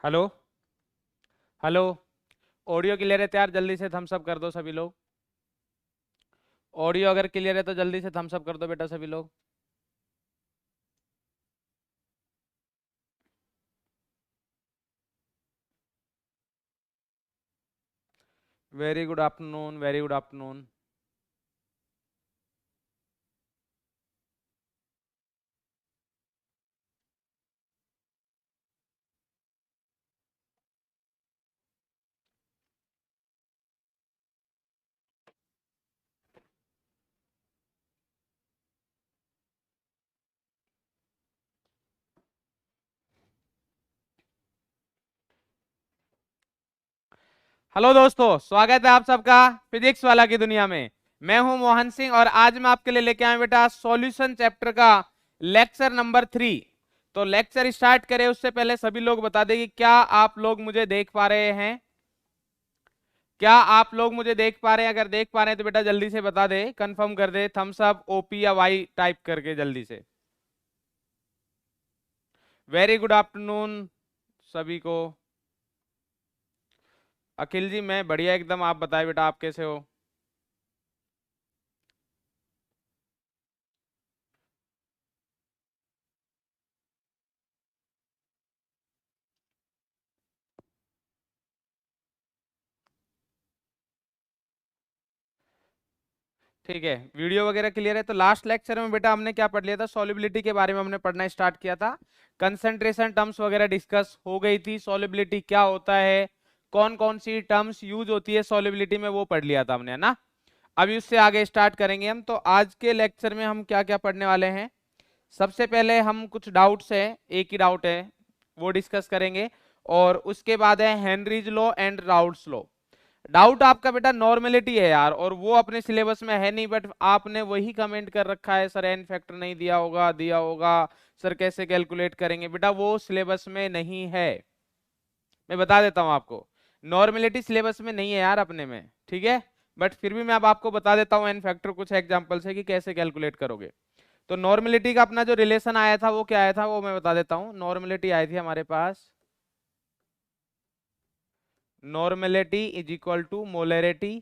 Hello. Hello. Audio clear है? तैयार, जल्दी से थम्स अप कर दो सभी लोग। ऑडियो अगर क्लियर है तो जल्दी से थम्स अप कर दो बेटा सभी लोग। Very good afternoon, very good afternoon. Hello दोस्तों, स्वागत है आप सबका फिजिक्स वाला की दुनिया में। मैं हूं मोहन सिंह और आज मैं आपके लिए लेके आया बेटा सॉल्यूशन चैप्टर का लेक्चर नंबर 3। तो लेक्चर स्टार्ट करें उससे पहले सभी लोग बता दें कि क्या आप लोग मुझे देख पा रहे हैं? क्या आप लोग मुझे देख पा रहे हैं? अगर देख पा रहे हैं तो बेटा जल्दी से बता दे, कंफर्म कर दे, थम्स अप, ओपी या वाई टाइप करके जल्दी से। वेरी गुड आफ्टरनून सभी को। अखिल जी मैं बढ़िया एकदम, आप बताएं बेटा आप कैसे हो? ठीक है, वीडियो वगैरह क्लियर है? तो लास्ट लेक्चर में बेटा हमने क्या पढ़ लिया था, सॉल्युबिलिटी के बारे में हमने पढ़ना स्टार्ट किया था। कंसंट्रेशन टर्म्स वगैरह डिस्कस हो गई थी, सॉल्युबिलिटी क्या होता है, कौन कौन सी टर्म्स यूज होती है सॉल्युबिलिटी में, वो पढ़ लिया था हमने, है ना। अभी उससे आगे स्टार्ट करेंगे हम। तो आज के लेक्चर में हम क्या क्या पढ़ने वाले हैं, सबसे पहले हम कुछ डाउट्स है, एक ही डाउट है वो डिस्कस करेंगे। और उसके बाद है Henry's law and Raoult's law. Doubt आपका बेटा नॉर्मेलिटी है यार, और वो अपने सिलेबस में है नहीं, बट आपने वही कमेंट कर रखा है सर एन फैक्टर नहीं दिया होगा, दिया होगा सर कैसे कैलकुलेट करेंगे, बेटा वो सिलेबस में नहीं है। मैं बता देता हूं आपको, नॉर्मेलिटी सिलेबस में नहीं है यार अपने में, ठीक है। बट फिर भी मैं अब आपको बता देता हूं एन फैक्टर कुछ एग्जांपल से कि कैसे कैलकुलेट करोगे। तो नॉर्मेलिटी का अपना जो रिलेशन आया था वो क्या आया था वो मैं बता देता हूं। नॉर्मेलिटी आई थी हमारे पास, normality is equal to molarity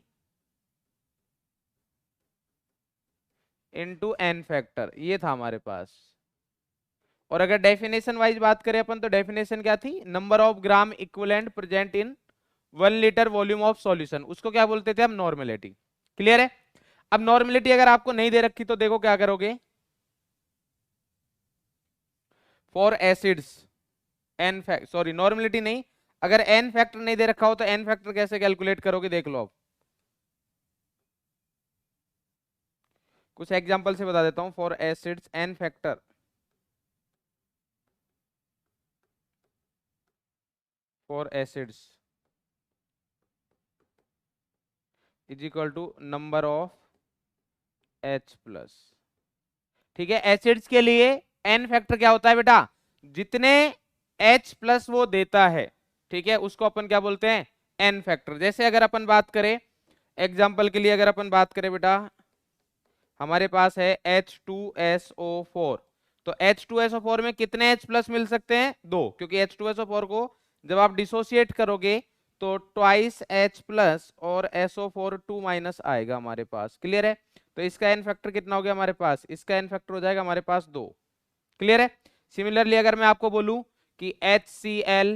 into n factor, ये था हमारे पास। और अगर डेफिनेशन वाइज बात करें अपन, तो डेफिनेशन क्या थी, number of gram equivalent present in 1 litre volume of solution, उसको क्या बोलते थे हम, नॉर्मेलिटी। क्लियर है? अब नॉर्मेलिटी अगर आपको नहीं दे रखी तो देखो क्या करोगे, for acids n fact, sorry normality नहीं, अगर एन फैक्टर नहीं दे रखा हो तो एन फैक्टर कैसे कैलकुलेट करोगे, देख लो अब। कुछ एग्जांपल से बता देता हूं, for acids n factor, for acids is equal to number of H plus. ठीक है, एसिड्स के लिए एन फैक्टर क्या होता है बेटा, जितने H प्लस वो देता है, ठीक है, उसको अपन क्या बोलते हैं, एन फैक्टर। जैसे अगर अपन बात करें एग्जांपल के लिए, अगर अपन बात करें बेटा, हमारे पास है H2SO4। तो H2SO4 में कितने H प्लस मिल सकते हैं, दो, क्योंकि H2SO4 को जब आप डिसोसिएट करोगे तो ट्वाइस H प्लस और SO4 2 माइनस आएगा हमारे पास। क्लियर है? तो इसका एन फैक्टर कितना हो गया हमारे पास, इसका एन फैक्टर हो जाएगा हमारे पास दो। क्लियर है? सिमिलरली अगर मैं आपको बोलूं कि HCl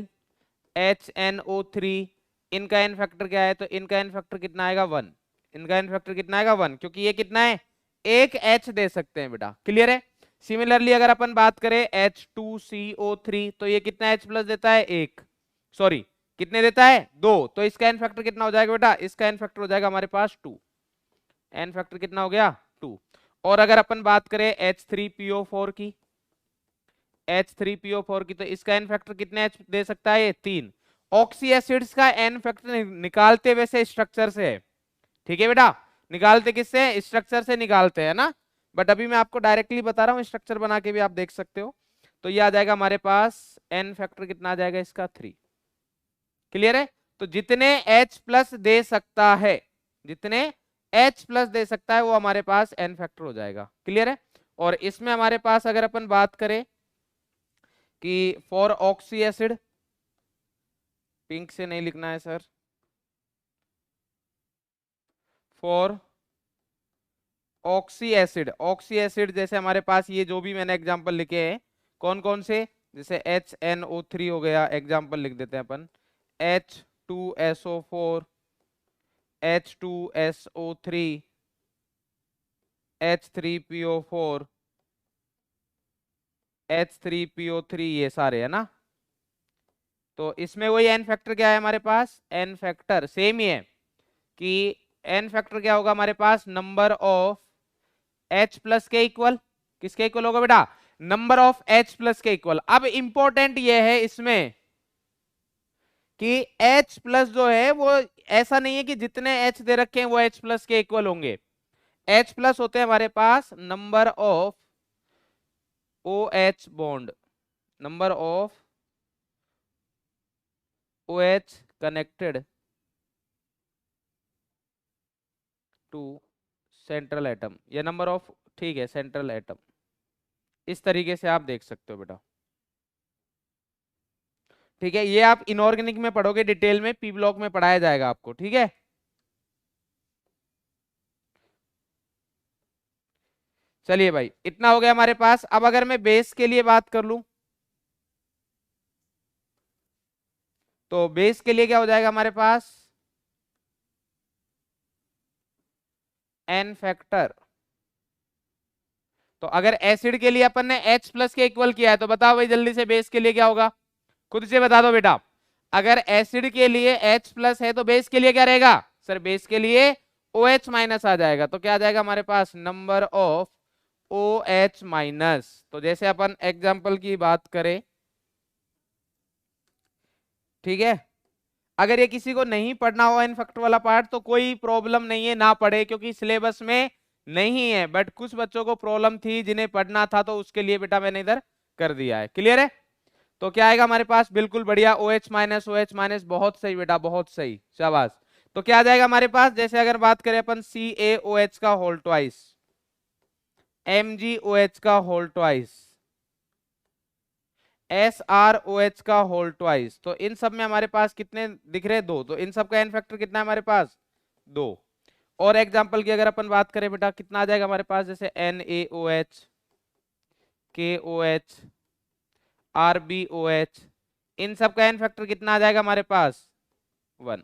HNO3, इनका एन फैक्टर क्या है, तो इनका एन फैक्टर कितना आएगा, 1। इनका एन फैक्टर कितना आएगा, 1, क्योंकि ये कितना है, एक H दे सकते हैं बेटा। क्लियर है? सिमिलरली अगर अपन बात करें H2CO3, तो ये कितना H प्लस देता है, एक, सॉरी कितने देता है, दो। तो इसका एन फैक्टर कितना हो जाएगा बेटा, इसका एन फैक्टर हो जाएगा हमारे पास 2। एन फैक्टर कितना हो गया, 2। और अगर अपन बात करें H3PO4 की, H3PO4 की, तो इसका एन फैक्टर कितने H दे सकता है, ये 3। ऑक्सी एसिड्स का एन फैक्टर निकालते वैसे स्ट्रक्चर से है, ठीक है बेटा, निकालते किससे, स्ट्रक्चर से निकालते हैं ना। बट अभी मैं आपको डायरेक्टली बता रहा हूँ, स्ट्रक्चर बना के भी आप देख सकते हो। तो ये आ जाएगा हमारे पास एन फैक्टर कितना आ जाएगा इसका, 3। क्लियर है? तो जितने H प्लस दे सकता है, जितने H प्लस दे सकता है वो हमारे पास एन फैक्टर हो जाएगा। क्लियर है? और इसमें हमारे पास अगर अपन बात करें कि फॉर ऑक्सी एसिड, पिंक से नहीं लिखना है sir. For oxy acid, oxy acid जैसे हमारे पास ये जो भी मैंने एग्जांपल लिखे हैं, कौन कौन से, जैसे HNO3 हो गया, एग्जांपल लिख देते हैं अपन, H2SO4, H2SO3, H3PO4, H3PO3, ये सारे है ना। तो इसमें वही एन फैक्टर क्या है हमारे पास, एन फैक्टर सेम ही है कि एन फैक्टर क्या होगा हमारे पास, नंबर ऑफ H प्लस के इक्वल, किसके इक्वल होगा बेटा, नंबर ऑफ H प्लस के इक्वल। अब इंपॉर्टेंट ये है इसमें कि H प्लस जो है वो ऐसा नहीं है कि जितने H दे रखे हैं वो H प्लस के इक्वल होंगे। H प्लस होते हैं हमारे पास number of OH bond, number of OH connected to central atom, या नंबर ऑफ, ठीक है, सेंट्रल एटम। इस तरीके से आप देख सकते हो बेटा, ठीक है। ये आप इनऑर्गेनिक में पढ़ोगे डिटेल में, पी ब्लॉक में पढ़ाया जाएगा आपको, ठीक है। चलिए भाई, इतना हो गया हमारे पास। अब अगर मैं बेस के लिए बात कर लूं, तो बेस के लिए क्या हो जाएगा हमारे पास, एन फैक्टर। तो अगर एसिड के लिए अपन ने H प्लस के इक्वल किया है, तो बताओ भाई जल्दी से बेस के लिए क्या होगा, खुद से बता दो बेटा। अगर एसिड के लिए H प्लस है तो बेस के लिए क्या रहेगा सर, बेस के लिए OH माइनस आ जाएगा। तो क्या आ जाएगा हमारे पास, नंबर ऑफ OH माइनस। तो जैसे अपन एग्जांपल की बात करें, ठीक है, अगर ये किसी को नहीं पढ़ना हो इन फैक्टर वाला पार्ट तो कोई प्रॉब्लम नहीं है, ना पढ़े, क्योंकि सिलेबस में नहीं है। बट कुछ बच्चों को प्रॉब्लम थी जिन्हें पढ़ना था, तो उसके लिए बेटा मैंने इधर कर दिया है। क्लियर है। तो क्या आएगा हमारे पास, बिल्कुल बढ़िया, OH माइनस, OH माइनस, बहुत सही बेटा, बहुत सही, शाबाश। तो क्या आ जाएगा हमारे पास, जैसे अगर बात करें अपन CaOH का होल ट्वाइस, MgOH का होल ट्वाइस, SrOH का होल ट्वाइस, तो इन सब में हमारे पास कितने दिख रहे हैं, दो। तो इन सब का एन फैक्टर कितना है हमारे पास, दो। और एग्जांपल की अगर अपन बात करें बेटा, कितना आ जाएगा हमारे पास, जैसे NaOH, KOH, RbOH, इन सब का एन फैक्टर कितना आ जाएगा हमारे पास, 1,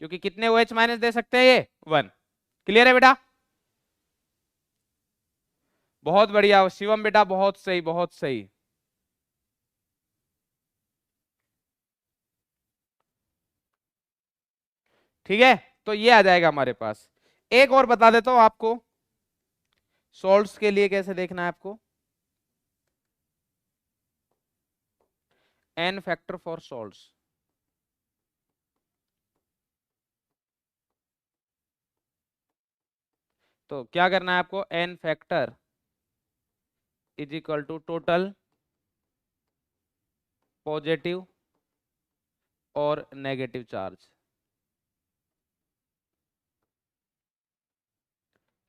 क्योंकि कितने OH माइनस दे सकते हैं ये, 1। क्लियर है बेटा, बहुत बढ़िया शिवम बेटा, बहुत सही, बहुत सही। ठीक है, तो ये आ जाएगा हमारे पास। एक और बता देता हूं आपको, सॉल्ट्स के लिए कैसे देखना है आपको, एन फैक्टर फॉर सॉल्ट्स। तो क्या करना है आपको, n factor is equal to total positive और नेगेटिव चार्ज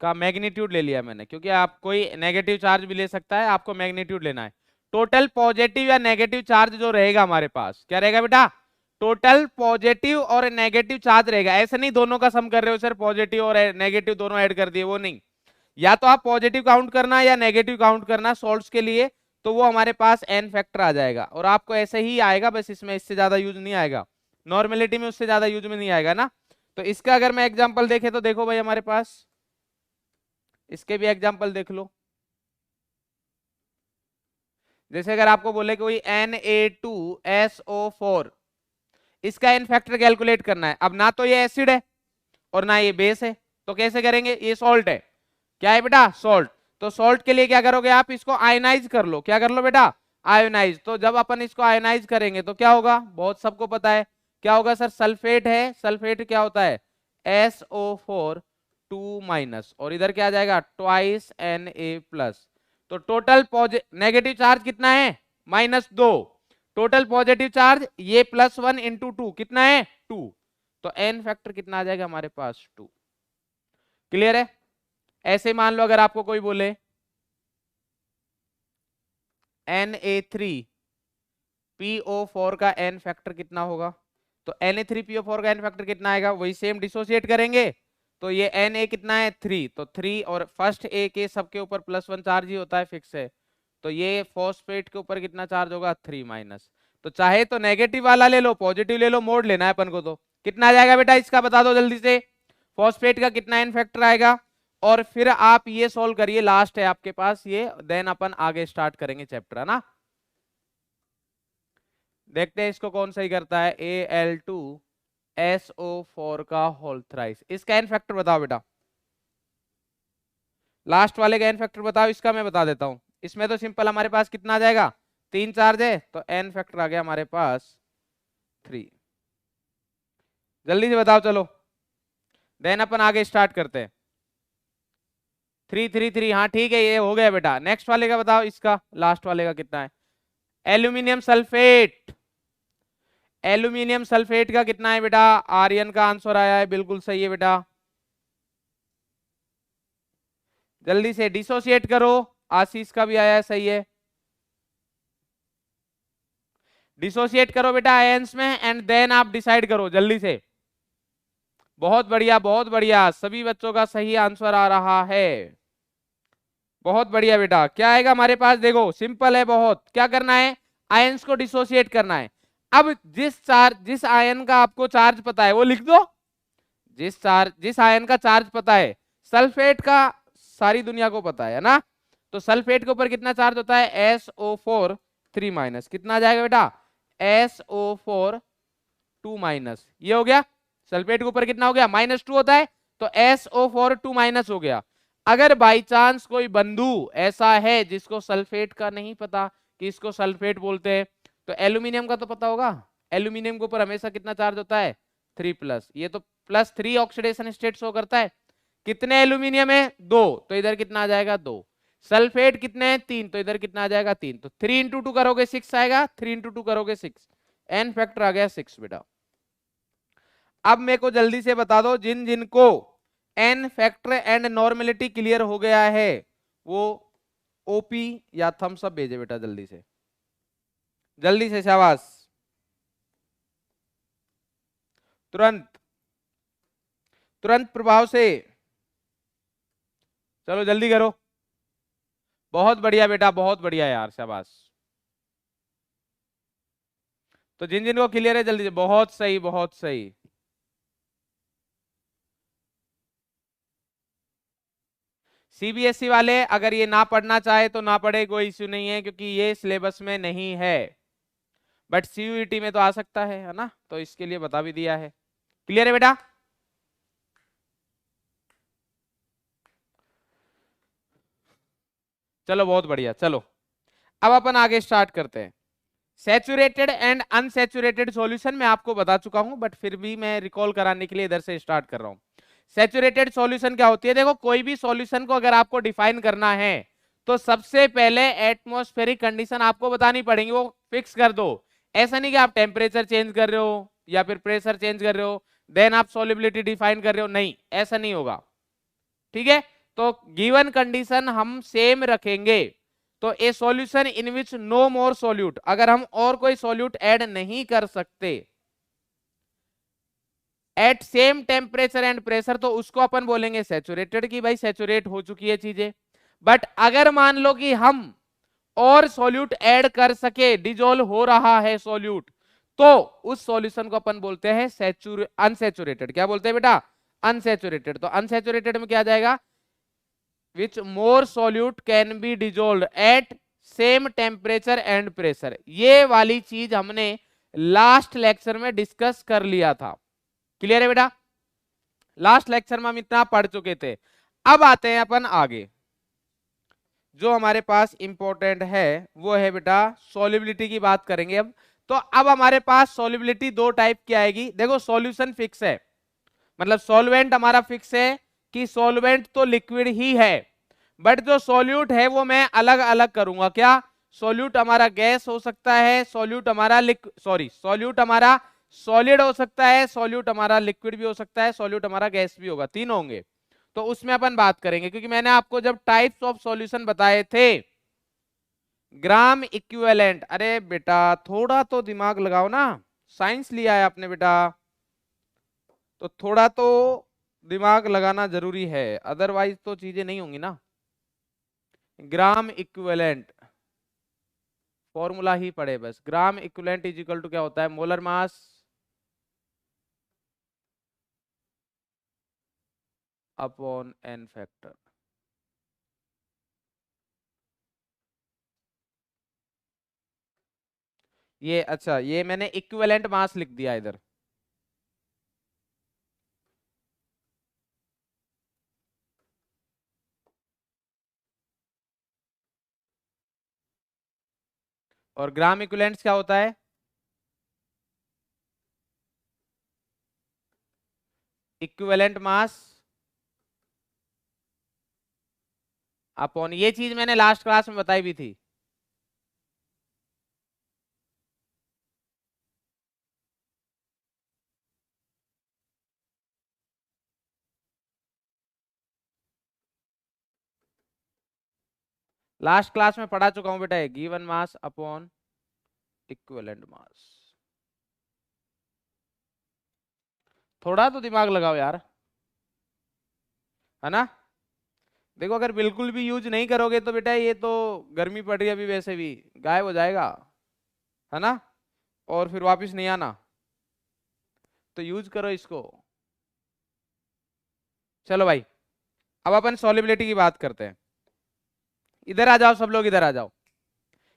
का मैग्नीट्यूड ले लिया मैंने, क्योंकि आप कोई नेगेटिव चार्ज भी ले सकता है, आपको मैग्नीट्यूड लेना है। टोटल पॉजिटिव या नेगेटिव चार्ज जो रहेगा हमारे पास, क्या रहेगा बेटा, टोटल पॉजिटिव और नेगेटिव चार्ज रहेगा। ऐसे नहीं दोनों का सम कर रहे हो सर, पॉजिटिव और नेगेटिव दोनों ऐड कर दिए, वो नहीं। या तो आप पॉजिटिव काउंट करना या नेगेटिव काउंट करना सॉल्ट्स के लिए, तो वो हमारे पास एन फैक्टर आ जाएगा। और आपको ऐसे ही आएगा, बस इसमें इससे ज्यादा यूज नहीं आएगा, नॉर्मेलिटी में उससे ज्यादा यूज में नहीं आएगा ना। तो इसका अगर मैं एग्जांपल देखे तो देखो भाई, हमारे पास इसके भी एग्जांपल देख लो। जैसे अगर आपको बोले कि कोई Na2SO4, इसका एन फैक्टर कैलकुलेट करना है। अब ना तो ये एसिड है और ना ये बेस है, तो कैसे करेंगे, ये सॉल्ट है, क्या है बेटा, सॉल्ट। तो सॉल्ट के लिए क्या करोगे आप, इसको आयनाइज कर लो। क्या कर लो बेटा, आयोनाइज। तो जब अपन इसको आयनाइज करेंगे तो क्या होगा, बहुत सबको पता है क्या होगा सर, सल्फेट है, सल्फेट क्या होता है, SO4 2 माइनस, और इधर क्या आ जाएगा, ट्वाइस Na+। तो टोटल नेगेटिव चार्ज कितना है, -2। टोटल पॉजिटिव चार्ज ये +1 इंटू 2 कितना है, 2। तो एन फैक्टर कितना आ जाएगा हमारे पास, 2। क्लियर है। ऐसे मान लो अगर आपको कोई बोले Na3 PO4 का n फैक्टर कितना होगा? तो Na3PO4 का n फैक्टर कितना आएगा? वही सेम डिसोसिएट करेंगे तो ये Na कितना है 3, तो 3 और फर्स्ट A के सबके ऊपर +1 चार्ज ही होता है, फिक्स है। तो ये फॉस्फेट के ऊपर कितना चार्ज होगा? 3 माइनस। तो चाहे तो नेगेटिव वाला ले लो, पॉजिटिव ले लो, मोड लेना है अपन को। तो कितना आ जाएगा बेटा इसका बता दो जल्दी से। फॉस्फेट का कितना एन फैक्टर आएगा? और फिर आप ये सॉल्व करिए, लास्ट है आपके पास ये, देन अपन आगे स्टार्ट करेंगे चैप्टर, है ना। देखते हैं इसको कौन सही करता है। Al2SO4 का होल थ्राइस, इसका एन फैक्टर बताओ बेटा। लास्ट वाले का एन फैक्टर बताओ, इसका मैं बता देता हूं। इसमें तो सिंपल हमारे पास कितना आ जाएगा, 3 चार्ज है तो एन फैक्टर आ गया हमारे पास 3। जल्दी से बताओ चलो, देन अपन आगे स्टार्ट करते हैं। 3 हाँ ठीक है, ये हो गया बेटा। नेक्स्ट वाले का बताओ, इसका लास्ट वाले का कितना है? Aluminium sulphate. एल्यूमिनियम सल्फेट का कितना है बेटा? आर्यन का आंसर आया है, बिल्कुल सही है बेटा। जल्दी से डिसोसिएट करो, आशीष का भी आया है, सही है। डिसोसिएट करो बेटा आयंस में एंड देन आप डिसाइड करो जल्दी से। बहुत बढ़िया बहुत बढ़िया, सभी बच्चों का सही आंसर आ रहा है। बहुत बढ़िया बेटा। क्या आएगा हमारे पास? देखो सिंपल है बहुत, क्या करना है? आयंस को डिसोसिएट करना है। अब जिस आयन का आपको चार्ज पता है वो लिख दो। जिस आयन का चार्ज पता है, सल्फेट का सारी दुनिया को पता है ना। तो सल्फेट के ऊपर कितना चार्ज होता है? SO4 3 minus. कितना आ जाएगा बेटा? SO4 2 minus. ये हो गया। सल्फेट के ऊपर कितना हो गया? -2 होता है, तो SO4 2 माइनस हो गया। अगर बाई चांस कोई बंधु ऐसा है जिसको सल्फेट का नहीं पता कि इसको सल्फेट बोलते हैं, तो एल्यूमिनियम का तो पता होगा। एल्यूमिनियम के ऊपर हमेशा कितना चार्ज होता है? 3+। ये तो +3 ऑक्सीडेशन स्टेट शो करता है। कितने एल्यूमिनियम है? 2, तो इधर कितना आ जाएगा? 2। सल्फेट कितने हैं? 3, तो इधर कितना आ जाएगा? 3। तो 3 × 2 करोगे 6 आएगा, 3 × 2 करोगे 6। एन फैक्टर आ गया 6 बेटा। अब मेरे को जल्दी से बता दो, जिन जिनको n factor and normality clear हो गया है वो ओपी या थम्स अप भेजे बेटा जल्दी से, जल्दी से, शाबाश। तुरंत तुरंत प्रभाव से, चलो जल्दी करो। बहुत बढ़िया बेटा, बहुत बढ़िया यार, शाबाश। तो जिन जिन को क्लियर है जल्दी से, बहुत सही बहुत सही। सीबीएसई वाले अगर ये ना पढ़ना चाहे तो ना पढ़े, कोई इश्यू नहीं है, क्योंकि ये सिलेबस में नहीं है। बट सीयूईटी में तो आ सकता है ना, तो इसके लिए बता भी दिया है। क्लियर है बेटा? चलो बहुत बढ़िया। चलो अब अपन आगे स्टार्ट करते हैं। सैचुरेटेड एंड अनसैचुरेटेड सॉल्यूशन मैं आपको बता चुका हूं, बट फिर भी मैं रिकॉल कराने के लिए इधर से स्टार्ट कर रहा हूं। सैचुरेटेड सॉल्यूशन क्या होती है? देखो कोई भी सॉल्यूशन को अगर आपको डिफाइन करना है तो सबसे पहले एटमॉस्फेरिक कंडीशन आपको बतानी पड़ेगी, वो फिक्स कर दो। ऐसा नहीं कि आप टेम्परेचर चेंज कर रहे हो या फिर प्रेशर चेंज कर रहे हो देन आप सॉल्युबिलिटी डिफाइन कर रहे हो, नहीं, ऐसा नहीं होगा। ठीक है, तो गिवन कंडीशन हम सेम रखेंगे। तो a solution in which no more solute, अगर हम और कोई सॉल्यूट ऐड नहीं कर सकते at same temperature and pressure, तो उसको अपन बोलेंगे सैचुरेटेड, की भाई सैचुरेट हो चुकी है चीजें। बट अगर मान लो कि हम और सॉल्यूट ऐड कर सके, डिजोल्व हो रहा है सॉल्यूट, तो उस सॉल्यूशन को अपन बोलते हैं अनसैचुरेटेड। क्या बोलते हैं बेटा? अनसैचुरेटेड। तो अनसैचुरेटेड में क्या जाएगा? Which more solute can be dissolve at same temperature and pressure. ये वाली चीज हमने लास्ट लेक्चर में डिस्कस कर लिया था। क्लियर है बेटा? लास्ट लेक्चर में हम इतना पढ़ चुके थे। अब आते हैं अपन आगे, जो हमारे पास इंपॉर्टेंट है वो है बेटा सॉल्युबिलिटी की बात करेंगे अब। तो अब हमारे पास सॉल्युबिलिटी दो टाइप की आएगी। देखो सॉल्यूशन फिक्स है, मतलब सॉल्वेंट हमारा फिक्स है कि सॉल्वेंट तो लिक्विड ही है, बट जो सॉल्यूट है वो मैं अलग अलग करूंगा। क्या? सॉल्यूट हमारा गैस हो सकता है, सॉल्यूट हमारा सॉल्यूट हमारा सॉलिड हो सकता है, सॉल्यूट हमारा लिक्विड भी हो सकता है, सॉल्यूट हमारा गैस भी होगा, तीन होंगे। तो उसमें अपन बात करेंगे, क्योंकि मैंने आपको जब टाइप्स ऑफ सॉल्यूशन बताए थे ग्राम इक्विवेलेंट। अरे बेटा थोड़ा तो दिमाग लगाओ ना, साइंस लिया है आपने बेटा, तो थोड़ा तो दिमाग लगाना जरूरी है, अदरवाइज तो चीजें नहीं होंगी ना। ग्राम इक्विवेलेंट फॉर्मूला ही पढ़े बस। Gram equivalent is equal to क्या होता है, molar mass upon n factor. ये अच्छा, ये मैंने इक्विवेलेंट मास लिख दिया इधर। और ग्राम इक्विवेलेंट क्या होता है, इक्विवेलेंट मास अपॉन, ये चीज मैंने लास्ट क्लास में बताई भी थी। लास्ट क्लास में पढ़ा चुका हूं बेटा, given mass upon equivalent mass. थोड़ा तो दिमाग लगाओ यार, है ना। देखो अगर बिल्कुल भी यूज नहीं करोगे तो बेटा ये तो गर्मी पड़ रही है अभी वैसे भी, गायब हो जाएगा, है ना, और फिर वापस नहीं आना, तो यूज करो इसको। चलो भाई, अब अपन सॉल्युबिलिटी की बात करते हैं। इधर आ जाओ सब लोग, इधर आ जाओ,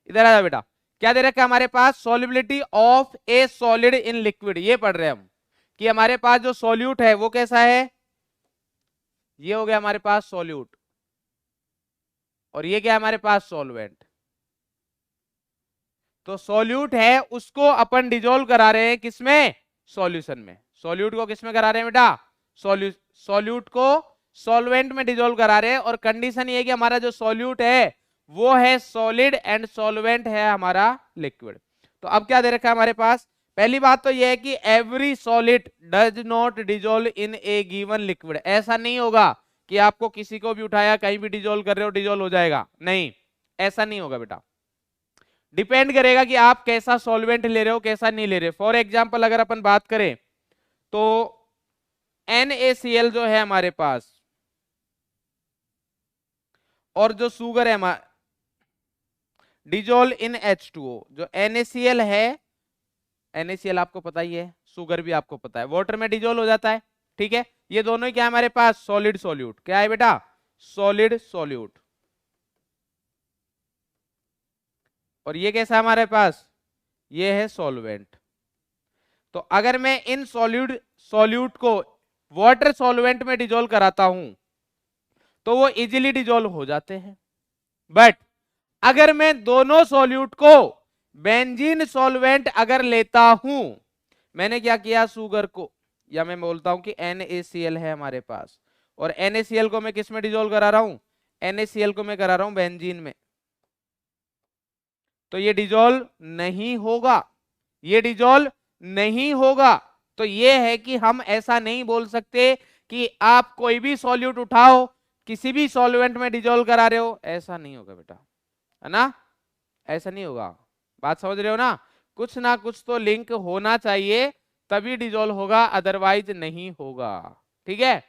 इधर आ जाओ बेटा। क्या दे रखा है हमारे पास, solubility of a solid in liquid, ये पढ़ रहे हैं हम कि हमारे पास जो सॉल्यूट है वो कैसा है, ये हो गया हमारे पास सॉल्यूट, और ये क्या है हमारे पास सॉल्वेंट। तो सॉल्यूट है उसको अपन डिजोल्व करा रहे हैं किसमें, सॉल्यूशन में। सॉल्यूट को किसमें करा रहे हैं बेटा, सॉल्यूट को सॉल्वेंट में डिजोल्व करा रहे हैं, और कंडीशन ये है कि हमारा जो सॉल्यूट है वो है सॉलिड एंड सॉल्वेंट है हमारा लिक्विड। तो अब क्या दे रखा है हमारे पास, पहली बात तो यह है कि every solid does not dissolve in A given liquid. ऐसा नहीं होगा कि आपको किसी को भी उठाया कहीं भी डिजोल्व कर रहे हो डिजोल्व हो जाएगा, नहीं, ऐसा नहीं होगा बेटा। डिपेंड करेगा कि आप कैसा सॉल्वेंट ले रहे हो कैसा नहीं ले रहे। फॉर एग्जांपल अगर अपन बात करें तो NaCl जो है हमारे पास, और जो शुगर है हमारा डिजोल्व इन H2O, जो NaCl है, NaCl आपको पता ही है, शुगर भी आपको पता है, वाटर में डिजोल्व हो जाता है, ठीक है। ये दोनों ही क्या है हमारे पास, सॉलिड सॉल्यूट। क्या है बेटा, सॉलिड सॉल्यूट। और ये कैसा है हमारे पास, ये है सॉल्वेंट। तो अगर मैं इन सॉल्यूट को वाटर सॉल्वेंट में डिजोल्व कराता हूं तो वो इजीली डिजोल्व हो जाते हैं। बट अगर मैं दोनों सॉल्यूट को बेंजीन सॉल्वेंट अगर लेता हूं, मैंने क्या किया, शुगर को, या मैं बोलता हूं कि NaCl है हमारे पास, और NaCl को मैं किस में डिजोल्व करा रहा हूं, NaCl को मैं करा रहा हूं बेंजीन में, तो ये डिजोल्व नहीं होगा, ये डिजोल्व नहीं होगा। तो ये है कि हम ऐसा नहीं बोल सकते कि आप कोई भी सॉल्यूट उठाओ किसी भी सॉल्वेंट में डिजोल्व करा रहे हो, ऐसा नहीं होगा बेटा, है ना, ऐसा नहीं होगा। बात समझ रहे हो ना, कुछ ना कुछ तो लिंक होना चाहिए तभी डिजोल्व होगा, अदरवाइज नहीं होगा, ठीक है।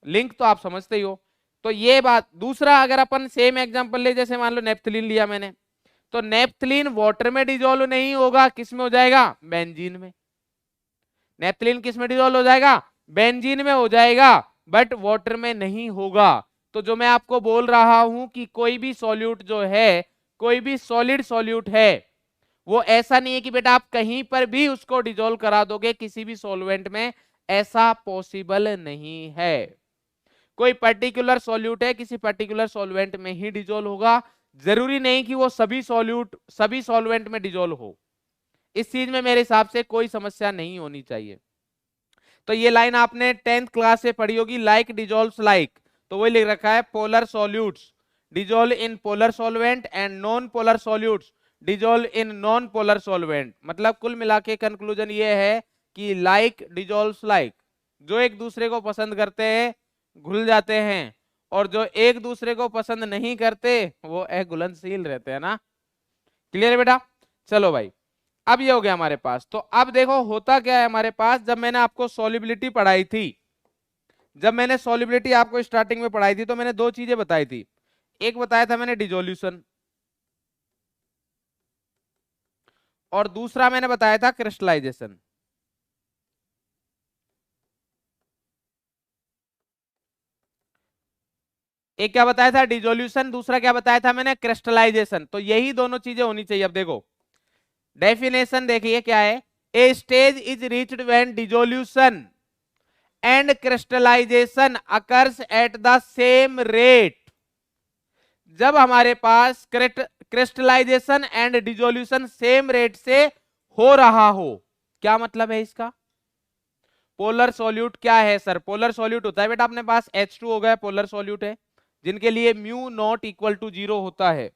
लिंक तो आप समझते ही हो। तो ये बात। दूसरा अगर अपन सेम एग्जांपल ले, जैसे मान लो नेप्थलीन लिया मैंने, तो नेप्थलीन वाटर में डिजोल्व नहीं होगा, किस में हो जाएगा, बेंजीन में। नेप्थलीन किस में डिजोल्व हो जाएगा, बेंजीन में हो जाएगा, बट वाटर में नहीं होगा। तो जो मैं आपको बोल रहा हूं कि कोई भी सॉल्यूट जो है, कोई भी सॉलिड सॉल्यूट है, वो ऐसा नहीं है कि बेटा आप कहीं पर भी उसको डिजोल्व करा दोगे किसी भी सॉल्वेंट में, ऐसा पॉसिबल नहीं है। कोई पर्टिकुलर सॉल्यूट है, किसी पर्टिकुलर सॉल्वेंट में ही डिजोल्व होगा, जरूरी नहीं कि वो सभी सॉल्यूट सभी सॉल्वेंट में डिजोल्व हो। इस चीज में मेरे हिसाब से कोई समस्या नहीं होनी चाहिए। तो ये लाइन आपने 10th क्लास से पढ़ी होगी, लाइक डिजोल्व्स लाइक, तो वही लिख रखा है, polar solutes dissolve in polar solvent and non polar solutes dissolve in non polar solvent. मतलब कुल मिला के कंक्लूजन ये है कि लाइक डिजोल्व्स लाइक, जो एक दूसरे को पसंद करते हैं घुल जाते हैं, और जो एक दूसरे को पसंद नहीं करते वो अघुलनशील रहते हैं ना। क्लियर है बेटा? चलो भाई, अब ये हो गया हमारे पास। तो अब देखो होता क्या है हमारे पास, जब मैंने आपको सॉल्युबिलिटी पढ़ाई थी, जब मैंने सॉल्युबिलिटी आपको स्टार्टिंग में पढ़ाई थी, तो मैंने दो चीजें बताई थी। एक बताया था मैंने डिसोल्यूशन, और दूसरा मैंने बताया था क्रिस्टलाइजेशन। एक क्या बताया था? डिसोल्यूशन। दूसरा क्या बताया था मैंने? क्रिस्टलाइजेशन। तो यही दोनों चीजें होनी चाहिए। अब देखो डेफिनेशन देखिए क्या है, a stage is reached when dissolution and crystallization occurs at the same rate. जब हमारे पास crystallization and dissolution same rate से हो रहा हो, क्या मतलब है इसका? पोलर सॉल्यूट क्या है सर? पोलर सॉल्यूट होता है बेटा अपने पास H2 हो गया, पोलर सॉल्यूट है, जिनके लिए म्यू नॉट इक्वल टू 0 होता है।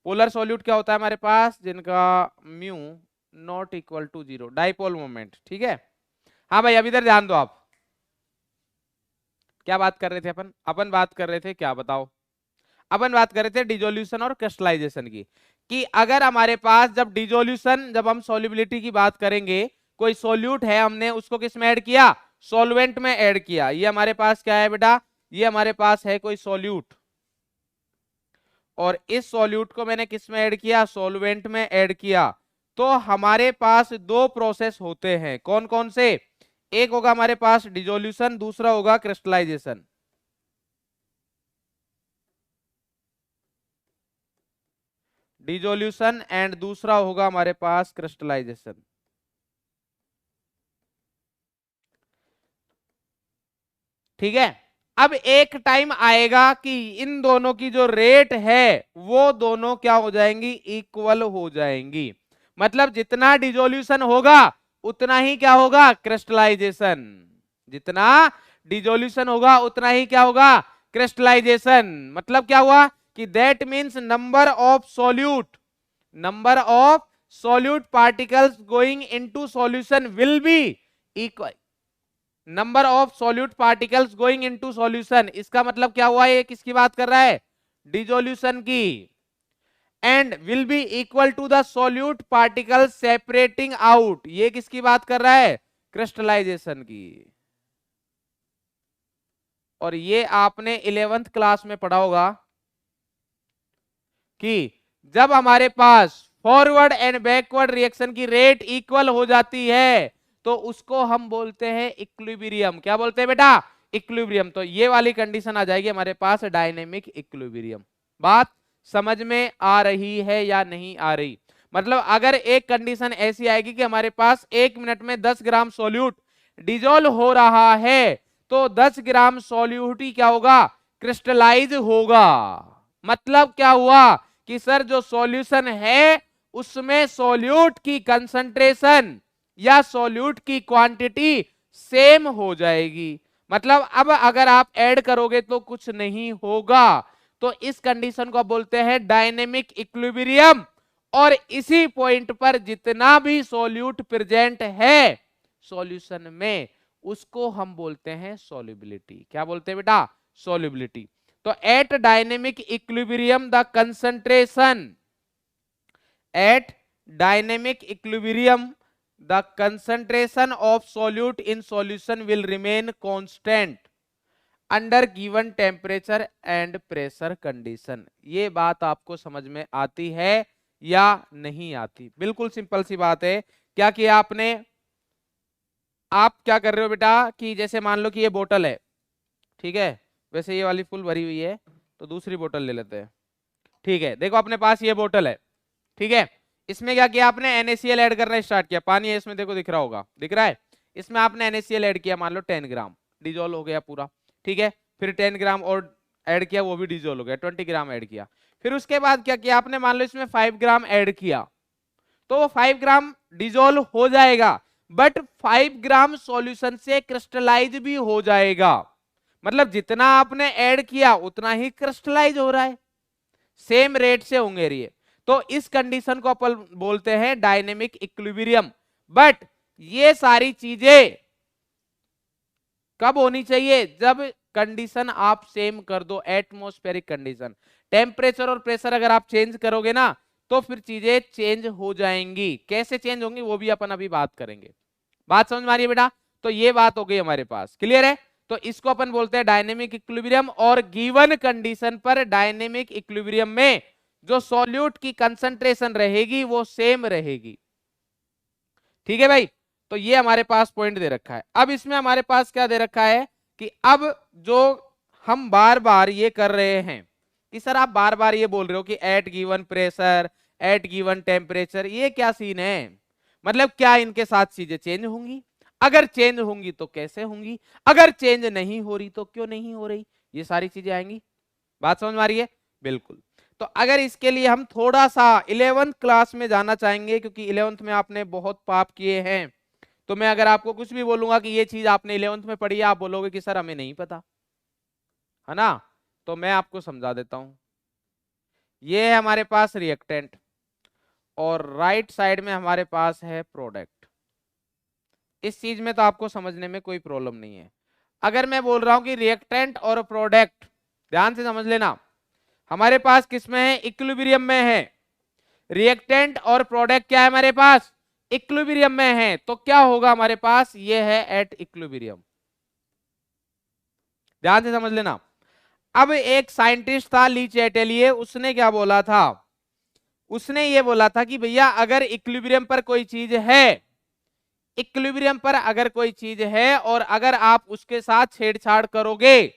पोलर सॉल्यूट क्या होता है हमारे पास? जिनका mu not equal to 0, dipole moment. ठीक है? हाँ भाई, अब इधर ध्यान दो आप। क्या बात कर रहे थे अपन? अपन बात कर रहे थे क्या, बताओ? अपन बात कर रहे थे डिसोल्यूशन और क्रिस्टलाइजेशन की, कि अगर हमारे पास जब डिसोल्यूशन, जब हम सॉल्युबिलिटी की बात करेंगे, कोई सॉल्यूट है, हमने उसको किस में ऐड किया? सॉल्वेंट में ऐड किया। ये हमारे पास क्या है बेटा? ये हमारे पास है कोई सॉल्यूट, और इस सॉल्यूट को मैंने किस में ऐड किया? सॉल्वेंट में ऐड किया। तो हमारे पास दो प्रोसेस होते हैं, कौन कौन से? एक होगा हमारे पास डिसोल्यूशन, दूसरा होगा क्रिस्टलाइजेशन। डिसोल्यूशन एंड दूसरा होगा हमारे पास क्रिस्टलाइजेशन। ठीक है? अब एक टाइम आएगा कि इन दोनों की जो रेट है वो दोनों क्या हो जाएंगी? इक्वल हो जाएंगी। मतलब जितना डिसोल्यूशन होगा उतना ही क्या होगा? क्रिस्टलाइजेशन। जितना डिसोल्यूशन होगा उतना ही क्या होगा? क्रिस्टलाइजेशन। मतलब क्या हुआ कि that means number of solute particles going into solution will be equal number of solute particles going into solution. इसका मतलब क्या हुआ? ये किसकी बात कर रहा है? डिसोल्यूशन की। And will be equal to the solute particles separating out. ये किसकी बात कर रहा है? क्रिस्टलाइजेशन की। और ये आपने 11th क्लास में पढ़ा होगा कि जब हमारे पास फॉरवर्ड एंड बैकवर्ड रिएक्शन की रेट इक्वल हो जाती है तो उसको हम बोलते हैं इक्विलिब्रियम। क्या बोलते हैं बेटा? इक्विलिब्रियम। तो ये वाली कंडीशन आ जाएगी हमारे पास डायनेमिक इक्विलिब्रियम। बात समझ में आ रही है या नहीं आ रही? मतलब अगर एक कंडीशन ऐसी आएगी कि हमारे पास 1 मिनट में 10 ग्राम सॉल्यूट डिजोल्व हो रहा है, तो 10 ग्राम सॉल्यूट ही क्या होगा? क्रिस्टलाइज होगा। मतलब क्या हुआ कि सर जो सॉल्यूशन है उसमें सॉल्यूट की कंसंट्रेशन या सॉल्यूट की क्वांटिटी सेम हो जाएगी। मतलब अब अगर आप ऐड करोगे तो कुछ नहीं होगा। तो इस कंडीशन को बोलते हैं डायनेमिक इक्विलिब्रियम। और इसी पॉइंट पर जितना भी सॉल्यूट प्रेजेंट है सॉल्यूशन में उसको हम बोलते हैं सॉल्युबिलिटी। क्या बोलते हैं बेटा? सॉल्युबिलिटी। तो at dynamic equilibrium the concentration at dynamic equilibrium the concentration of solute in solution will remain constant under given temperature and pressure condition। ये बात आपको समझ में आती है या नहीं आती? बिल्कुल सिंपल सी बात है। क्या किया आपने? आप क्या कर रहे हो बेटा कि जैसे मान लो कि ये बोतल है, ठीक है, वैसे ये वाली फुल भरी हुई है, तो दूसरी बोतल ले लेते हैं। ठीक है, देखो अपने पास ये बोतल है, ठीक है, इसमें क्या किया आपने? NaCl ऐड करना स्टार्ट किया। पानी है इसमें, देखो दिख रहा होगा, दिख रहा है? इसमें आपने NaCl ऐड किया, मान लो 10 ग्राम, डिजोल्व हो गया पूरा। ठीक है, फिर 10 ग्राम और ऐड किया, वो भी डिजोल्व हो गया, 20 ग्राम ऐड किया। फिर उसके बाद क्या किया आपने? मान लो इसमें 5 ग्राम ऐड किया, तो वो 5 ग्राम डिजोल्व हो जाएगा, बट 5 ग्राम सॉल्यूशन से क्रिस्टलाइज भी हो जाएगा। मतलब जितना आपने ऐड किया उतना ही क्रिस्टलाइज हो रहा है, सेम रेट से होंगे ये। तो इस कंडीशन को अपन बोलते हैं डायनेमिक इक्विलिब्रियम। बट ये सारी चीजें कब होनी चाहिए? जब कंडीशन आप सेम कर दो, एटमॉस्फेरिक कंडीशन। टेम्परेचर और प्रेशर अगर आप चेंज करोगे ना तो फिर चीजें चेंज हो जाएंगी। कैसे चेंज होंगी वो भी अपन अभी बात करेंगे। बात समझ में आ रही है बेटा? तो ये बात हो गई हमारे पास, क्लियर है? तो इसको अपन बोलते हैं डायनेमिक इक्विलिब्रियम। और गिवन कंडीशन पर डायनेमिक इक्विलिब्रियम में जो सॉल्यूट की कंसंट्रेशन रहेगी वो सेम रहेगी। ठीक है भाई? तो ये हमारे पास पॉइंट दे रखा है। अब इसमें हमारे पास क्या दे रखा है कि अब जो हम बार बार ये कर रहे हैं कि सर आप बार बार ये बोल रहे हो कि at given pressure, at given temperature, ये क्या सीन है? मतलब क्या इनके साथ चीजें चेंज होंगी? अगर चेंज होंगी तो कैसे होंगी? अगर चेंज नहीं हो रही तो क्यों नहीं हो रही? ये सारी चीजें आएंगी। बात समझ में आ रही है? बिल्कुल। तो अगर इसके लिए हम थोड़ा सा 11th क्लास में जाना चाहेंगे, क्योंकि 11th में आपने बहुत पाप किए हैं, तो मैं अगर आपको कुछ भी बोलूंगा कि ये चीज आपने 11th में पढ़ी है, आप बोलोगे कि सर हमें नहीं पता, है ना? तो मैं आपको समझा देता हूं। ये है हमारे पास रिएक्टेंट और राइट साइड में हमारे पास है प्रोडक्ट। इस चीज में तो आपको समझने में कोई प्रॉब्लम नहीं है। अगर मैं बोल रहा हूं कि रिएक्टेंट और प्रोडक्ट, ध्यान से समझ लेना, हमारे पास किसमें है? इक्विलिब्रियम में है। रिएक्टेंट और प्रोडक्ट क्या है हमारे पास? इक्विलिब्रियम में है। तो क्या होगा हमारे पास? ये है एट इक्विलिब्रियम। ध्यान से समझ लेना। अब एक साइंटिस्ट था ली चैटेलिए, उसने क्या बोला था? उसने ये बोला था कि भैया अगर इक्विलिब्रियम पर कोई चीज है, इक्विलिब्रियम पर अगर कोई चीज है और अगर आप उसके साथ छेड़छाड़ करोगे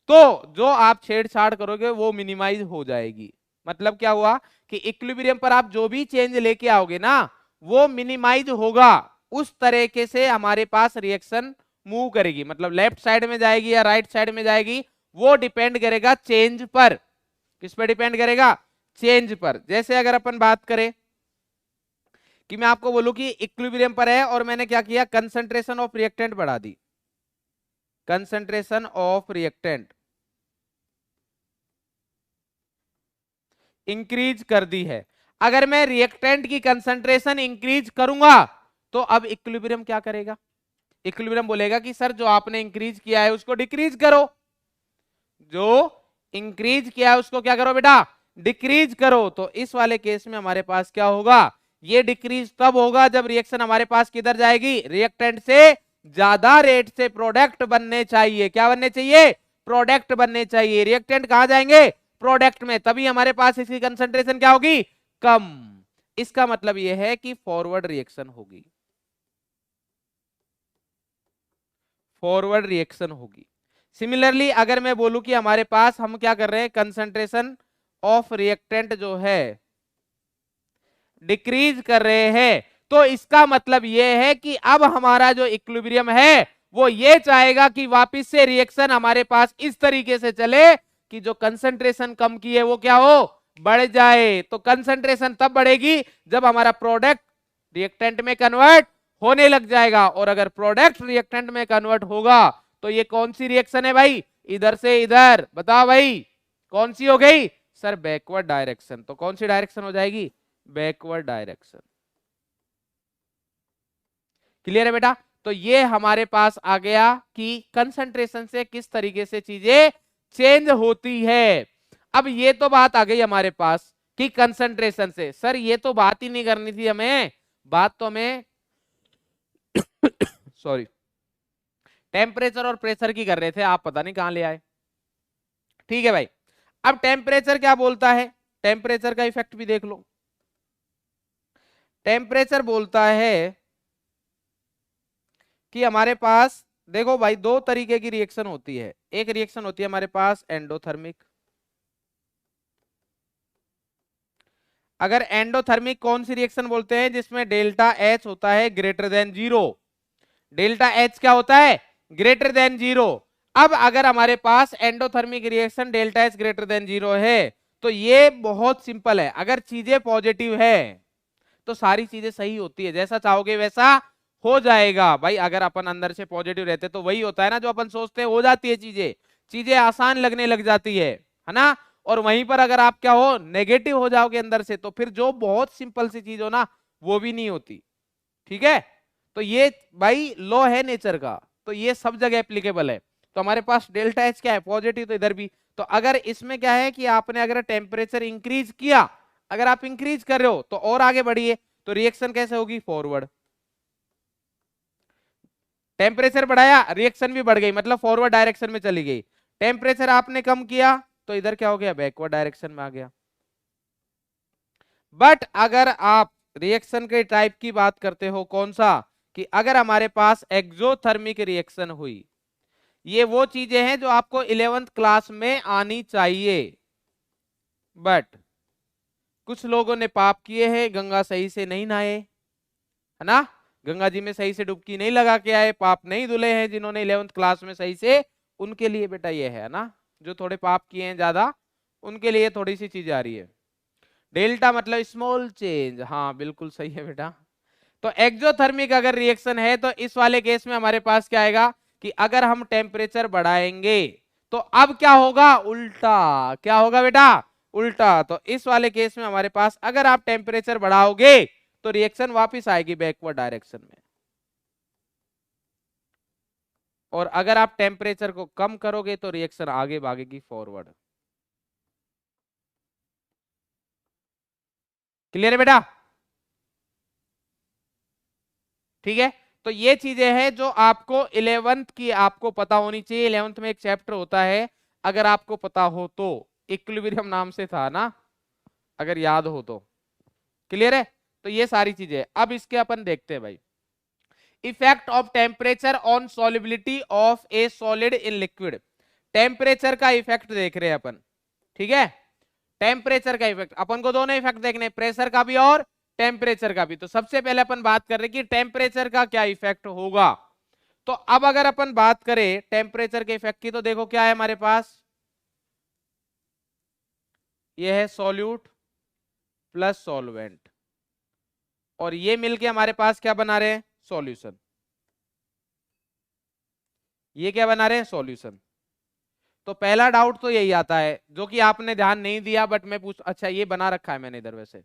तो जो आप छेड़छाड़ करोगे वो मिनिमाइज हो जाएगी। मतलब क्या हुआ कि इक्विलिब्रियम पर आप जो भी चेंज लेके आओगे ना वो मिनिमाइज होगा। उस तरीके से हमारे पास रिएक्शन मूव करेगी। मतलब लेफ्ट साइड में जाएगी या राइट साइड में जाएगी वो डिपेंड करेगा चेंज पर। किस पर डिपेंड करेगा? चेंज पर। जैसे अगर अपन बात करें कि मैं आपको बोलूं कि इक्विलिब्रियम पर है और मैंने क्या किया? कंसंट्रेशन ऑफ रिएक्टेंट बढ़ा दी, कंसंट्रेशन ऑफ रिएक्टेंट इंक्रीज कर दी है। अगर मैं रिएक्टेंट की कंसंट्रेशन इंक्रीज करूंगा तो अब इक्विलिब्रियम क्या करेगा? इक्विलिब्रियम बोलेगा कि सर जो आपने इंक्रीज किया है उसको डिक्रीज करो, जो इंक्रीज किया है उसको क्या करो बेटा? डिक्रीज करो। तो इस वाले केस में हमारे पास क्या होगा? ये डिक्रीज तब होगा जब रिएक्शन हमारे पास किधर जाएगी? रिएक्टेंट से ज्यादा रेट से प्रोडक्ट बनने चाहिए। क्या बनने चाहिए? प्रोडक्ट बनने चाहिए। रिएक्टेंट कहां जाएंगे? प्रोडक्ट में। तभी हमारे पास इसकी कंसंट्रेशन क्या होगी? कम। इसका मतलब यह है कि फॉरवर्ड रिएक्शन होगी, फॉरवर्ड रिएक्शन होगी। सिमिलरली अगर मैं बोलूं कि हमारे पास हम क्या कर रहे हैं? कंसंट्रेशन ऑफ रिएक्टेंट जो है डिक्रीज कर रहे हैं, तो इसका मतलब यह है कि अब हमारा जो इक्विलिब्रियम है वो ये चाहेगा कि वापस से रिएक्शन हमारे पास इस तरीके से चले कि जो कंसंट्रेशन कम की है वो क्या हो? बढ़ जाए। तो कंसंट्रेशन तब बढ़ेगी जब हमारा प्रोडक्ट रिएक्टेंट में कन्वर्ट होने लग जाएगा। और अगर प्रोडक्ट रिएक्टेंट में कन्वर्ट होगा तो ये कौन सी रिएक्शन है भाई? इधर से इधर। बताओ भाई कौन सी हो गई? Sir backward direction. तो कौन सी डायरेक्शन हो जाएगी? Backward direction. क्लियर है बेटा? तो ये हमारे पास आ गया कि कंसंट्रेशन से किस तरीके से चीजें चेंज होती है। अब ये तो बात आ गई हमारे पास कि कंसंट्रेशन से। सर ये तो बात ही नहीं करनी थी हमें, बात तो हमें सॉरी टेम्परेचर और प्रेशर की कर रहे थे, आप पता नहीं कहां ले आए। ठीक है भाई। अब टेम्परेचर क्या बोलता है? टेम्परेचर का इफेक्ट भी देख लो। टेम्परेचर बोलता है कि हमारे पास देखो भाई दो तरीके की रिएक्शन होती है। एक रिएक्शन होती है हमारे पास एंडोथर्मिक। अगर एंडोथर्मिक कौन सी रिएक्शन बोलते हैं? जिसमें डेल्टा एच होता है ग्रेटर देन 0। डेल्टा एच क्या होता है? Greater than 0। अब अगर हमारे पास endothermic reaction delta H greater than 0 है तो ये बहुत सिंपल है। अगर चीजें पॉजिटिव है तो सारी चीजें सही होती है, जैसा चाहोगे वैसा हो जाएगा भाई। अगर अपन अंदर से पॉजिटिव रहते तो वही होता है ना जो अपन सोचते हैं, हो जाती है चीजें, चीजें आसान लगने लग जाती है ना? और वहीं पर अगर आप क्या हो? नेगेटिव हो जाओगे अंदर से तो फिर जो बहुत सिंपल सी चीज हो ना वो भी नहीं होती। ठीक है? तो ये भाई लॉ है नेचर का, तो ये सब जगह एप्लीकेबल है। तो हमारे पास डेल्टा एच क्या है? पॉजिटिव। तो इधर भी। तो अगर इसमें क्या है कि आपने अगर टेम्परेचर इंक्रीज किया, अगर आप इंक्रीज कर रहे हो तो और आगे बढ़िए, तो रिएक्शन कैसे होगी, फॉरवर्ड। टेम्परेचर बढ़ाया, रिएक्शन भी बढ़ गई, मतलब फॉरवर्ड डायरेक्शन में चली गई। टेम्परेचर आपने कम किया तो इधर क्या हो गया, बैकवर्ड डायरेक्शन में आ गया। बट अगर आप रिएक्शन के टाइप की बात करते हो, कौन सा, कि अगर हमारे पास एक्सोथर्मिक रिएक्शन हुई, ये वो चीजें हैं जो आपको 11th क्लास में आनी चाहिए। बट कुछ लोगों ने पाप किए हैं, गंगा सही से नहीं नहाए, है ना, गंगा जी में सही से डुबकी नहीं लगा के आए, पाप नहीं धुले हैं जिन्होंने 11th क्लास में सही से, उनके लिए बेटा ये है ना, जो थोड़े पाप किए हैं ज्यादा, उनके लिए थोड़ी सी चीज आ रही है। डेल्टा मतलब स्मॉल चेंज, हाँ बिल्कुल सही है बेटा। तो एक्सोथर्मिक अगर रिएक्शन है तो इस वाले केस में हमारे पास क्या आएगा, कि अगर हम टेम्परेचर बढ़ाएंगे तो अब क्या होगा, उल्टा, क्या होगा बेटा, उल्टा। तो इस वाले केस में हमारे पास अगर आप टेम्परेचर बढ़ाओगे तो रिएक्शन वापस आएगी बैकवर्ड डायरेक्शन में, और अगर आप टेम्परेचर को कम करोगे तो रिएक्शन आगे भागेगी फॉरवर्ड। क्लियर है बेटा, ठीक है। तो ये चीजें हैं जो आपको 11th की आपको पता होनी चाहिए। 11th में एक चैप्टर होता है, अगर आपको पता हो तो, इक्विलिब्रियम नाम से था ना, अगर याद हो तो। क्लियर है, तो ये सारी चीजें अब इसके अपन देखते हैं भाई। Effect of temperature on solubility of a solid in liquid. Temperature का इफेक्ट देख रहे हैं अपन, ठीक है। टेम्परेचर का इफेक्ट, अपन को दोनों इफेक्ट देखने, प्रेशर का भी और टेम्परेचर का भी। तो सबसे पहले अपन बात कर रहे हैं कि टेम्परेचर का क्या इफेक्ट होगा। तो अब अगर अपन बात करें टेम्परेचर के इफेक्ट की, तो देखो क्या है हमारे पास, ये है सॉल्यूट प्लस सॉल्वेंट, और ये मिलके हमारे पास क्या बना रहे हैं, सॉल्यूशन। ये क्या बना रहे हैं, सॉल्यूशन। तो पहला डाउट तो यही आता है, जो कि आपने ध्यान नहीं दिया, बट मैं पूछ, अच्छा ये बना रखा है मैंने इधर, वैसे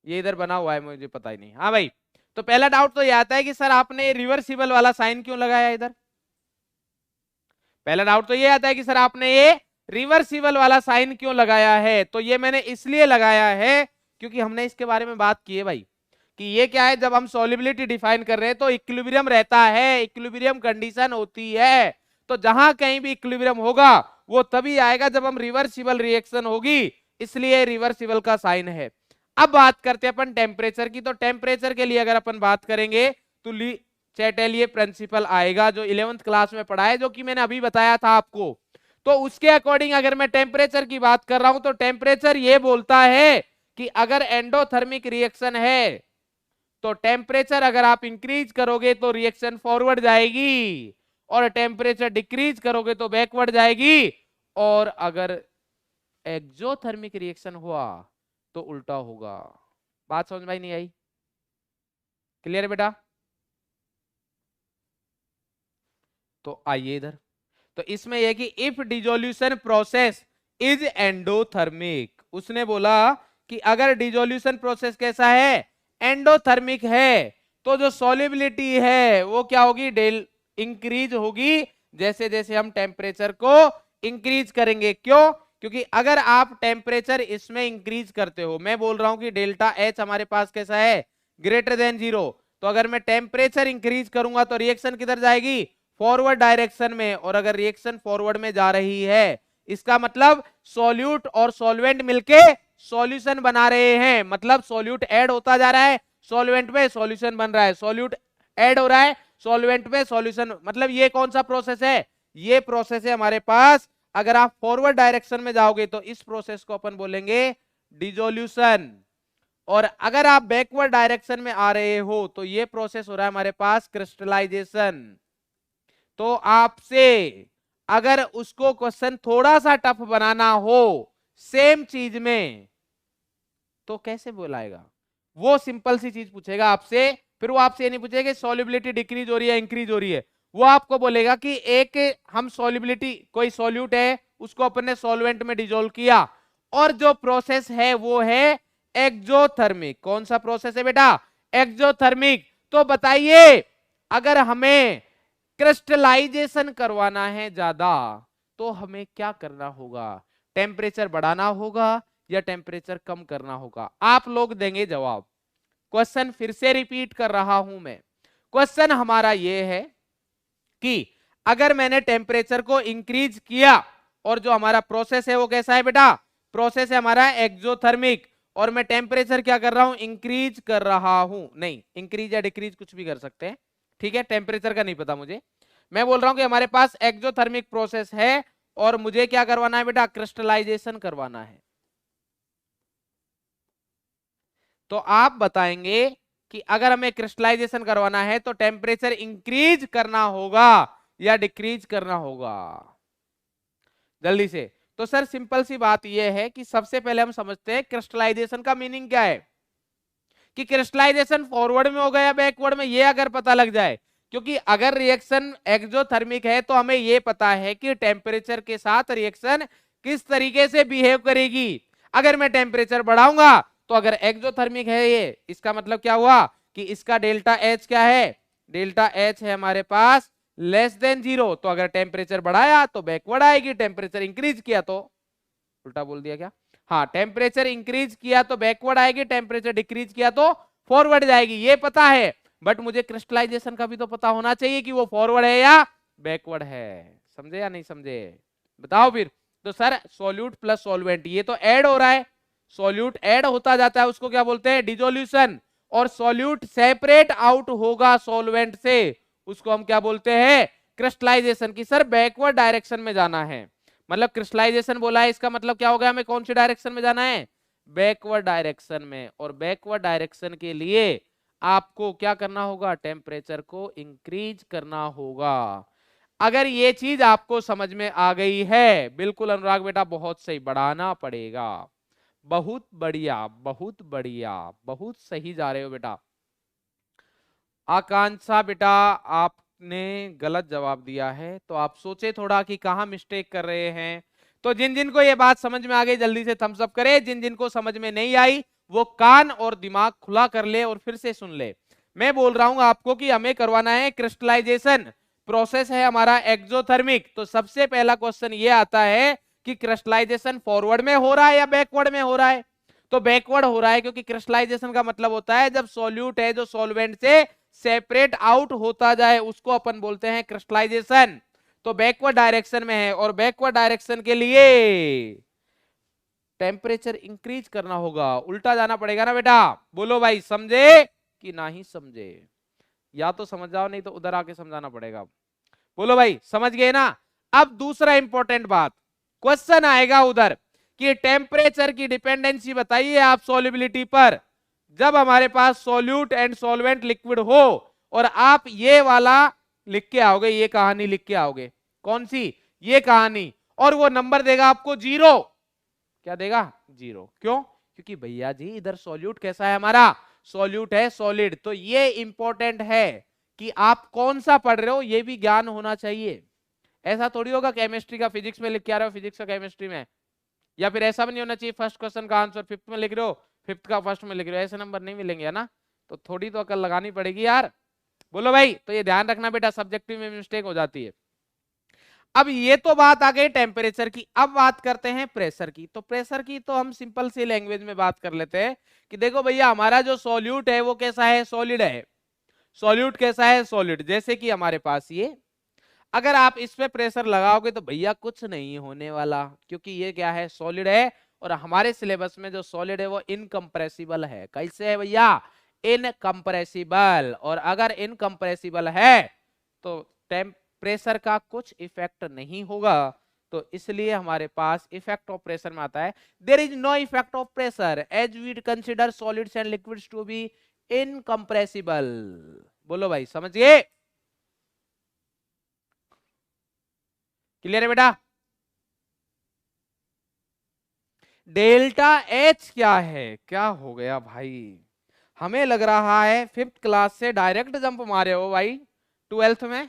ये इधर बना हुआ है, मुझे पता ही नहीं। हाँ भाई, तो पहला डाउट तो ये आता है कि सर आपने रिवर्सिबल वाला साइन क्यों लगाया इधर। पहला डाउट तो ये आता है कि सर आपने ये रिवर्सिबल वाला साइन क्यों लगाया है। तो ये मैंने इसलिए लगाया है क्योंकि हमने इसके बारे में बात की है भाई, कि ये क्या है, जब हम सॉल्युबिलिटी डिफाइन कर रहे हैं तो इक्विलिब्रियम रहता है, इक्विलिब्रियम कंडीशन होती है। तो जहां कहीं भी इक्विलिब्रियम होगा वो तभी आएगा जब हम रिवर्सिबल रिएक्शन होगी, इसलिए रिवर्सिबल का साइन है। अब बात करते हैं अपन टेम्परेचर की। तो टेम्परेचर के लिए अगर अपन बात करेंगे तो चैटेलिए प्रिंसिपल आएगा, जो 11th क्लास में पढ़ा है, जो कि मैंने अभी बताया था आपको। तो उसके अकॉर्डिंग अगर मैं टेम्परेचर की बात कर रहा हूं तो टेम्परेचर ये बोलता है कि अगर एंडोथर्मिक रिएक्शन है तो टेम्परेचर अगर आप इंक्रीज करोगे तो रिएक्शन फॉरवर्ड जाएगी, और टेम्परेचर डिक्रीज करोगे तो बैकवर्ड जाएगी, और अगर एक्सोथर्मिक रिएक्शन हुआ तो उल्टा होगा। बात समझ में नहीं आई, क्लियर है बेटा। तो आइए इधर, तो इसमें यह कि if dissolution process is endothermic, उसने बोला कि अगर डिजोल्यूशन प्रोसेस कैसा है, एंडोथर्मिक है, तो जो सॉल्युबिलिटी है वो क्या होगी, डेल इंक्रीज होगी जैसे जैसे हम टेम्परेचर को इंक्रीज करेंगे। क्यों, क्योंकि अगर आप टेम्परेचर इसमें इंक्रीज करते हो, मैं बोल रहा हूं कि डेल्टा एच हमारे पास कैसा है, ग्रेटर देन 0, तो अगर मैं टेम्परेचर इंक्रीज करूंगा तो रिएक्शन किधर जाएगी, फॉरवर्ड डायरेक्शन में। और अगर रिएक्शन फॉरवर्ड में जा रही है, इसका मतलब सॉल्यूट और सॉल्वेंट मिलके सॉल्यूशन बना रहे हैं, मतलब सॉल्यूट ऐड होता जा रहा है सॉल्वेंट में, सॉल्यूशन बन रहा है, सॉल्यूट ऐड हो रहा है सॉल्वेंट में, सॉल्यूशन, मतलब ये कौन सा प्रोसेस है, ये प्रोसेस है हमारे पास। अगर आप फॉरवर्ड डायरेक्शन में जाओगे तो इस प्रोसेस को अपन बोलेंगे डिसोल्यूशन, और अगर आप बैकवर्ड डायरेक्शन में आ रहे हो तो ये प्रोसेस हो रहा है हमारे पास क्रिस्टलाइजेशन। तो आपसे अगर उसको क्वेश्चन थोड़ा सा टफ बनाना हो सेम चीज में, तो कैसे बोलाएगा, वो सिंपल सी चीज पूछेगा आपसे, फिर वो आपसे ये नहीं पूछेगा सॉल्युबिलिटी डिक्रीज हो रही है इंक्रीज हो रही है, वो आपको बोलेगा कि एक हम सॉल्युबिलिटी, कोई सॉल्यूट है उसको अपन ने सॉल्वेंट में डिजोल्व किया, और जो प्रोसेस है वो है एक्सोथर्मिक। कौन सा प्रोसेस है बेटा, एक्सोथर्मिक। तो बताइए अगर हमें क्रिस्टलाइजेशन करवाना है ज्यादा तो हमें क्या करना होगा, टेम्परेचर बढ़ाना होगा या टेम्परेचर कम करना होगा? आप लोग देंगे जवाब। क्वेश्चन फिर से रिपीट कर रहा हूं मैं। क्वेश्चन हमारा यह है कि अगर मैंने टेम्परेचर को इंक्रीज किया और जो हमारा प्रोसेस है वो कैसा है बेटा? प्रोसेस है हमारा एक्सोथर्मिक, और मैं टेम्परेचर क्या कर रहा हूं? इंक्रीज कर रहा हूं। नहीं, इंक्रीज या डिक्रीज कुछ भी कर सकते हैं, ठीक है, टेम्परेचर का नहीं पता मुझे। मैं बोल रहा हूं कि हमारे पास एक्सोथर्मिक प्रोसेस है और मुझे क्या करवाना है बेटा? क्रिस्टलाइजेशन करवाना है। तो आप बताएंगे कि अगर हमें क्रिस्टलाइजेशन करवाना है तो टेम्परेचर इंक्रीज करना होगा या डिक्रीज करना होगा? जल्दी से। तो सर सिंपल सी बात यह है कि सबसे पहले हम समझते हैं क्रिस्टलाइजेशन का मीनिंग क्या है, कि क्रिस्टलाइजेशन फॉरवर्ड में होगा या बैकवर्ड में, ये अगर पता लग जाए। क्योंकि अगर रिएक्शन एक्सोथर्मिक है तो हमें यह पता है कि टेम्परेचर के साथ रिएक्शन किस तरीके से बिहेव करेगी। अगर मैं टेम्परेचर बढ़ाऊंगा तो अगर एक्सोथर्मिक है ये, इसका मतलब क्या हुआ कि इसका डेल्टा एच क्या है? डेल्टा एच है हमारे पास लेस देन 0। तो अगर टेम्परेचर बढ़ाया तो बैकवर्ड आएगी, टेम्परेचर इंक्रीज किया तो, उल्टा बोल दिया क्या? हाँ, टेम्परेचर इंक्रीज किया तो बैकवर्ड आएगी, टेम्परेचर डिक्रीज किया तो फॉरवर्ड जाएगी, ये पता है। बट मुझे क्रिस्टलाइजेशन का भी तो पता होना चाहिए कि वो फॉरवर्ड है या बैकवर्ड है। समझे या नहीं समझे? बताओ फिर। तो सर सॉल्यूट प्लस सॉल्वेंट, ये तो ऐड हो रहा है, सॉल्यूट ऐड होता जाता है, उसको क्या बोलते हैं? डिसोल्यूशन। और सॉल्यूट सेपरेट आउट होगा सॉल्वेंट से, उसको हम क्या बोलते हैं? क्रिस्टलाइजेशन। की सर बैकवर्ड डायरेक्शन में जाना है, मतलब क्रिस्टलाइजेशन बोला है, इसका मतलब क्या हो गया? हमें कौन सी डायरेक्शन में जाना है? बैकवर्ड डायरेक्शन में। और बैकवर्ड डायरेक्शन के लिए आपको क्या करना होगा? टेम्परेचर को इंक्रीज करना होगा। अगर ये चीज आपको समझ में आ गई है, बिल्कुल अनुराग बेटा बहुत सही, बढ़ाना पड़ेगा। बहुत बढ़िया, बहुत बढ़िया, बहुत सही जा रहे हो बेटा। आकांक्षा बेटा आपने गलत जवाब दिया है, तो आप सोचे थोड़ा कि कहां मिस्टेक कर रहे हैं। तो जिन जिन को ये बात समझ में आ गई जल्दी से थम्स अप करे, जिन जिन को समझ में नहीं आई वो कान और दिमाग खुला कर ले और फिर से सुन ले। मैं बोल रहा हूं आपको कि हमें करवाना है क्रिस्टलाइजेशन, प्रोसेस है हमारा एक्सोथर्मिक। तो सबसे पहला क्वेश्चन ये आता है कि क्रिस्टलाइजेशन फॉरवर्ड में हो रहा है या बैकवर्ड में हो रहा है? तो बैकवर्ड हो रहा है, क्योंकि क्रिस्टलाइजेशन का मतलब होता है जब सॉल्यूट है जो सॉल्वेंट से सेपरेट आउट होता जाए, उसको अपन बोलते हैं क्रिस्टलाइजेशन। तो बैकवर्ड डायरेक्शन में है, और बैकवर्ड डायरेक्शन के लिए टेम्परेचर इंक्रीज करना होगा, उल्टा जाना पड़ेगा ना बेटा। बोलो भाई, समझे कि नहीं समझे? या तो समझ जाओ, नहीं तो उधर आके समझाना पड़ेगा। बोलो भाई, समझ गए ना? अब दूसरा इंपॉर्टेंट बात, क्वेश्चन आएगा उधर कि टेम्परेचर की डिपेंडेंसी बताइए आप सॉल्युबिलिटी पर, जब हमारे पास सॉल्यूट एंड सॉल्वेंट लिक्विड हो और आप ये वाला लिख के आओगे, ये कहानी लिख के आओगे। कौन सी? ये कहानी। और वो नंबर देगा आपको 0। क्या देगा? 0। क्यों? क्योंकि भैया जी इधर सॉल्यूट कैसा है हमारा? सॉल्यूट है सॉलिड। तो ये इंपॉर्टेंट है कि आप कौन सा पढ़ रहे हो, ये भी ज्ञान होना चाहिए। ऐसा थोड़ी होगा केमिस्ट्री का फिजिक्स में लिख के आ रहे हो, फिजिक्स का केमिस्ट्री में। या फिर ऐसा भी नहीं होना चाहिए फर्स्ट क्वेश्चन का आंसर फिफ्थ में लिख रहे हो, फिफ्थ का फर्स्ट में लिख रहे हो, ऐसे नंबर नहीं मिलेंगे, है ना? तो थोड़ी तो अकल लगानी पड़ेगी यार। बोलो भाई, तो ये ध्यान रखना बेटा, सब्जेक्टिव में मिस्टेक हो जाती है। अब ये तो बात आ गई टेम्परेचर की, अब बात करते हैं प्रेशर की। तो प्रेशर की तो हम सिंपल सी लैंग्वेज में बात कर लेते हैं कि देखो भैया, हमारा जो सॉल्यूट है वो कैसा है? सॉलिड है। सॉल्यूट कैसा है? सॉलिड। जैसे कि हमारे पास ये, अगर आप इस पे प्रेशर लगाओगे तो भैया कुछ नहीं होने वाला, क्योंकि ये क्या है? सॉलिड है। और हमारे सिलेबस में जो सॉलिड है वो इनकंप्रेसिबल है। कैसे है भैया? इनकंप्रेसिबल। और अगर इनकंप्रेसिबल है तो टेम्परेचर का कुछ इफेक्ट नहीं होगा। तो इसलिए हमारे पास इफेक्ट ऑफ प्रेशर में आता है, there is no effect of pressure as we consider solids and liquids to be incompressible. बोलो भाई, समझ गए? क्लियर है बेटा? डेल्टा एच क्या है? क्या हो गया भाई? हमें लग रहा है फिफ्थ क्लास से डायरेक्ट जंप मारे हो भाई ट्वेल्थ में।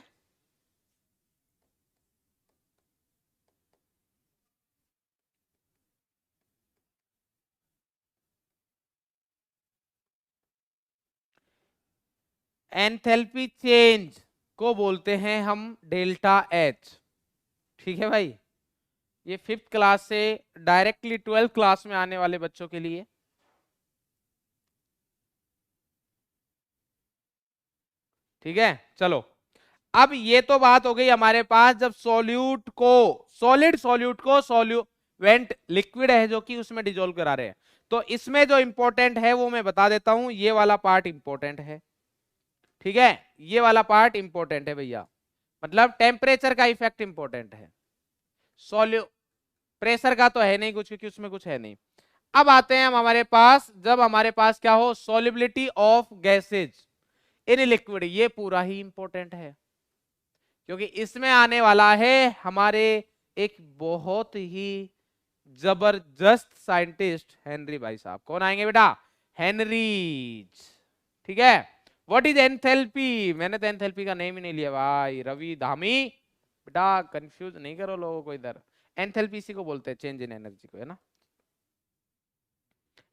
एंथैल्पी चेंज को बोलते हैं हम डेल्टा एच। ठीक है भाई? ये 5th क्लास से डायरेक्टली 12th क्लास में आने वाले बच्चों के लिए। ठीक है, चलो अब ये तो बात हो गई हमारे पास जब सॉल्यूट को, सॉलिड सॉल्यूट को सॉल्यूवेंट लिक्विड है जो कि उसमें डिजोल्व करा रहे हैं। तो इसमें जो इंपॉर्टेंट है वो मैं बता देता हूं, ये वाला पार्ट इंपॉर्टेंट है। ठीक है, ये वाला पार्ट इंपॉर्टेंट है भैया, मतलब टेम्परेचर का इफेक्ट इंपॉर्टेंट है। सॉल्यू प्रेशर का तो है नहीं कुछ, क्योंकि उसमें कुछ है नहीं। अब आते हैं हम हमारे पास, जब हमारे पास क्या हो, solubility of gases in liquid, ये पूरा ही इंपॉर्टेंट है, क्योंकि इसमें आने वाला है हमारे एक बहुत ही जबरदस्त साइंटिस्ट हेनरी भाई साहब। कौन आएंगे बेटा? हेनरीज। ठीक है, व्हाट इज एंथैल्पी? मैंने तो एंथैल्पी का नेम ही नहीं लिया भाई, रवि धामी। बेटा कंफ्यूज नहीं करो लोगों को इधर। एंथैल्पी इसी को बोलते हैं, चेंज इन एनर्जी को, है ना।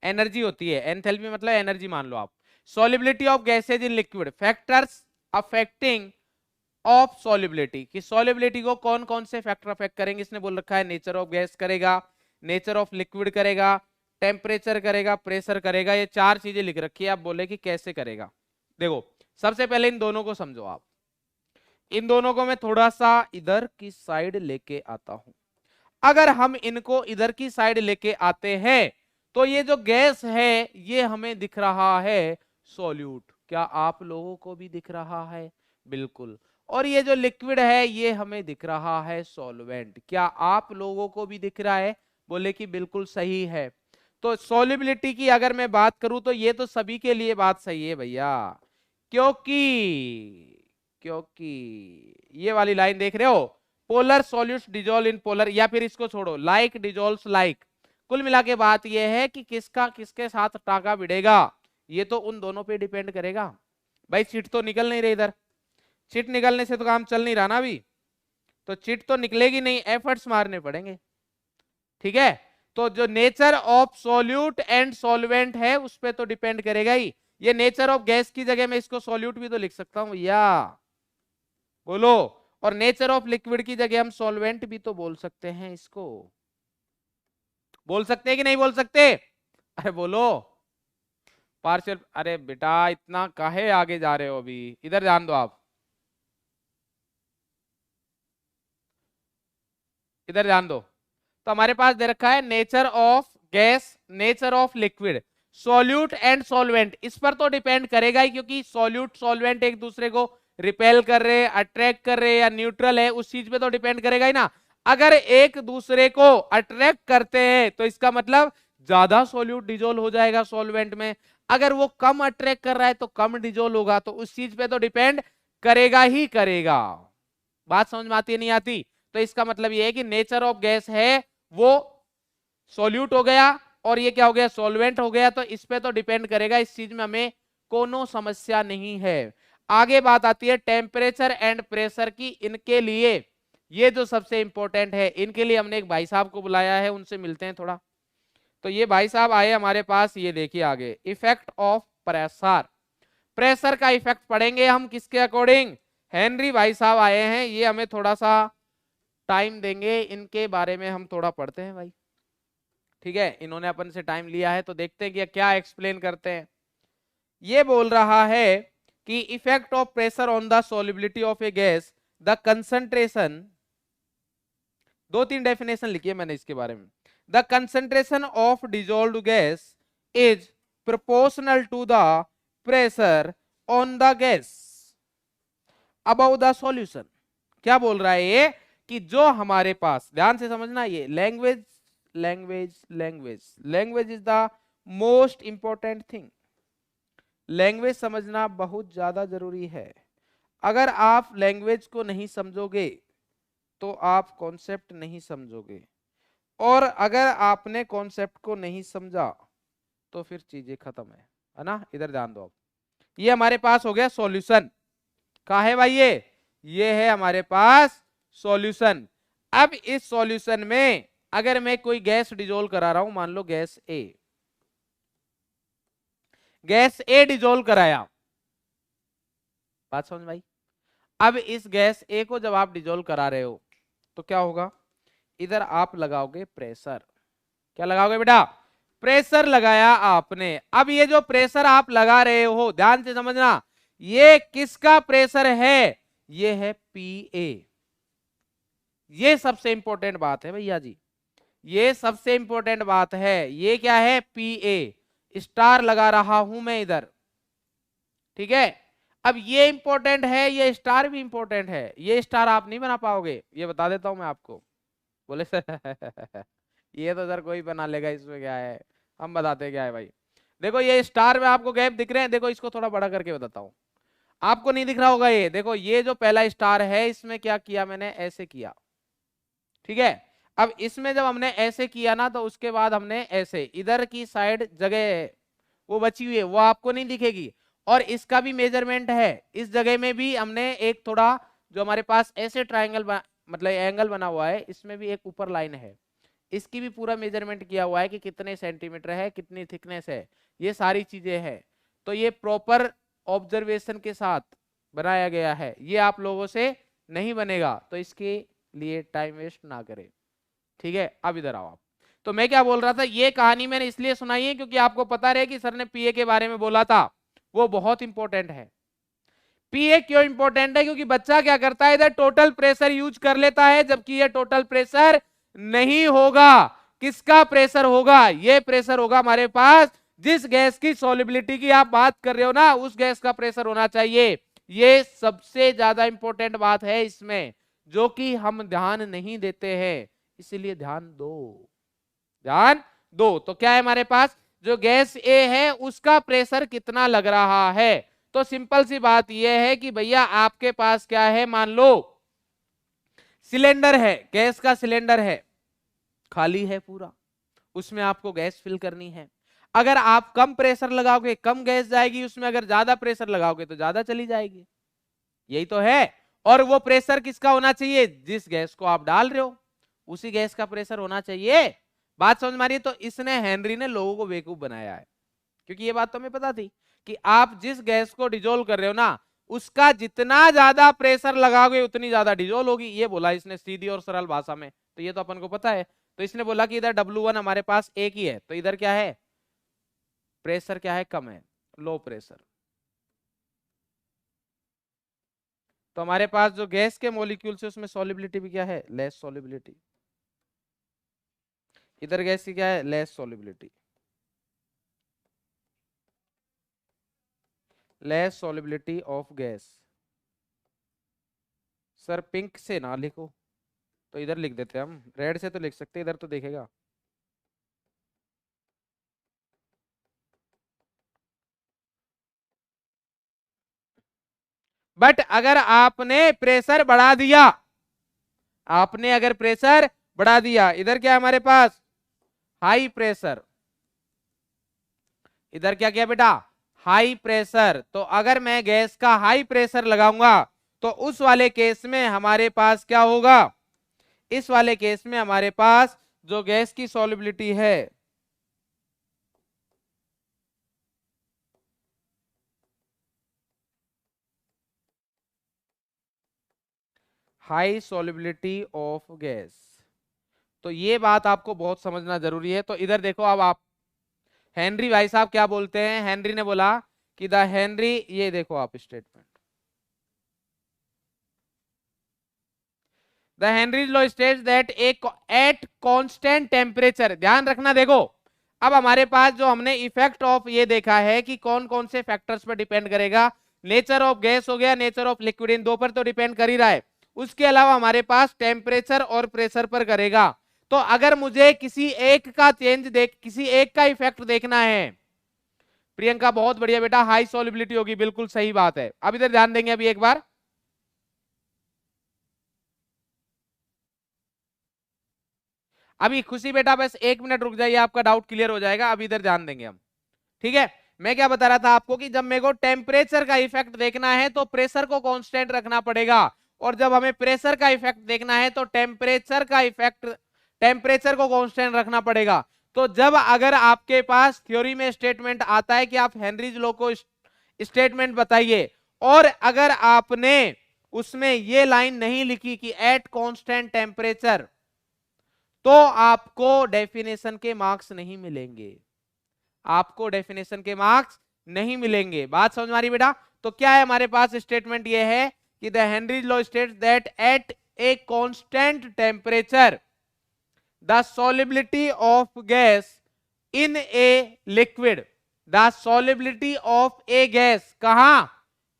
एनर्जी होती है, एंथैल्पी मतलब एनर्जी मान लो आप। Solubility of gases in liquid, factors affecting of solubility, कि सॉल्युबिलिटी को कौन कौन से फैक्टर अफेक्ट करेंगे। इसने बोल रखा है नेचर ऑफ गैस करेगा, नेचर ऑफ लिक्विड करेगा, टेम्परेचर करेगा, प्रेशर करेगा। ये 4 चीजें लिख रखी है, आप बोले कि कैसे करेगा। देखो सबसे पहले इन दोनों को समझो आप, इन दोनों को मैं थोड़ा सा इधर की साइड लेके आता हूं। अगर हम इनको इधर की साइड लेके आते हैं तो ये जो गैस है ये हमें दिख रहा है सॉल्यूट। क्या आप लोगों को भी दिख रहा है? बिल्कुल। और ये जो लिक्विड है ये हमें दिख रहा है सॉल्वेंट। क्या आप लोगों को भी दिख रहा है? बोले कि बिल्कुल सही है। तो सॉल्युबिलिटी की अगर मैं बात करूं तो ये तो सभी के लिए बात सही है भैया, क्योंकि क्योंकि ये वाली लाइन देख रहे हो, polar solutes dissolve in polar, या फिर इसको छोड़ो, लाइक डिजोल्व्स लाइक। कुल मिला के बात ये है कि किसका किसके साथ टाका भिड़ेगा ये तो उन दोनों पे डिपेंड करेगा। भाई चिट तो निकल नहीं रही इधर, चिट निकलने से तो काम चल नहीं रहा ना अभी, तो चिट तो निकलेगी नहीं, एफर्ट्स मारने पड़ेंगे। ठीक है, तो जो nature of solute and solvent है उस पर तो डिपेंड करेगा ही। ये नेचर ऑफ गैस की जगह मैं इसको सॉल्यूट भी तो लिख सकता हूं भैया, बोलो। और नेचर ऑफ लिक्विड की जगह हम सॉल्वेंट भी तो बोल सकते हैं इसको, बोल सकते हैं कि नहीं बोल सकते? अरे बोलो। पार्शियल, अरे बेटा इतना काहे आगे जा रहे हो, अभी इधर ध्यान दो आप, इधर ध्यान दो। तो हमारे पास दे रखा है nature of gas, nature of liquid, solute and solvent. इस पर तो डिपेंड करेगा ही, क्योंकि सॉल्यूट सॉल्वेंट एक दूसरे को रिपेल कर रहे, अट्रैक्ट कर रहे या न्यूट्रल है, उस चीज पे तो डिपेंड करेगा ही ना। अगर एक दूसरे को अट्रैक्ट करते हैं तो इसका मतलब ज्यादा सॉल्यूट डिजोल्व हो जाएगा सॉल्वेंट में, अगर वो कम अट्रैक्ट कर रहा है तो कम डिजोल्व होगा, तो उस चीज पे तो डिपेंड करेगा ही करेगा। बात समझ में आती है नहीं आती? तो इसका मतलब ये है कि नेचर ऑफ गैस है वो सॉल्यूट हो गया और ये क्या हो गया, सॉल्वेंट हो गया, तो इस पे तो डिपेंड करेगा, इस चीज में हमें कोनो समस्या नहीं है। आगे बात आती है टेम्परेचर एंड प्रेशर की, इनके लिए ये जो सबसे इंपॉर्टेंट है, इनके लिए हमने एक भाई साहब को बुलाया है, उनसे मिलते हैं थोड़ा। तो ये भाई साहब आए हमारे पास, ये देखिए आगे इफेक्ट ऑफ प्रेशर, प्रेशर का इफेक्ट पढ़ेंगे हम किसके अकॉर्डिंग, हेनरी भाई साहब आए हैं, ये हमें थोड़ा सा टाइम देंगे, इनके बारे में हम थोड़ा पढ़ते हैं भाई। ठीक है, इन्होंने अपन से टाइम लिया है तो देखते हैं कि क्या एक्सप्लेन करते हैं। ये बोल रहा है कि effect of pressure on the solubility of a gas, the concentration, 2-3 definition लिखी है मैंने इसके बारे में। The concentration of dissolved gas is proportional to the pressure on the gas above the solution. क्या बोल रहा है ये, कि जो हमारे पास, ध्यान से समझना, ये language language language language is the most important thing. Language समझना बहुत ज्यादा जरूरी है। अगर आप लैंग्वेज को नहीं समझोगे तो आप कॉन्सेप्ट नहीं समझोगे, और अगर आपने कॉन्सेप्ट को नहीं समझा तो फिर चीजें खत्म है ना। इधर ध्यान दो आप, ये हमारे पास हो गया सॉल्यूशन, कहा है भाई ये है हमारे पास सॉल्यूशन। अब इस सॉल्यूशन में अगर मैं कोई गैस डिजोल्व करा रहा हूं, मान लो गैस ए, गैस ए डिजोल्व कराया, बात समझ भाई। अब इस गैस ए को जब आप डिजोल्व करा रहे हो तो क्या होगा, इधर आप लगाओगे प्रेशर। क्या लगाओगे बेटा? प्रेशर लगाया आपने। अब ये जो प्रेशर आप लगा रहे हो, ध्यान से समझना, ये किसका प्रेशर है? ये है पीए। ये सबसे इंपॉर्टेंट बात है भैया जी, ये सबसे इंपॉर्टेंट बात है। ये क्या है? पीए। स्टार लगा रहा हूं मैं इधर, ठीक है। अब ये इंपॉर्टेंट है, ये स्टार भी इंपॉर्टेंट है। ये स्टार आप नहीं बना पाओगे, ये बता देता हूं मैं आपको। बोले सर ये तो सर कोई बना लेगा, इसमें क्या है, हम बताते क्या है भाई। देखो ये स्टार में आपको गैप दिख रहे हैं, देखो इसको थोड़ा बड़ा करके बताता हूं, आपको नहीं दिख रहा होगा ये। देखो ये जो पहला स्टार है, इसमें क्या किया मैंने? ऐसे किया, ठीक है। अब इसमें जब हमने ऐसे किया ना, तो उसके बाद हमने ऐसे, इधर की साइड जगह वो बची हुई है, वो आपको नहीं दिखेगी। और इसका भी मेजरमेंट है, इस जगह में भी हमने एक थोड़ा, जो हमारे पास ऐसे ट्राइंगल मतलब एंगल बना हुआ है, इसमें भी एक ऊपर लाइन है, इसकी भी पूरा मेजरमेंट किया हुआ है कि कितने सेंटीमीटर है, कितनी थिकनेस है, ये सारी चीजें हैं। तो ये प्रॉपर ऑब्जर्वेशन के साथ बनाया गया है, ये आप लोगों से नहीं बनेगा, तो इसके लिए टाइम वेस्ट ना करें, ठीक है। अब इधर आओ आप। तो मैं क्या बोल रहा था, ये कहानी मैंने इसलिए सुनाई है क्योंकि आपको पता रहे कि सर ने पीए के बारे में बोला था, वो बहुत इंपॉर्टेंट है। पीए क्यों इंपॉर्टेंट है? क्योंकि बच्चा क्या करता है, इधर टोटल प्रेशर यूज कर लेता है, जबकि ये टोटल प्रेशर नहीं होगा। किसका प्रेशर होगा? ये प्रेशर होगा हमारे पास, जिस गैस की सॉल्युबिलिटी की आप बात कर रहे हो ना, उस गैस का प्रेशर होना चाहिए। ये सबसे ज्यादा इंपॉर्टेंट बात है इसमें, जो कि हम ध्यान नहीं देते हैं, इसलिए ध्यान दो, ध्यान दो। तो क्या है हमारे पास, जो गैस ए है उसका प्रेशर कितना लग रहा है? तो सिंपल सी बात यह है कि भैया आपके पास क्या है, मान लो सिलेंडर है, गैस का सिलेंडर है, खाली है पूरा, उसमें आपको गैस फिल करनी है। अगर आप कम प्रेशर लगाओगे कम गैस जाएगी उसमें, अगर ज्यादा प्रेशर लगाओगे तो ज्यादा चली जाएगी, यही तो है। और वो प्रेशर किसका होना चाहिए? जिस गैस को आप डाल रहे हो उसी गैस का प्रेशर होना चाहिए। बात समझ में आ रही है? तो इसने, हेनरी ने लोगों को बेवकूफ बनाया है, क्योंकि ये बात तो हमें पता थी कि आप जिस गैस को डिजोल्व कर रहे हो ना, उसका जितना ज्यादा प्रेशर लगाओगे उतनी ज्यादा डिजोल्व होगी। ये बोला इसने सीधी और सरल भाषा में, तो ये तो अपन को पता है। तो इसने बोला कि इधर W1 हमारे पास एक ही है, तो इधर क्या है, प्रेशर क्या है, कम है, लो प्रेशर। तो हमारे पास जो गैस के मॉलिक्यूल्स है उसमें सॉल्युबिलिटी भी क्या है, लेस सॉल्युबिलिटी। इधर गैस की क्या है, less solubility, less solubility of gas. Sir pink से ना लिखो, तो इधर लिख देते हैं हम, रेड से तो लिख सकते हैं, इधर तो देखेगा। बट अगर आपने प्रेशर बढ़ा दिया, आपने अगर प्रेशर बढ़ा दिया, इधर क्या है हमारे पास, हाई प्रेशर, इधर क्या किया बेटा, हाई प्रेशर। तो अगर मैं गैस का हाई प्रेशर लगाऊंगा तो उस वाले केस में हमारे पास क्या होगा, इस वाले केस में हमारे पास जो गैस की सॉल्युबिलिटी है, हाई सॉल्युबिलिटी ऑफ गैस। तो ये बात आपको बहुत समझना जरूरी है। तो इधर देखो, अब आप हेनरी भाई साहब क्या बोलते हैं, हेनरी ने बोला कि द हेनरी, ये देखो आप statement, the Henry law states that at constant temperature, ध्यान रखना। देखो अब हमारे पास जो हमने इफेक्ट ऑफ ये देखा है कि कौन कौन से फैक्टर्स पर डिपेंड करेगा, नेचर ऑफ गैस हो गया, नेचर ऑफ लिक्विड, इन दो पर तो डिपेंड कर ही रहा है। उसके अलावा हमारे पास टेम्परेचर और प्रेशर पर करेगा। तो अगर मुझे किसी एक का चेंज देख, किसी एक का इफेक्ट देखना है, प्रियंका बहुत बढ़िया बेटा, हाई सॉल्युबिलिटी होगी, बिल्कुल सही बात है। अब इधर ध्यान देंगे अभी एक बार, अभी खुशी बेटा बस 1 मिनट रुक जाइए, आपका डाउट क्लियर हो जाएगा। अभी इधर ध्यान देंगे हम, ठीक है। मैं क्या बता रहा था आपको कि जब मेरे को टेम्परेचर का इफेक्ट देखना है तो प्रेशर को कांस्टेंट रखना पड़ेगा, और जब हमें प्रेशर का इफेक्ट देखना है तो टेम्परेचर का इफेक्ट, टेम्परेचर को कांस्टेंट रखना पड़ेगा। तो जब अगर आपके पास थ्योरी में स्टेटमेंट आता है कि आप हेनरीज लॉ को स्टेटमेंट बताइए, और अगर आपने उसमें ये लाइन नहीं लिखी कि एट कांस्टेंट टेम्परेचर, तो आपको डेफिनेशन के मार्क्स नहीं मिलेंगे, आपको डेफिनेशन के मार्क्स नहीं मिलेंगे। बात समझ में आ रही बेटा? तो क्या है हमारे पास स्टेटमेंट ये है कि the Henry's law states that at a constant temperature the solubility of gas in a liquid, the solubility of a gas कहां?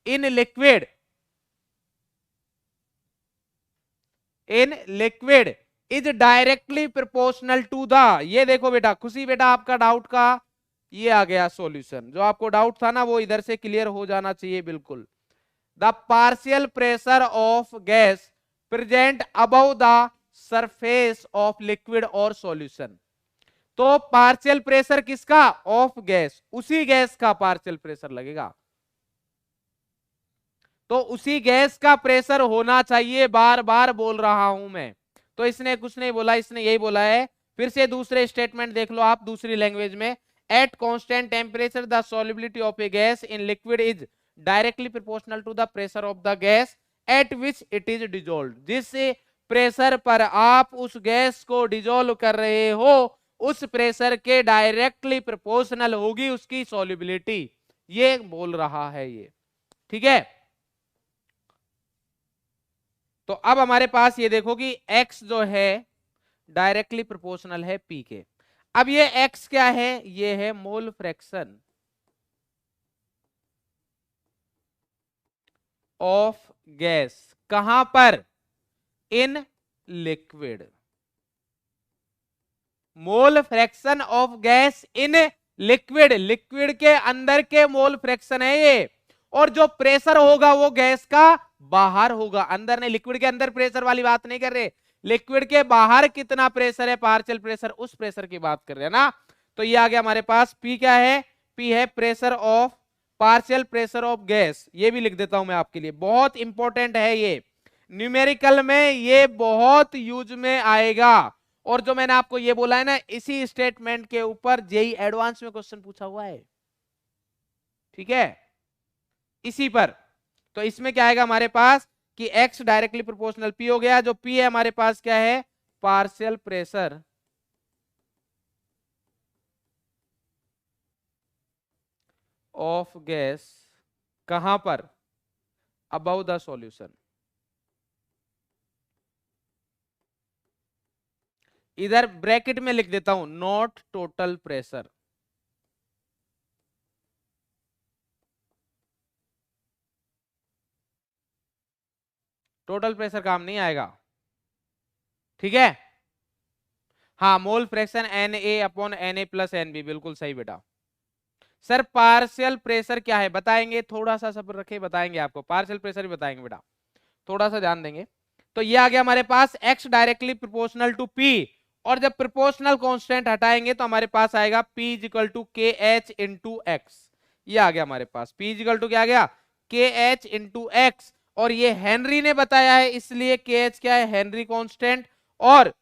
in liquid, in liquid is directly proportional to the, ये देखो बेटा, खुशी बेटा आपका डाउट का ये आ गया सॉल्यूशन, जो आपको डाउट था ना वो इधर से क्लियर हो जाना चाहिए बिल्कुल। The partial pressure of gas present above the surface of liquid और सॉल्यूशन। तो पार्शियल प्रेशर किसका? ऑफ गैस, उसी गैस का पार्शियल प्रेशर लगेगा, तो उसी गैस का प्रेशर होना चाहिए, बार बार बोल रहा हूं मैं। तो इसने कुछ नहीं बोला, इसने यही बोला है। फिर से दूसरे स्टेटमेंट देख लो आप दूसरी लैंग्वेज में, at constant temperature the solubility of a gas in liquid is directly proportional to the pressure of the gas at which it is dissolve. जिस प्रेशर पर आप उस गैस को डिजोल्व कर रहे हो उस प्रेशर के डायरेक्टली प्रोपोर्शनल होगी उसकी सॉल्युबिलिटी, ये बोल रहा है ये। ठीक है, तो अब हमारे पास ये देखो कि x जो है डायरेक्टली प्रोपोर्शनल है p के। अब ये x क्या है? ये है मोल फ्रैक्शन ऑफ गैस, कहां पर? In liquid. Mole fraction of gas in liquid, liquid के अंदर के मोल फ्रैक्शन है ये, और जो प्रेशर होगा वो गैस का बाहर होगा, अंदर नहीं। लिक्विड के अंदर प्रेशर वाली बात नहीं कर रहे, लिक्विड के बाहर कितना प्रेशर है, पार्शियल प्रेशर, उस प्रेशर की बात कर रहे हैं ना। तो ये आ गया हमारे पास P क्या है? P है pressure of, partial pressure of gas. ये भी लिख देता हूं मैं आपके लिए, बहुत इंपॉर्टेंट है ये, न्यूमेरिकल में ये बहुत यूज में आएगा। और जो मैंने आपको ये बोला है ना, इसी स्टेटमेंट के ऊपर जेई एडवांस में क्वेश्चन पूछा हुआ है। ठीक है, इसी पर। तो इसमें क्या आएगा हमारे पास कि x डायरेक्टली प्रोपोर्शनल P हो गया, जो P है हमारे पास क्या है? पार्शियल प्रेशर ऑफ गैस, कहां पर? Above the solution. इधर ब्रैकेट में लिख देता हूं not total pressure. Total pressure काम नहीं आएगा, ठीक है। हाँ, mole fraction Na upon Na plus Nb, बिल्कुल सही बेटा। सर पार्शियल प्रेशर क्या है बताएंगे, थोड़ा सा सब्र रखे, बताएंगे आपको, पार्शियल प्रेशर भी बताएंगे बेटा, थोड़ा सा ध्यान देंगे। तो ये आ गया हमारे पास x directly proportional to p, और जब प्रोपोर्शनल कांस्टेंट हटाएंगे तो हमारे पास आएगा p equal to K H into x. ये आ गया हमारे पास p इक्वल टू क्या आ गया? के एच इंटू एक्स, और ये हेनरी ने बताया है इसलिए के एच क्या है? Henry constant. और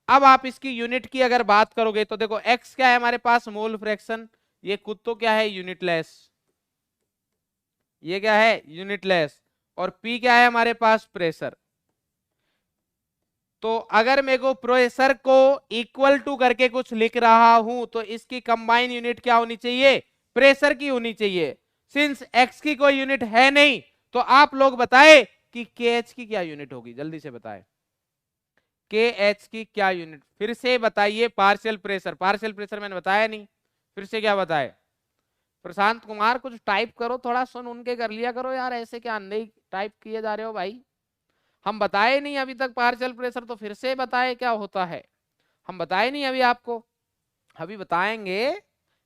अब आप इसकी यूनिट की अगर बात करोगे तो देखो x क्या है हमारे पास? Mole fraction. ये खुद तो क्या है? यूनिटलेस। ये क्या है? यूनिटलेस। और p क्या है हमारे पास? प्रेशर। तो अगर मेरे को प्रेशर को इक्वल टू करके कुछ लिख रहा हूं तो इसकी कंबाइन यूनिट क्या होनी चाहिए? प्रेशर की होनी चाहिए। सिंस x की कोई यूनिट है नहीं तो आप लोग बताए कि KH की क्या यूनिट होगी, जल्दी से बताए KH की क्या यूनिट। फिर से बताइए। पार्शियल प्रेशर, पार्शियल प्रेशर मैंने बताया नहीं, फिर से क्या बताए? प्रशांत कुमार कुछ टाइप करो, थोड़ा सुन उनके कर लिया करो यार, ऐसे क्या अंधे टाइप किए जा रहे हो भाई। हम बताए नहीं अभी तक पार्शियल प्रेशर, तो फिर से बताए क्या होता है। हम बताए नहीं अभी आपको, अभी बताएंगे,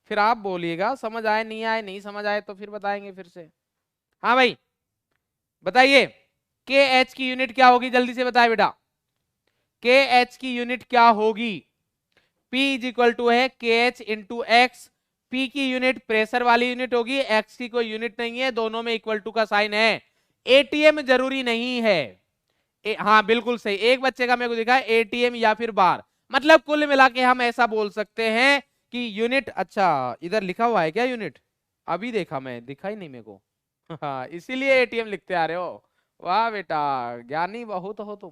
फिर आप बोलिएगा समझ आए नहीं आए, नहीं समझ आए तो फिर बताएंगे फिर से। हाँ भाई बताइए, के एच की यूनिट क्या होगी, जल्दी से बताए बेटा। के एच की यूनिट क्या होगी? P इज इक्वल टू है के एच इंटू एक्स। P की यूनिट प्रेशर वाली यूनिट होगी, x की कोई यूनिट नहीं है, दोनों में इक्वल टू का साइन है। ATM जरूरी नहीं है। हाँ बिल्कुल सही, एक बच्चे का मेरे को दिखा ATM या फिर बार, मतलब कुल मिला के हम ऐसा बोल सकते हैं कि यूनिट। अच्छा इधर लिखा हुआ है क्या यूनिट? अभी देखा मैं, दिखा ही नहीं मेरे को। हाँ इसीलिए ATM लिखते आ रहे हो। वाह बेटा ज्ञानी बहुत हो तुम।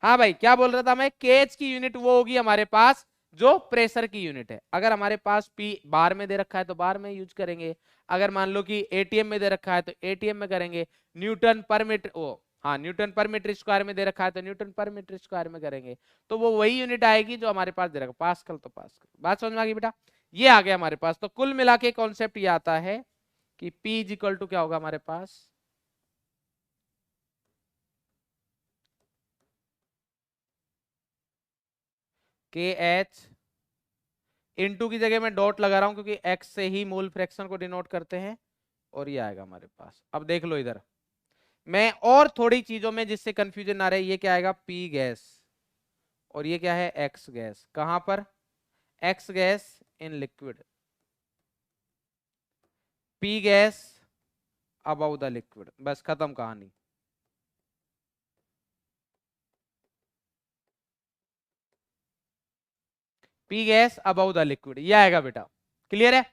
हाँ भाई, क्या बोल रहा था मैं, केएच की यूनिट वो होगी हमारे पास जो प्रेशर की यूनिट है। अगर हमारे पास पी बार में दे रखा है तो बार में यूज करेंगे, अगर मान लो कि एटीएम में दे रखा है तो एटीएम में करेंगे, न्यूटन पर मीटर ओ हाँ न्यूटन पर मीटर स्क्वायर में दे रखा है तो न्यूटन पर मीटर स्क्वायर में करेंगे, तो वो वही यूनिट आएगी जो हमारे पास दे रखा, पास्कल तो पास्कल। बात समझ में आ गई बेटा, ये आ गया हमारे पास। तो कुल मिला के कॉन्सेप्ट ये आता है कि P इज इक्वल टू क्या होगा हमारे पास, के एच इनटू की जगह मैं डॉट लगा रहा हूं क्योंकि x से ही मोल फ्रैक्शन को डिनोट करते हैं, और ये आएगा हमारे पास। अब देख लो इधर मैं और थोड़ी चीजों में जिससे कंफ्यूजन ना रहे, ये क्या आएगा P गैस, और ये क्या है X गैस। कहां पर, X gas in liquid, P gas above the liquid, बस खत्म कहानी। P gas above the liquid, ये आएगा बेटा, क्लियर है।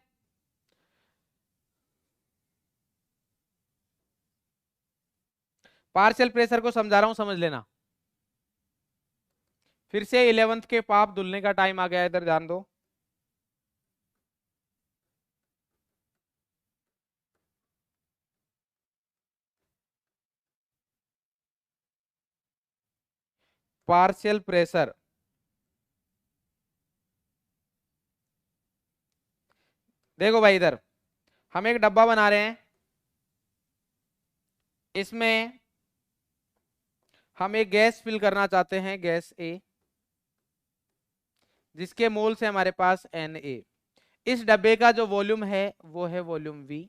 पार्शियल प्रेशर को समझा रहा हूं, समझ लेना। फिर से 11th के पाप धुलने का टाइम आ गया, इधर ध्यान दो। पार्शियल प्रेशर, देखो भाई इधर हम एक डब्बा बना रहे हैं, इसमें हम एक गैस फिल करना चाहते हैं, गैस ए, जिसके मोल से हमारे पास Na। इस डब्बे का जो वॉल्यूम है वो है वॉल्यूम V,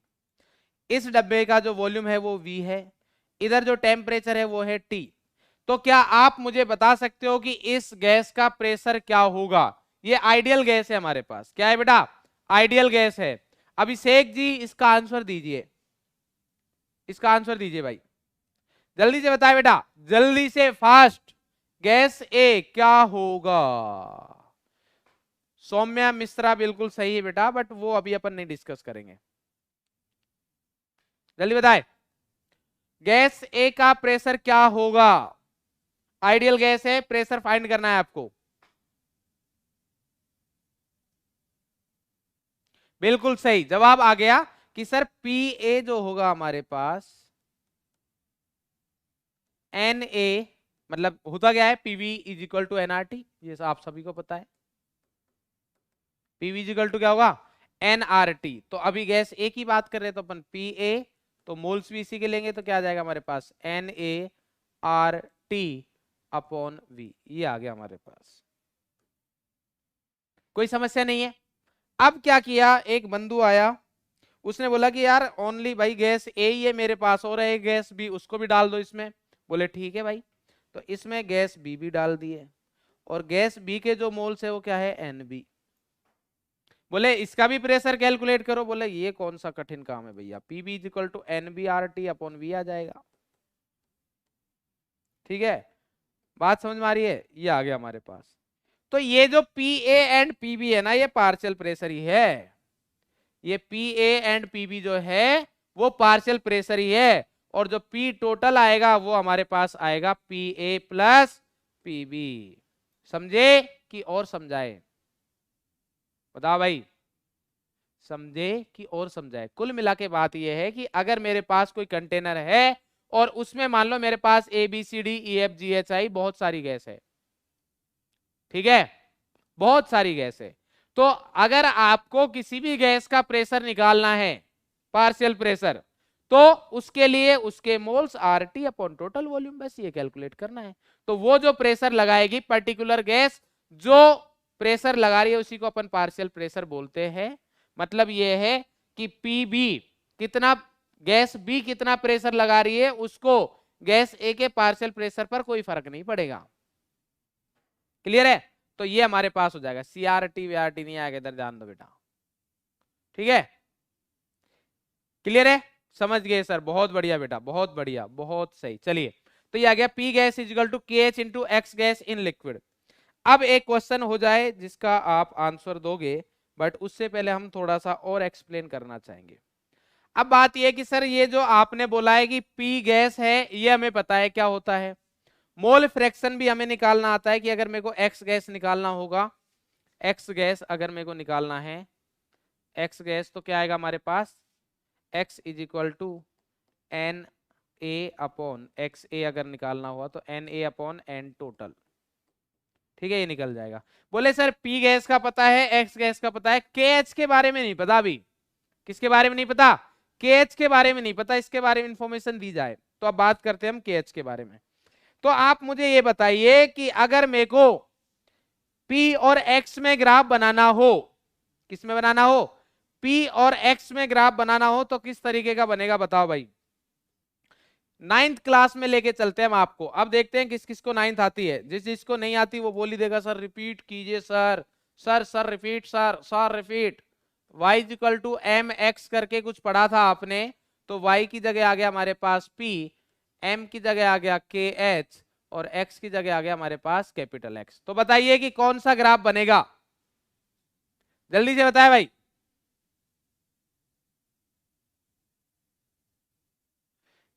इस डब्बे का जो वॉल्यूम है वो V है, इधर जो टेम्परेचर है वो है T। तो क्या आप मुझे बता सकते हो कि इस गैस का प्रेशर क्या होगा। ये आइडियल गैस है हमारे पास, क्या है बेटा, आइडियल गैस है। अभिषेक जी इसका आंसर दीजिए, इसका आंसर दीजिए भाई, जल्दी से बताए बेटा, जल्दी से फास्ट। गैस ए क्या होगा। सौम्या मिश्रा बिल्कुल सही है बेटा, बट वो अभी अपन नहीं डिस्कस करेंगे, जल्दी बताए। गैस ए का प्रेशर क्या होगा, आइडियल गैस है, प्रेशर फाइंड करना है आपको। बिल्कुल सही जवाब आ गया कि सर पी ए जो होगा हमारे पास, एन ए मतलब होता क्या है, PV is equal to nRT, ये आप सभी को पता है। पीवी इज इक्वल टू क्या होगा, एनआरटी। तो अभी गैस ए की बात कर रहे हैं तो अपन पी ए, तो मोल्स भी इसी के लेंगे, तो क्या आ जाएगा हमारे पास n A R T upon V, ये आ गया हमारे पास। कोई समस्या नहीं है। अब क्या किया, एक बंधु आया, उसने बोला कि यार ओनली भाई गैस ए ही है मेरे पास, और है गैस बी, उसको भी डाल दो इसमें। बोले ठीक है भाई, तो इसमें गैस बी भी डाल दिए, और गैस बी के जो मोल्स है वो क्या है एन बी। बोले इसका भी प्रेशर कैलकुलेट करो, बोले ये कौन सा कठिन काम है भैया, P B is equal to n B R T upon V आ जाएगा। ठीक है, बात समझ में आ रही है, ये आ गया हमारे पास। तो ये जो P A and P B है ना, ये पार्शियल प्रेशर ही है, ये P A and P B जो है वो पार्शियल प्रेशर ही है, और जो पी टोटल आएगा वो हमारे पास आएगा P A plus P B. समझे कि और समझाए, बताओ भाई, समझे कि और समझाए। कुल मिला के बात यह है कि अगर मेरे पास कोई कंटेनर है और उसमें मान लो मेरे पास A B C D E F G H I बहुत सारी गैस है, ठीक है, बहुत सारी गैस है, तो अगर आपको किसी भी गैस का प्रेशर निकालना है, पार्शियल प्रेशर, तो उसके लिए उसके moles are T upon total volume, बस ये कैलकुलेट करना है। तो वो जो प्रेशर लगाएगी पर्टिकुलर गैस, जो प्रेशर लगा रही है उसी को अपन पार्शियल प्रेशर बोलते हैं। मतलब ये है कि पी बी कितना, गैस बी कितना प्रेशर लगा रही है, उसको गैस ए के पार्शियल प्रेशर पर कोई फर्क नहीं पड़ेगा। क्लियर है, तो ये हमारे पास हो जाएगा, C R T V R T नहीं आएगा, इधर ध्यान दो बेटा, ठीक है, क्लियर है, समझ गए सर, बहुत बढ़िया बेटा, बहुत बढ़िया, बहुत सही। चलिए, तो ये आ गया P gas is equal to K H into X gas in liquid. अब एक क्वेश्चन हो जाए जिसका आप आंसर दोगे, बट उससे पहले हम थोड़ा सा और एक्सप्लेन करना चाहेंगे। अब बात यह कि सर ये जो आपने बोला है कि पी गैस है, ये हमें पता है क्या होता है, मोल फ्रैक्शन भी हमें निकालना आता है कि अगर मेरे को एक्स गैस निकालना होगा, एक्स गैस अगर मेरे को निकालना है, एक्स गैस तो क्या आएगा हमारे पास, x is equal to n A upon X A, अगर निकालना हुआ तो n A upon n total. ठीक है, ये निकल जाएगा। बोले सर पी गैस का पता है, एक्स गैस का पता है, के एच के बारे में नहीं पता अभी। किसके बारे में नहीं पता? के एच के बारे में नहीं पता, इसके बारे में इंफॉर्मेशन दी जाए। तो अब बात करते हैं हम के एच के बारे में। तो आप मुझे ये बताइए कि अगर मेरे को पी और एक्स में ग्राफ बनाना हो, किस में बनाना हो, पी और एक्स में ग्राफ बनाना हो तो किस तरीके का बनेगा बताओ भाई। 9th क्लास में लेके चलते हैं हम आपको। अब देखते हैं किस किस को 9th आती है। जिस जिसको नहीं आती वो बोल ही देगा सर रिपीट कीजिए sir, sir repeat, sir repeat. y equal to M x करके कुछ पढ़ा था आपने, तो y की जगह आ गया हमारे पास p, m की जगह आ गया के एच, और x की जगह आ गया हमारे पास कैपिटल X। तो बताइए कि कौन सा ग्राफ बनेगा, जल्दी से बताए भाई।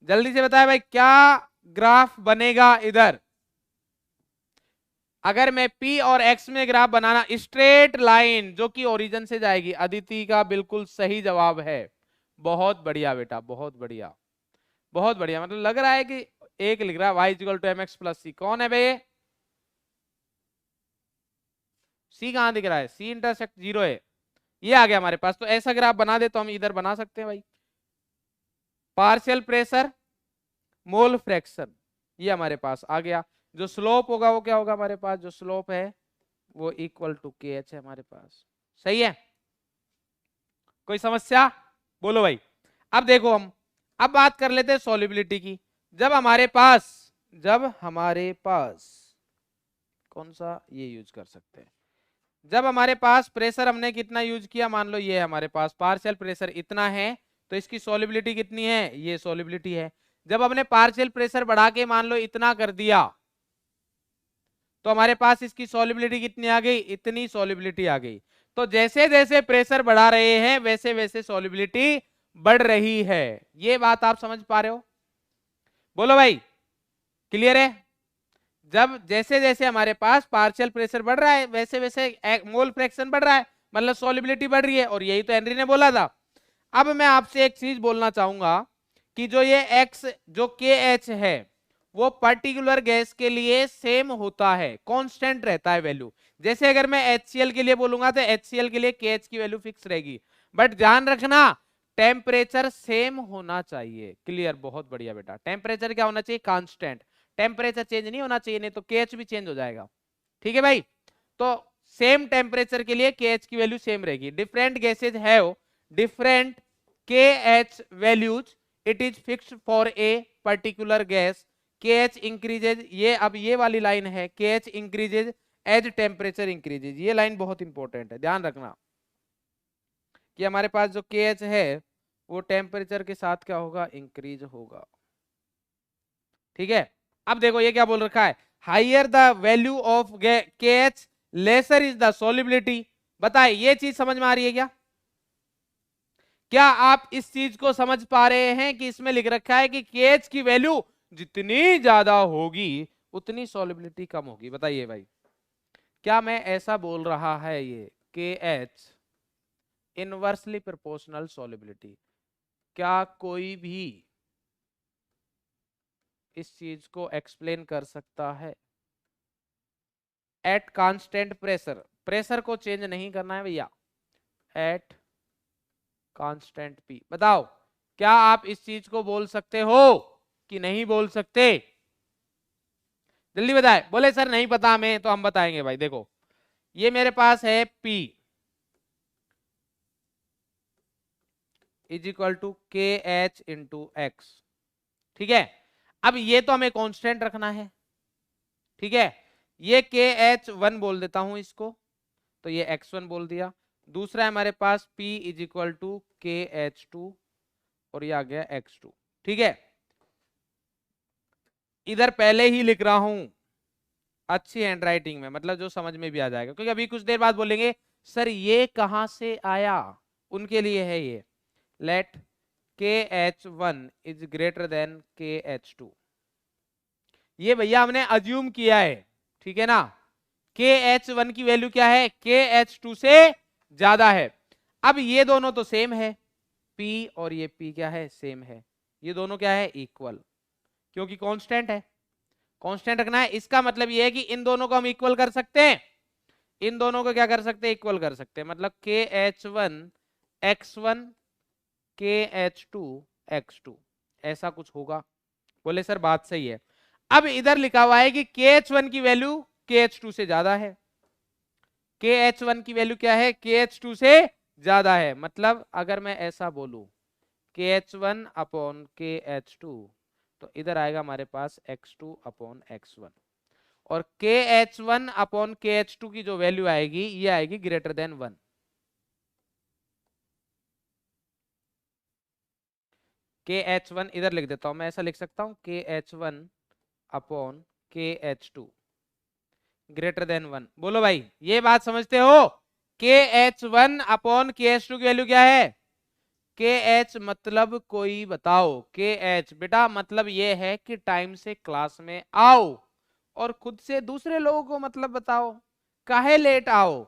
जल्दी से बताए भाई, क्या ग्राफ बनेगा इधर? अगर मैं P और X में ग्राफ बनाना, स्ट्रेट लाइन जो कि ओरिजिन से जाएगी। अदिति का बिल्कुल सही जवाब है, बहुत बढ़िया बेटा, बहुत बढ़िया, बहुत बढ़िया। मतलब लग रहा है कि एक लिख रहा है y equal to M X plus C. कौन है भाई? सी कहां दिख रहा है? सी इंटरसेक्ट 0 है, ये आ गया हमारे पास। तो ऐसा ग्राफ बना दे तो हम इधर बना सकते हैं भाई। पार्शियल प्रेशर, मोल फ्रैक्शन, ये हमारे पास आ गया। जो स्लोप होगा वो क्या होगा हमारे पास? जो स्लोप है वो इक्वल टू के एच है हमारे पास। सही है, कोई समस्या? बोलो भाई। अब देखो हम अब बात कर लेते हैं सॉल्युबिलिटी की। जब हमारे पास कौन सा ये यूज कर सकते हैं, जब हमारे पास प्रेशर हमने कितना यूज किया, मान लो ये हमारे पास पार्शियल प्रेशर इतना है, तो इसकी सॉल्युबिलिटी कितनी है? ये सॉल्युबिलिटी है। जब हमने पार्शियल प्रेशर बढ़ा के मान लो इतना कर दिया, तो हमारे पास इसकी सॉल्युबिलिटी कितनी आ गई? इतनी सॉल्युबिलिटी आ गई। तो जैसे जैसे प्रेशर बढ़ा रहे हैं वैसे वैसे सॉल्युबिलिटी बढ़ रही है। ये बात आप समझ पा रहे हो? बोलो भाई, क्लियर है? जब जैसे जैसे हमारे पास पार्शियल प्रेशर बढ़ रहा है वैसे वैसे मोल फ्रैक्शन बढ़ रहा है, मतलब सॉल्युबिलिटी बढ़ रही है, और यही तो हेनरी ने बोला था। अब मैं आपसे एक चीज बोलना चाहूंगा कि जो ये x जो के एच है वो पर्टिकुलर गैस के लिए सेम होता है, कांस्टेंट रहता है वैल्यू। जैसे अगर मैं HCl के लिए बोलूंगा तो HCl के लिए KH की वैल्यू फिक्स रहेगी, बट ध्यान रखना टेम्परेचर सेम होना चाहिए। क्लियर? बहुत बढ़िया बेटा। टेम्परेचर क्या होना चाहिए? कांस्टेंट। टेम्परेचर चेंज नहीं होना चाहिए, नहीं तो KH भी चेंज हो जाएगा। ठीक है भाई? तो सेम टेम्परेचर के लिए KH की वैल्यू सेम रहेगी। Different gases have different KH values, it is fixed for a particular gas. KH increases, ये अब ये वाली लाइन है, KH increases as temperature increases. ये लाइन बहुत इंपॉर्टेंट है, ध्यान रखना कि हमारे पास जो KH है वो टेम्परेचर के साथ क्या होगा? इंक्रीज होगा। ठीक है? अब देखो ये क्या बोल रखा है, higher the value of KH lesser is the solubility. बताए ये चीज समझ में आ रही है क्या? क्या आप इस चीज को समझ पा रहे हैं कि इसमें लिख रखा है कि KH की वैल्यू जितनी ज्यादा होगी उतनी सॉल्युबिलिटी कम होगी? बताइए भाई, क्या मैं ऐसा बोल रहा है ये KH इनवर्सली प्रोपोर्शनल सॉल्युबिलिटी? क्या कोई भी इस चीज को एक्सप्लेन कर सकता है? एट कांस्टेंट प्रेशर, प्रेशर को चेंज नहीं करना है भैया, एट कांस्टेंट P। बताओ क्या आप इस चीज को बोल सकते हो कि नहीं बोल सकते? जल्दी बताए। बोले सर नहीं पता हमें, तो हम बताएंगे भाई। देखो ये मेरे पास है P is equal to K H into x. ठीक है? अब ये तो हमें कांस्टेंट रखना है। ठीक है? ये KH1 बोल देता हूं इसको, तो ये x1 बोल दिया। दूसरा है हमारे पास P is equal to KH2, और ये आ गया x2। ठीक है? इधर पहले ही लिख रहा हूं अच्छी हैंडराइटिंग में, मतलब जो समझ में भी आ जाएगा, क्योंकि अभी कुछ देर बाद बोलेंगे सर ये कहां से आया, उनके लिए है ये। Let KH1 is greater than KH2। ये भैया हमने अज्यूम किया है, ठीक है ना। KH1 की वैल्यू क्या है, KH2 से ज्यादा है। अब ये दोनों तो सेम है, P और ये P क्या है, सेम है। ये दोनों क्या है, इक्वल, क्योंकि कांस्टेंट है, कांस्टेंट रखना है। इसका मतलब ये है कि इन दोनों को हम इक्वल कर सकते हैं, इन दोनों को क्या कर सकते हैं, इक्वल कर सकते हैं। मतलब KH1 X1 KH2 X2, ऐसा कुछ होगा। बोले सर बात सही है। अब इधर लिखा हुआ है कि KH1 की वैल्यू KH2 से ज्यादा है, KH1 की वैल्यू क्या है, KH2 से ज्यादा है। मतलब अगर मैं ऐसा बोलूं KH1 अपॉन KH2, तो इधर आएगा हमारे पास X2 अपॉन X1, और KH1 अपॉन KH2 की जो वैल्यू आएगी ये आएगी ग्रेटर देन 1। KH1 इधर लिख देता हूं मैं, ऐसा लिख सकता हूं KH1 upon KH2 greater than 1। बोलो भाई ये बात समझते हो। KH1 अपॉन KH2 की वैल्यू क्या है, KH मतलब कोई बताओ, KH बेटा मतलब ये है कि टाइम से क्लास में आओ और खुद से दूसरे लोगों को मतलब बताओ, काहे लेट आओ,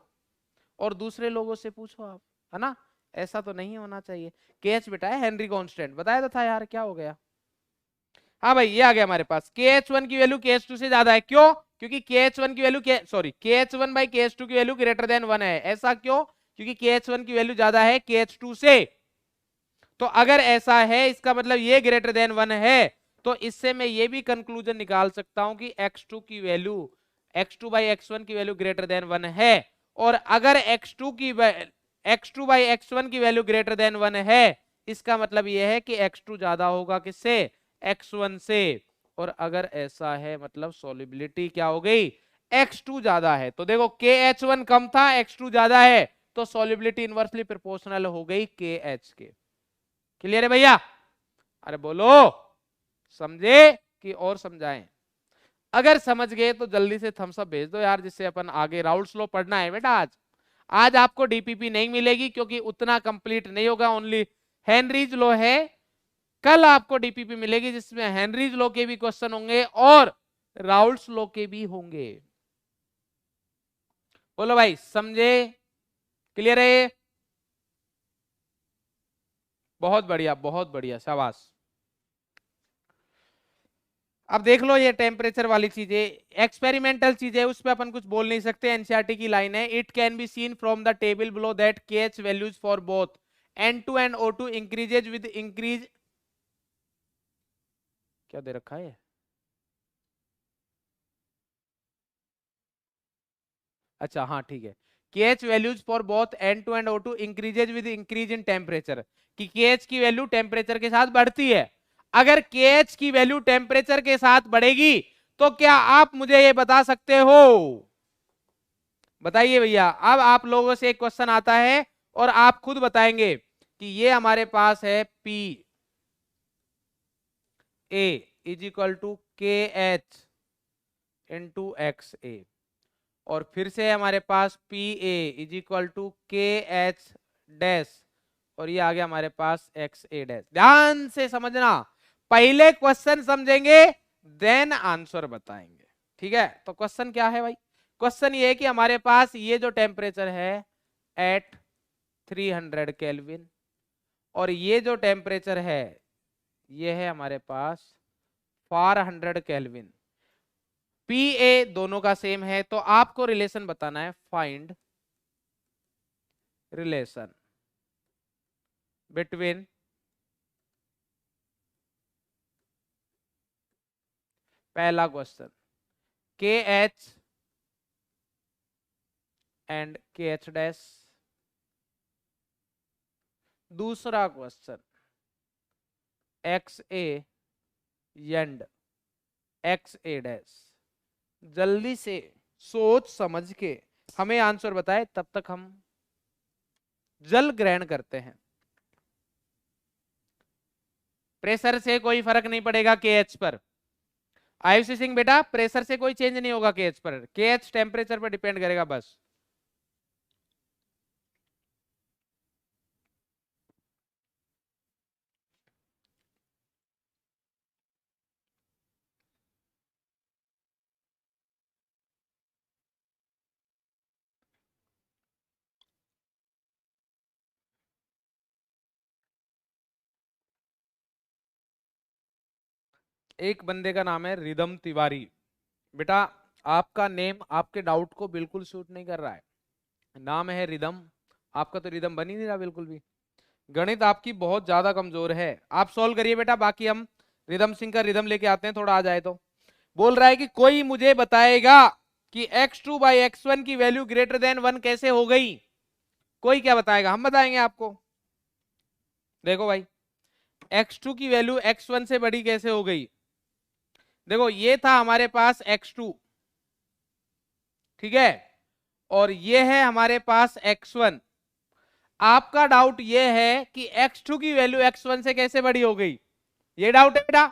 और दूसरे लोगों से पूछो आप, है ना। ऐसा तो नहीं होना चाहिए। KH बेटा है हेनरी कांस्टेंट, बताया तो था यार, क्या हो गया। हाँ भाई ये आ गया हमारे पास, KH1 की वैल्यू KH2 से ज्यादा है, क्यों, क्योंकि KH1 की वैल्यू KH1 बाई KH2 की वैल्यू ग्रेटर देन 1 है। ऐसा क्यों, क्योंकि KH1 की वैल्यू ज्यादा है KH2 से। तो अगर ऐसा है इसका मतलब ये ग्रेटर देन 1 है, तो इससे मैं ये भी कंक्लूजन निकाल सकता हूं कि X2 की वैल्यू X2 बाई X1 की वैल्यू ग्रेटर देन 1 है। और अगर X2 बाई X1 की वैल्यू ग्रेटर देन 1 है, इसका मतलब यह है कि X2 ज्यादा होगा किससे, X1 से। और अगर ऐसा है मतलब सॉल्युबिलिटी क्या हो गई, X2 ज्यादा है। तो देखो KH1 कम था, X2 ज्यादा है, तो सॉल्युबिलिटी इनवर्सली प्रोपोर्शनल हो गई KH के। क्लियर है भैया, अरे बोलो, समझे कि और समझाएं। अगर समझ गए तो जल्दी से थम्स अप भेज दो यार, जिससे अपन आगे राउल्स लॉ पढ़ना है बेटा। आज आज आपको डीपीपी नहीं मिलेगी क्योंकि उतना कंप्लीट नहीं होगा, ओनली हेनरीज लॉ है। कल आपको डीपीपी मिलेगी जिसमें हेनरीज लॉ के भी क्वेश्चन होंगे और राउल्स लॉ के भी होंगे। बोलो भाई समझे, क्लियर है, बहुत बढ़िया शाबाश। अब देख लो ये टेम्परेचर वाली चीजें एक्सपेरिमेंटल चीजें, उस पर अपन कुछ बोल नहीं सकते। एनसीईआरटी की लाइन है, it can be seen from the table below that KH values for both N2 and O2 increases with increase, क्या दे रखा है, अच्छा हाँ ठीक है। KH values for both N2 and O2 increases with increase in temperature, कि KH की वैल्यू टेम्परेचर के साथ बढ़ती है। अगर KH की वैल्यू टेम्परेचर के साथ बढ़ेगी तो क्या आप मुझे ये बता सकते हो, बताइए भैया। अब आप लोगों से एक क्वेश्चन आता है और आप खुद बताएंगे कि ये हमारे पास है P A is equal to KH into XA, और फिर से हमारे पास PA is equal to KH dash, और ये आ गया हमारे पास XA डैश। ध्यान से समझना, पहले क्वेश्चन समझेंगे देन आंसर बताएंगे, ठीक है। तो क्वेश्चन क्या है भाई, क्वेश्चन ये है कि हमारे पास ये जो टेम्परेचर है एट 300 केल्विन, और ये जो टेम्परेचर है ये है हमारे पास 400 केल्विन। पी ए दोनों का सेम है, तो आपको रिलेशन बताना है, फाइंड रिलेशन बिटवीन पहला क्वेश्चन के एच एंड के एच डैश, दूसरा question x A and x A dash. जल्दी से सोच समझ के हमें आंसर बताए, तब तक हम जल ग्रहण करते हैं। प्रेशर से कोई फर्क नहीं पड़ेगा केएच पर, आयुषी सिंह बेटा प्रेशर से कोई चेंज नहीं होगा केएच पर, केएच टेम्परेचर पर डिपेंड करेगा बस। एक बंदे का नाम है रिदम तिवारी। बेटा आपका नेम आपके डाउट को बिल्कुल सूट नहीं कर रहा है, नाम है रिदम, आपका तो रिदम बन ही नहीं रहा बिल्कुल भी। गणित आपकी बहुत ज्यादा कमजोर है, आप सॉल्व करिए बेटा, बाकी हम रिदम सिंह का रिदम लेके आते हैं, थोड़ा आ जाए तो। बोल रहा है कि कोई मुझे बताएगा कि x2 बाई x1 की वैल्यू ग्रेटर देन 1 कैसे हो गई। कोई क्या बताएगा, हम बताएंगे आपको। देखो भाई x2 की वैल्यू x1 से बड़ी कैसे हो गई। देखो ये था हमारे पास x2, ठीक है, और ये है हमारे पास x1। आपका डाउट ये है कि x2 की वैल्यू x1 से कैसे बड़ी हो गई, ये डाउट है बेटा।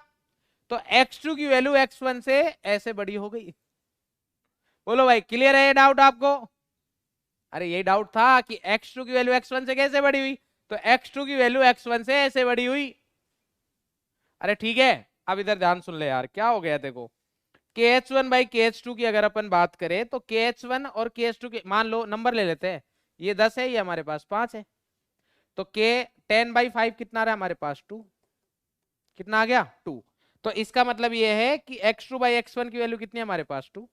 तो x2 की वैल्यू x1 से ऐसे बड़ी हो गई। बोलो भाई क्लियर है ये डाउट आपको। अरे ये डाउट था कि x2 की वैल्यू x1 से कैसे बड़ी हुई, तो x2 की वैल्यू x1 से ऐसे बड़ी हुई। अरे ठीक है, अब इधर ध्यान सुन ले यार, क्या हो गया देखो, KH1 बाई KH2 की अगर अपन बात करें तो KH1 और KH2 के मान लो नंबर ले लेते हैं, ये 10 है, ये हमारे पास 5 है, तो K 10/5 कितना रहा हमारे पास 2, कितना आ गया 2। तो इसका मतलब ये है कि x2 बाई x1 की वैल्यू कितनी है हमारे पास 2,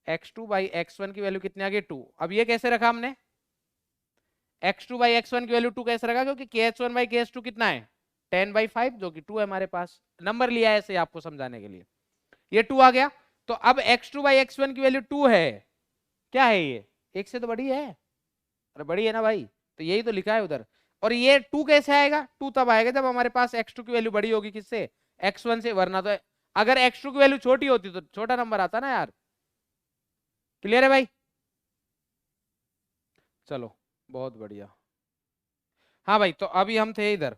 x2 बाई x1 की वैल्यू कितनी आ गई 2। अब ये कैसे रखा हमने, x2 बाई x1 की वैल्यू 2 कैसे रखा, क्योंकि KH1 बाई KH2 कितना है 10/5 जो कि 2 है हमारे पास, नंबर लिया है ऐसे आपको समझाने के लिए, ये 2 आ गया। तो अब x2 बाई x1 की वैल्यू 2 है, क्या है ये, एक से तो बड़ी है, अरे बड़ी है ना भाई, तो यही तो लिखा है उधर। और ये 2 कैसे आएगा, 2 तब आएगा जब हमारे पास x2 की वैल्यू बड़ी होगी किससे, x1 से, वरना तो अगर x2 की वैल्यू छोटी होती तो छोटा नंबर आता ना यार। क्लियर है भाई, चलो बहुत बढ़िया। हाँ भाई तो अभी हम थे इधर,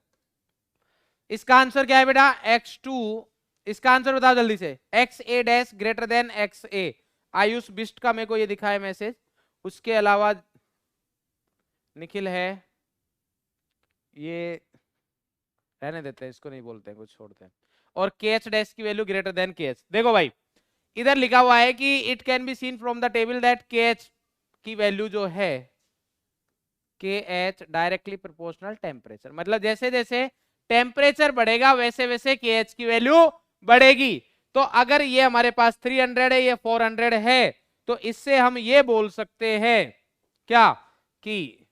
इसका आंसर क्या है बेटा x2, इसका आंसर बताओ जल्दी से, XA dash greater than XA। Ayush Bisht का मेरे को ये दिखा है मैसेज, उसके अलावा निखिल है, ये रहने देते हैं, इसको नहीं बोलते हैं, कुछ छोड़ते हैं। और KH डैश की वैल्यू ग्रेटर देन KH। देखो भाई इधर लिखा हुआ है कि it can be seen from the table that KH की वैल्यू जो है KH डायरेक्टली प्रोपोर्शनल टेम्परेचर, मतलब जैसे जैसे टेम्परेचर बढ़ेगा वैसे वैसे KH की वैल्यू बढ़ेगी। तो अगर ये हमारे पास 300 है, ये 400 है, तो इससे हम ये बोल सकते हैं क्या कि,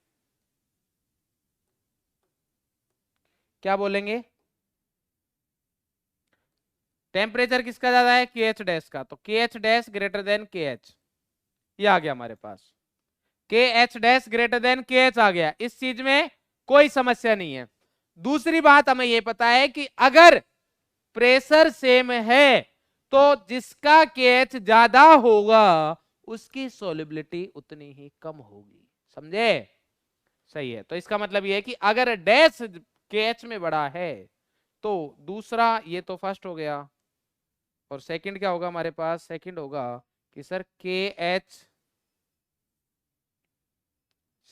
क्या बोलेंगे, टेम्परेचर किसका ज्यादा है KH डैश का, तो KH dash greater then KH, ये आ गया हमारे पास, KH dash greater then KH आ गया, इस चीज में कोई समस्या नहीं है। दूसरी बात हमें यह पता है कि अगर प्रेशर सेम है तो जिसका KH ज्यादा होगा उसकी सोलिबिलिटी उतनी ही कम होगी, समझे, सही है। तो इसका मतलब यह है कि अगर डैश KH में बड़ा है तो दूसरा, ये तो फर्स्ट हो गया, और सेकंड क्या होगा हमारे पास, सेकंड होगा कि sir KH,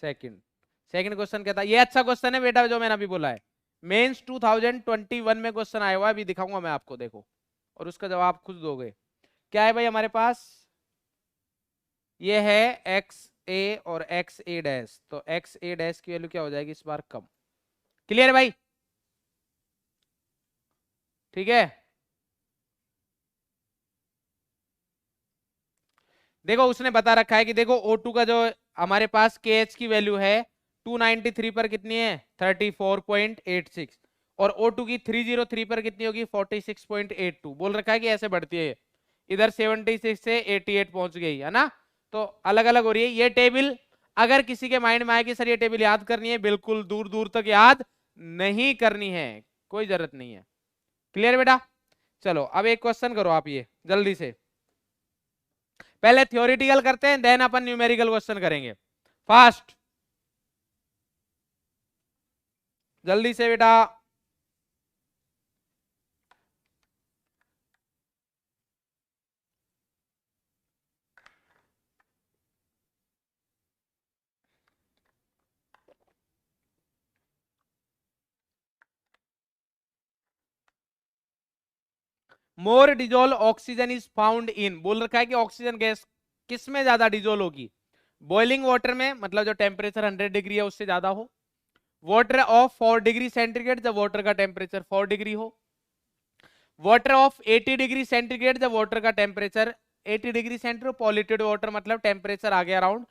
second, second question क्या था, ये अच्छा क्वेश्चन है बेटा जो मैंने अभी बोला है, मेंस 2021 में क्वेश्चन आया हुआ है, अभी दिखाऊंगा मैं आपको, देखो, और उसका जवाब खुद दोगे। क्या है भाई हमारे पास, ये है XA और XA डैश, तो XA डैश की वैल्यू क्या हो जाएगी इस बार कम। क्लियर है भाई, ठीक है। देखो उसने बता रखा है कि देखो O2 का जो हमारे पास KH की वैल्यू है 293 पर कितनी है 34.86, और O2 की 303 पर कितनी होगी 46.82, बोल रखा है कि ऐसे बढ़ती है, इधर 76 से 88 पहुंच गई है ना, तो अलग अलग हो रही है ये टेबल। अगर किसी के माइंड में आए कि सर ये टेबल याद करनी है, बिल्कुल दूर दूर तक याद नहीं करनी है, कोई जरूरत नहीं है। क्लियर बेटा, चलो अब एक क्वेश्चन करो आप ये जल्दी से, पहले थ्योरेटिकल करते हैं देन अपन न्यूमेरिकल क्वेश्चन करेंगे, फास्ट जल्दी से बेटा। More dissolve oxygen is found in, बोल रखा है कि ऑक्सीजन गैस किस में ज्यादा डिजोल्व होगी, बॉइलिंग वाटर में, मतलब जो टेम्परेचर 100 डिग्री है उससे ज्यादा हो, वाटर ऑफ 4 डिग्री सेंटीग्रेड जब वाटर का टेम्परेचर 4 डिग्री हो, वाटर ऑफ 80 डिग्री सेंटीग्रेड, जब वाटर का temperature 80 degree centigrade, polluted water मतलब टेम्परेचर आ गया अराउंड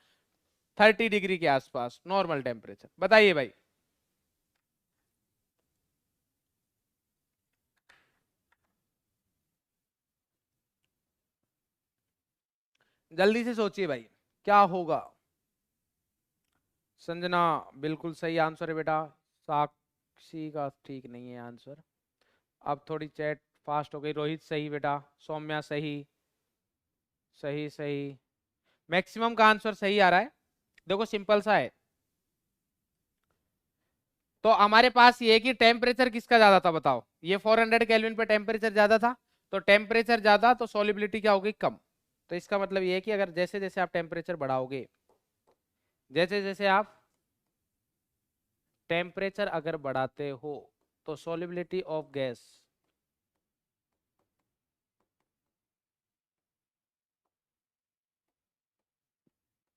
30 डिग्री के आसपास, नॉर्मल टेम्परेचर। बताइए भाई, जल्दी से सोचिए भाई क्या होगा। संजना बिल्कुल सही आंसर है बेटा। साक्षी का ठीक नहीं है आंसर। अब थोड़ी चैट फास्ट हो गई। रोहित सही बेटा, सौम्या सही, सही सही, मैक्सिमम का आंसर सही आ रहा है। देखो सिंपल सा है, तो हमारे पास ये है कि टेम्परेचर किसका ज्यादा था बताओ, ये 400 केल्विन पे टेम्परेचर ज्यादा था, तो टेम्परेचर ज्यादा तो सॉल्युबिलिटी क्या होगी, कम। तो इसका मतलब ये है कि अगर जैसे जैसे आप टेम्परेचर बढ़ाओगे, जैसे जैसे आप टेम्परेचर अगर बढ़ाते हो तो सॉल्युबिलिटी ऑफ गैस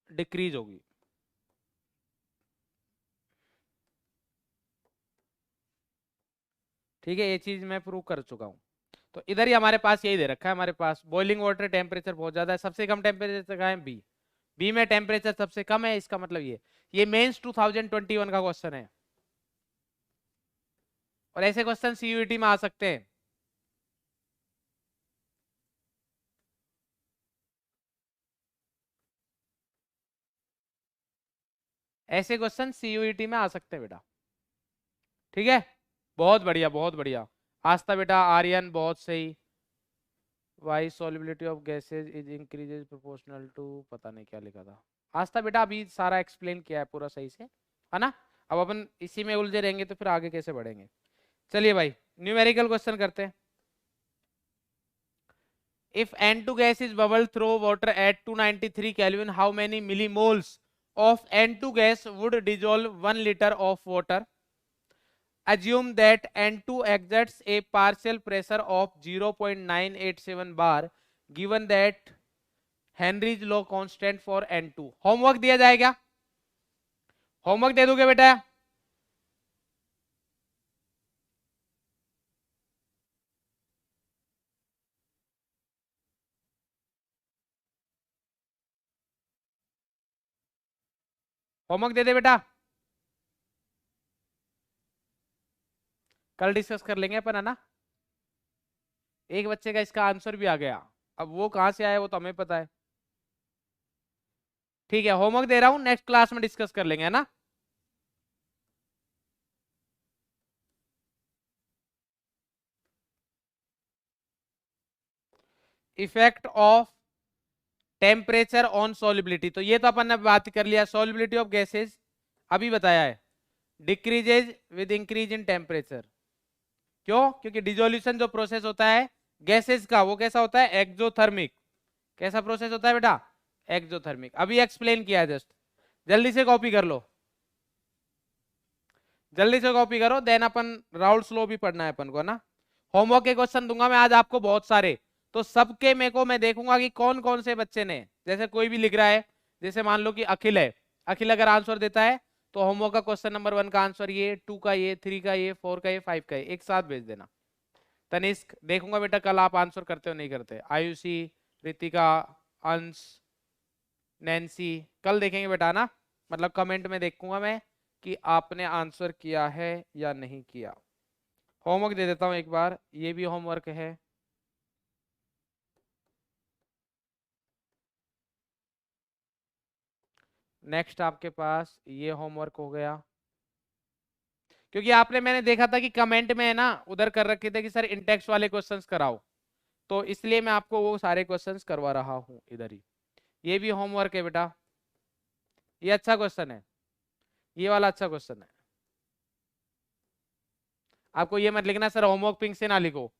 डिक्रीज होगी। ठीक है, ये चीज मैं प्रूव कर चुका हूं। तो इधर ही हमारे पास यही दे रखा है, हमारे पास बॉइलिंग वाटर टेम्परेचर बहुत ज्यादा है, सबसे कम टेम्परेचर का है बी, बी में टेम्परेचर सबसे कम है, इसका मतलब ये मेंस 2021 का क्वेश्चन है। और ऐसे क्वेश्चन सीयूईटी में आ सकते हैं। ऐसे क्वेश्चन सीयूईटी में आ सकते हैं बेटा। ठीक है, बहुत बढ़िया बहुत बढ़िया। आस्था बेटा, आर्यन बहुत सही। Why solubility of gases is increases proportional to, पता नहीं क्या लिखा था। आस्था बेटा अभी सारा एक्सप्लेन किया है पूरा सही से, है ना। अब अपन इसी में उलझे रहेंगे तो फिर आगे कैसे बढ़ेंगे। चलिए भाई न्यूमेरिकल क्वेश्चन करते हैं। If N2 gas is bubbled through water at 293 Kelvin, how many millimoles of N2 gas would dissolve 1 liter of water? Assume that N2 exerts a partial pressure of 0.987 bar, given that Henry's law constant for N2. Homework दिया जाएगा, homework दे दोगे बेटा? Homework दे दे बेटा, कल discuss कर लेंगे अपन, है ना। एक बच्चे का इसका आंसर भी आ गया, अब वो कहां से आया वो तो हमें पता है। ठीक है, होमवर्क दे रहा हूं, नेक्स्ट क्लास में डिस्कस कर लेंगे, है ना। Effect of temperature on solubility, तो ये तो अपन ने बात कर लिया। सॉल्युबिलिटी ऑफ गैसेस अभी बताया है, decreases with increase in temperature. क्यों? क्योंकि डिजोल्यूशन जो प्रोसेस होता है गैसेस का, वो कैसा होता है, एक्सोथर्मिक। कैसा प्रोसेस होता है बेटा, एक्सोथर्मिक। अभी एक्सप्लेन किया जस्ट, जल्दी से कॉपी कर लो, जल्दी से कॉपी करो, देन अपन राउल्स लॉ भी पढ़ना है अपन को, ना। होमवर्क के क्वेश्चन दूंगा मैं आज आपको बहुत सारे, तो सबके मेरे को मैं देखूंगा कि कौन कौन से बच्चे ने, जैसे कोई भी लिख रहा है, जैसे मान लो कि अखिल है, अखिल अगर आंसर देता है तो होमवर्क का क्वेश्चन नंबर 1 का आंसर ये, 2 का ये, 3 का ये, 4 का ये, 5 का ये, एक साथ भेज देना। तनिष्क देखूंगा बेटा कल आप आंसर करते हो नहीं करते। आयुषी, रितिका, अंश, नैन्सी, कल देखेंगे बेटा, ना। मतलब कमेंट में देखूंगा मैं कि आपने आंसर किया है या नहीं किया। होमवर्क दे देता हूं एक बार, ये भी होमवर्क है। नेक्स्ट आपके पास ये होमवर्क हो गया, क्योंकि आपने, मैंने देखा था कि कमेंट में है ना उधर कर रखे थे कि सर इंटेक्स वाले क्वेश्चंस कराओ, तो इसलिए मैं आपको वो सारे क्वेश्चंस करवा रहा हूं इधर ही। ये भी होमवर्क है बेटा, ये अच्छा क्वेश्चन है, ये वाला अच्छा क्वेश्चन है। आपको ये मत लिखना सर होमवर्क पिंक से ना लिखो,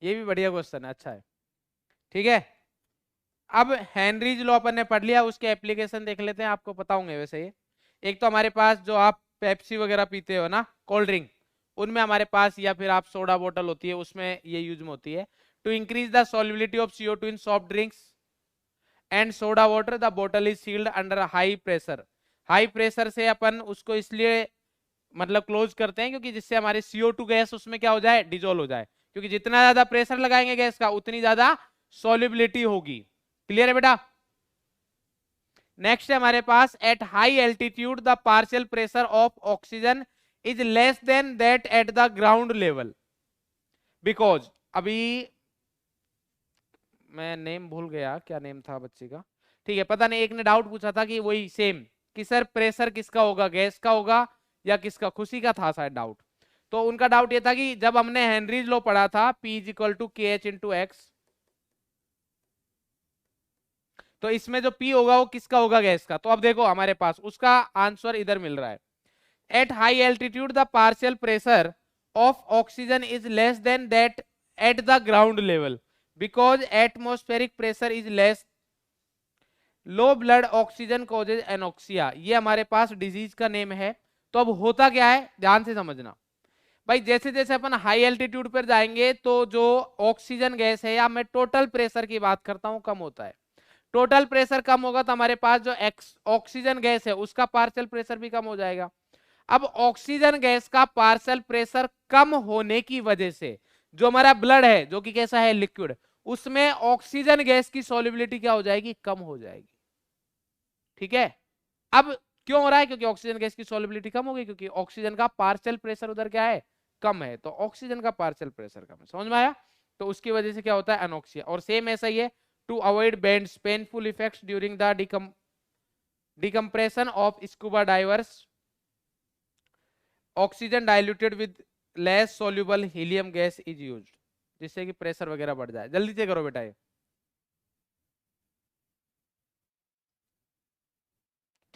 ये भी बढ़िया क्वेश्चन है, अच्छा है। ठीक है, अब हेनरीज लॉ अपन ने पढ़ लिया, उसके एप्लीकेशन देख लेते हैं, आपको पता होंगे वैसे ये। एक तो हमारे पास जो आप पेप्सी वगैरह पीते हो ना, कोल्ड ड्रिंक, उनमें हमारे पास, या फिर आप सोडा बोतल होती है उसमें ये यूज में होती है, to increase the solubility of CO2 in soft drinks and soda water, the बोतल is sealed under high pressure. High pressure से अपन उसको इसलिए मतलब क्लोज करते हैं क्योंकि जिससे हमारे CO2 गैस उसमें क्या हो जाए, डिजोल्व हो जाए, क्योंकि जितना ज्यादा प्रेशर लगाएंगे गैस का उतनी ज्यादा सॉल्युबिलिटी होगी। क्लियर है बेटा? नेक्स्ट है हमारे पास, at high altitude the partial pressure of oxygen is less than that at the ground level because, अभी मैं नेम भूल गया, क्या नेम था बच्चे का, ठीक है, पता नहीं, एक ने डाउट पूछा था कि वही सेम कि सर प्रेशर किसका होगा, गैस का होगा या किसका, खुशी का था शायद डाउट। तो उनका डाउट ये था कि जब हमने हेनरीज लॉ पढ़ा था P = KH × X, तो इसमें जो P होगा वो किसका होगा, गैस का। तो अब देखो हमारे पास उसका आंसर इधर मिल रहा है, eight high altitude the partial pressure of oxygen is less than that at the ground level because atmospheric pressure is less, low blood oxygen causes anoxia. ये हमारे पास डिजीज का नेम है। तो अब होता क्या है, ध्यान से समझना भाई, जैसे जैसे अपन हाई एल्टीट्यूड पर जाएंगे तो जो ऑक्सीजन गैस है, या मैं टोटल प्रेशर की बात करता हूं, कम होता है। टोटल प्रेशर कम होगा तो हमारे पास जो ऑक्सीजन गैस है उसका पार्शियल प्रेशर भी कम हो जाएगा। अब ऑक्सीजन गैस का पार्शियल प्रेशर कम होने की वजह से जो हमारा ब्लड है, जो कि कैसा है, लिक्विड, उसमें ऑक्सीजन गैस की सॉल्युबिलिटी क्या हो जाएगी, कम हो जाएगी। ठीक है? अब क्यों हो रहा है, क्योंकि ऑक्सीजन गैस की सॉल्युबिलिटी कम हो गई, क्योंकि ऑक्सीजन का पार्शियल प्रेशर उधर क्या है, कम है, तो ऑक्सीजन का पार्शियल प्रेशर कम है। समझ में आया? तो उसकी वजह से क्या होता है, एनोक्सिया। और सेम ऐसा ही है, to avoid bends painful effects during the decompression of scuba divers, oxygen diluted with less soluble helium gas is used, जिससे कि प्रेशर वगैरह बढ़ जाए। जल्दी से करो बेटा ये,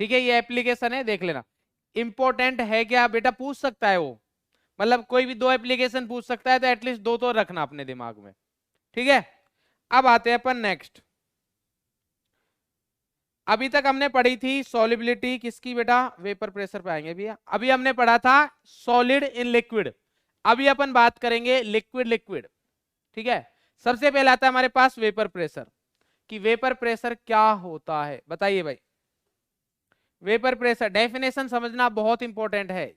ठीक है, ये एप्लीकेशन है, देख लेना। इंपॉर्टेंट है क्या बेटा, पूछ सकता है वो, मतलब कोई भी 2 एप्लीकेशन पूछ सकता है, तो एटलीस्ट 2 तो रखना अपने दिमाग में। ठीक है? अब आते हैं अपन नेक्स्ट। अभी तक हमने पढ़ी थी सॉल्युबिलिटी किसकी बेटा, वेपर प्रेशर पे आएंगे भैया। अभी हमने पढ़ा था सॉलिड इन लिक्विड, अभी अपन बात करेंगे लिक्विड लिक्विड। ठीक है? सबसे पहले आता है हमारे पास वेपर प्रेशर, कि वेपर प्रेशर क्या होता है, बताइए भाई। वेपर प्रेशर डेफिनेशन समझना बहुत इंपॉर्टेंट है,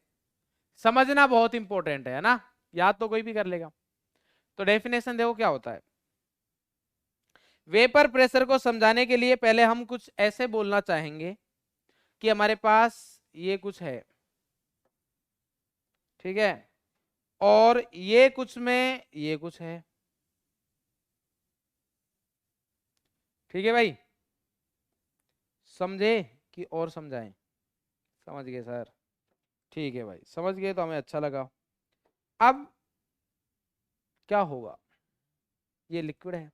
समझना बहुत इंपॉर्टेंट है ना, याद तो कोई भी कर लेगा। तो डेफिनेशन देखो क्या होता है। वेपर प्रेशर को समझाने के लिए पहले हम कुछ ऐसे बोलना चाहेंगे कि हमारे पास ये कुछ है, ठीक है, और ये कुछ में ये कुछ है। ठीक है भाई, समझे कि और समझाएं? समझ गए सर? ठीक है भाई, समझ गए तो हमें अच्छा लगा। अब क्या होगा, ये लिक्विड है,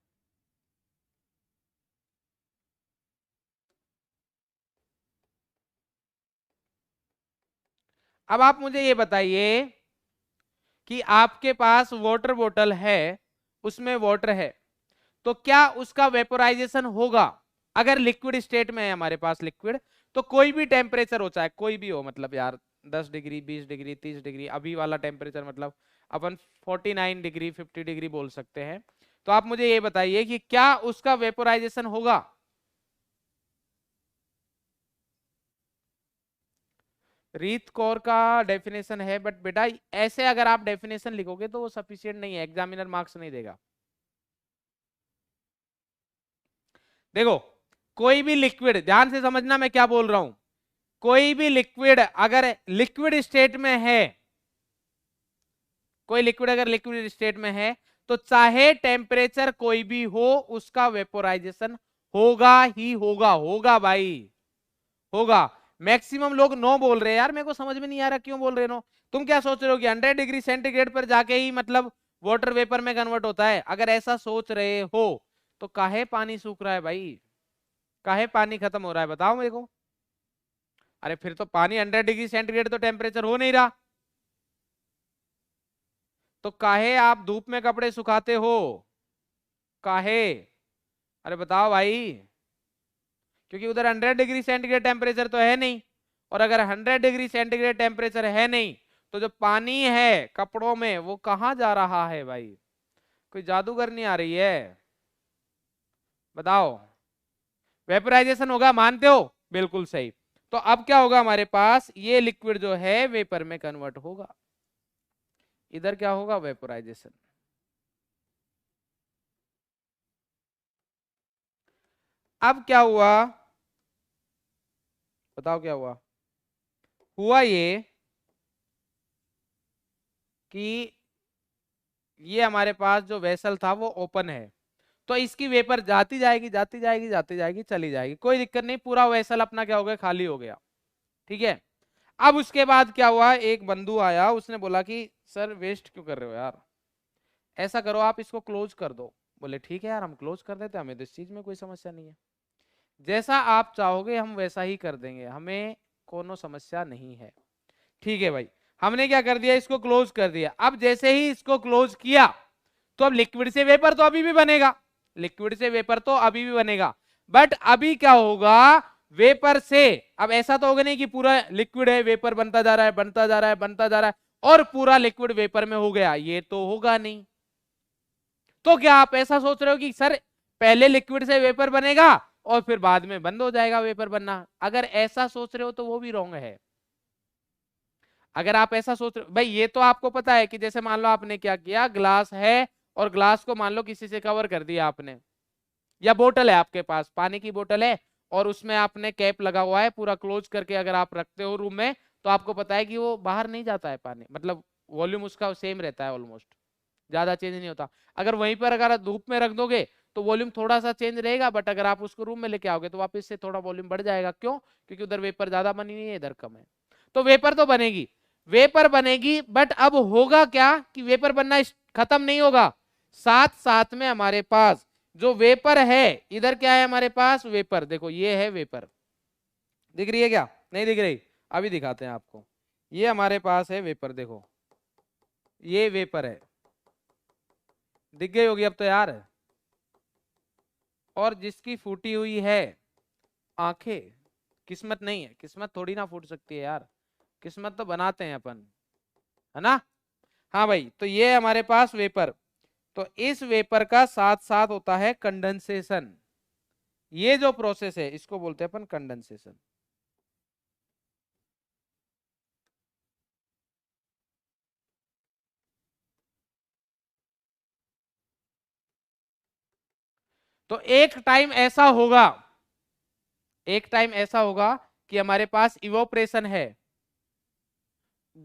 अब आप मुझे ये बताइए कि आपके पास वाटर बोतल है, उसमें वाटर है, तो क्या उसका वेपोराइजेशन होगा? अगर लिक्विड स्टेट में है हमारे पास लिक्विड, तो कोई भी टेम्परेचर हो, चाहे कोई भी हो, मतलब यार 10 डिग्री 20 डिग्री 30 डिग्री, अभी वाला टेम्परेचर मतलब अपन 49 डिग्री 50 डिग्री बोल सकते हैं। तो आप मुझे ये बताइए कि क्या उसका वेपोराइजेशन होगा? रीत कौर का डेफिनेशन है, बट बेटा ऐसे अगर आप डेफिनेशन लिखोगे तो वो सफिशिएंट नहीं है, एग्जामिनर मार्क्स नहीं देगा। देखो, कोई भी लिक्विड, ध्यान से समझना मैं क्या बोल रहा हूं, कोई भी लिक्विड अगर लिक्विड स्टेट में है, कोई लिक्विड अगर लिक्विड स्टेट में है, तो चाहे टेम्परेचर कोई भी हो, उसका वेपोराइजेशन होगा ही होगा, होगा भाई, होगा। मैक्सिमम लोग नो बोल रहे हैं यार, मेरे को समझ में नहीं आ रहा क्यों बोल रहे नो। तुम क्या सोच रहे हो कि 100 डिग्री सेंटीग्रेड पर जाके ही मतलब वाटर वेपर में कन्वर्ट होता है? अगर ऐसा सोच रहे हो तो काहे पानी सूख रहा है भाई, काहे पानी खत्म हो रहा है, बताओ मेरे को। अरे फिर तो पानी 100 डिग्री सेंटीग्रेड तो टेम्परेचर हो नहीं रहा, तो काहे आप धूप में कपड़े सुखाते हो, काहे? अरे बताओ भाई, क्योंकि उधर 100 डिग्री सेंटीग्रेड टेम्परेचर तो है नहीं, और अगर 100 डिग्री सेंटीग्रेड टेम्परेचर है नहीं, तो जो पानी है कपड़ों में वो कहाँ जा रहा है भाई? कोई जादूगर नहीं आ रही है, बताओ। वेपोराइजेशन होगा, मानते हो? बिल्कुल सही। तो अब क्या होगा हमारे पास, ये लिक्विड जो है वेपर में कन्वर्ट होगा, इधर क्या होगा, वेपोराइजेशन। अब क्या हुआ, बताओ क्या हुआ? हुआ ये कि ये हमारे पास जो वेसल था वो ओपन है, तो इसकी वेपर जाती जाएगी जाती जाएगी जाती जाएगी, चली जाएगी, कोई दिक्कत नहीं, पूरा वेसल अपना क्या हो गया, खाली हो गया। ठीक है। अब उसके बाद क्या हुआ, एक बंधु आया, उसने बोला कि सर वेस्ट क्यों कर रहे हो यार, ऐसा करो आप इसको क्लोज कर दो। बोले ठीक है यार, हम क्लोज कर देते, हमें तो इस चीज में कोई समस्या नहीं है, जैसा आप चाहोगे हम वैसा ही कर देंगे, हमें कोनो समस्या नहीं है। ठीक है भाई, हमने क्या कर दिया, इसको क्लोज कर दिया। अब जैसे ही इसको क्लोज किया, तो अब लिक्विड से वेपर तो अभी भी बनेगा, लिक्विड से वेपर तो अभी भी बनेगा, बट अभी क्या होगा, वेपर से अब ऐसा तो होगा नहीं कि पूरा लिक्विड है, वेपर बनता जा रहा है बनता जा रहा है बनता जा रहा है और पूरा लिक्विड वेपर में हो गया, ये तो होगा नहीं। तो क्या आप ऐसा सोच रहे हो कि सर पहले लिक्विड से वेपर बनेगा और फिर बाद में बंद हो जाएगा वेपर बनना? अगर ऐसा सोच रहे हो तो वो भी रॉन्ग है। अगर आप ऐसा सोच रहे हो भाई, ये तो आपको पता है कि जैसे मान लो आपने क्या किया, ग्लास है और ग्लास को मान लो किसी से कवर कर दिया आपने, या बोतल है आपके पास, पानी की बोतल है और उसमें आपने कैप लगा हुआ है, पूरा क्लोज करके अगर आप रखते हो रूम में, तो आपको पता है कि वो बाहर नहीं जाता है पानी, मतलब वॉल्यूम उसका सेम रहता है, ऑलमोस्ट ज्यादा चेंज नहीं होता। अगर वहीं पर अगर धूप में रख दोगे तो वॉल्यूम थोड़ा सा चेंज रहेगा, बट अगर आप उसको रूम में लेके आओगे तो वापस से थोड़ा वॉल्यूम बढ़ जाएगा। क्यों? क्योंकि उधर वेपर ज्यादा बनी हुई है, इधर कम है। तो वेपर तो बनेगी, वेपर बनेगी, बट अब होगा क्या कि वेपर बनना खत्म नहीं होगा, साथ साथ में हमारे पास जो वेपर है, इधर क्या है हमारे पास, वेपर, देखो ये है वेपर, दिख रही है क्या, नहीं दिख रही? अभी दिखाते हैं आपको, ये हमारे पास है वेपर, देखो ये वेपर है, दिख गई होगी अब तो यार। और जिसकी फूटी हुई है आंखें, किस्मत नहीं है, किस्मत थोड़ी ना फूट सकती है यार, किस्मत तो बनाते हैं अपन, है ना? हाँ भाई, तो ये हमारे पास वेपर, तो इस वेपर का साथ साथ होता है कंडेंसेशन, ये जो प्रोसेस है इसको बोलते हैं अपन कंडेंसेशन। तो एक टाइम ऐसा होगा, एक टाइम ऐसा होगा कि हमारे पास इवोपरेशन है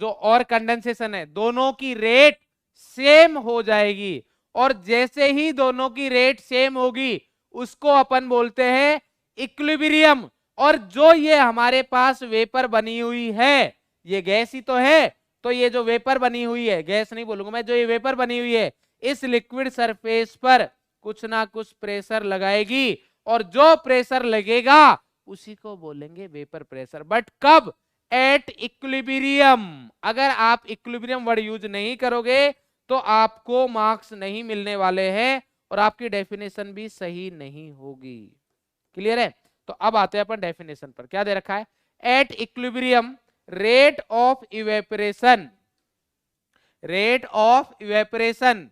जो और कंडेंसेशन है, दोनों की रेट सेम हो जाएगी, और जैसे ही दोनों की रेट सेम होगी उसको अपन बोलते हैं इक्विलिब्रियम। और जो ये हमारे पास वेपर बनी हुई है, ये गैस ही तो है, तो ये जो वेपर बनी हुई है, गैस नहीं बोलूंगा मैं, जो ये वेपर बनी हुई है, इस लिक्विड सरफेस पर कुछ ना कुछ प्रेशर लगाएगी, और जो प्रेशर लगेगा उसी को बोलेंगे वेपर प्रेशर। बट कब? At equilibrium. अगर आप इक्विलिब्रियम वर्ड यूज नहीं करोगे तो आपको मार्क्स नहीं मिलने वाले हैं और आपकी डेफिनेशन भी सही नहीं होगी। क्लियर है? तो अब आते हैं अपन डेफिनेशन पर, क्या दे रखा है, at equilibrium rate of evaporation, rate of evaporation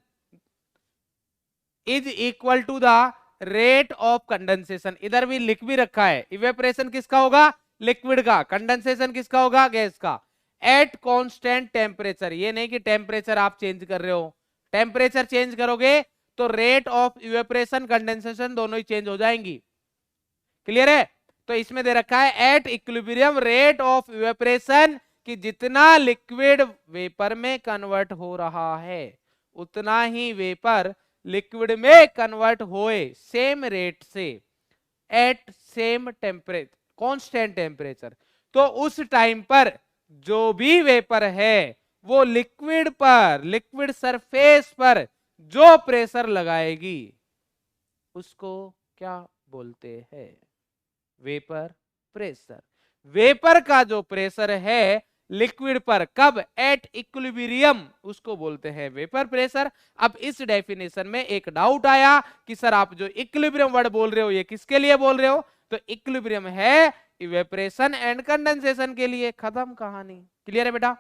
is equal to the rate of condensation. इधर भी लिख भी रखा है, इवेपोरेशन किसका होगा, लिक्विड का, कंडेंसेशन किसका होगा, गैस का, एट कांस्टेंट टेम्परेचर। ये नहीं कि टेम्परेचर आप चेंज कर रहे हो, टेम्परेचर चेंज करोगे तो रेट ऑफ इवेपोरेशन कंडेंसेशन दोनों ही चेंज हो जाएंगी। क्लियर है? तो इसमें दे रखा है at equilibrium rate of evaporation, कि जितना लिक्विड वेपर में कन्वर्ट हो रहा है उतना ही वेपर लिक्विड में कन्वर्ट होए सेम रेट से at same temperature, constant temperature. तो उस टाइम पर जो भी वेपर है वो लिक्विड पर, लिक्विड सरफेस पर जो प्रेशर लगाएगी उसको क्या बोलते हैं, वेपर प्रेशर। वेपर का जो प्रेशर है लिक्विड पर कब, एट इक्विलिब्रियम, उसको बोलते हैं वेपर प्रेशर। अब इस डेफिनेशन में एक डाउट आया कि सर आप जो इक्विलिब्रियम वर्ड बोल रहे हो ये किसके लिए बोल रहे हो, तो इक्विलिब्रियम है इवेपोरेशन एंड कंडेंसेशन के लिए, खत्म कहानी। क्लियर है बेटा?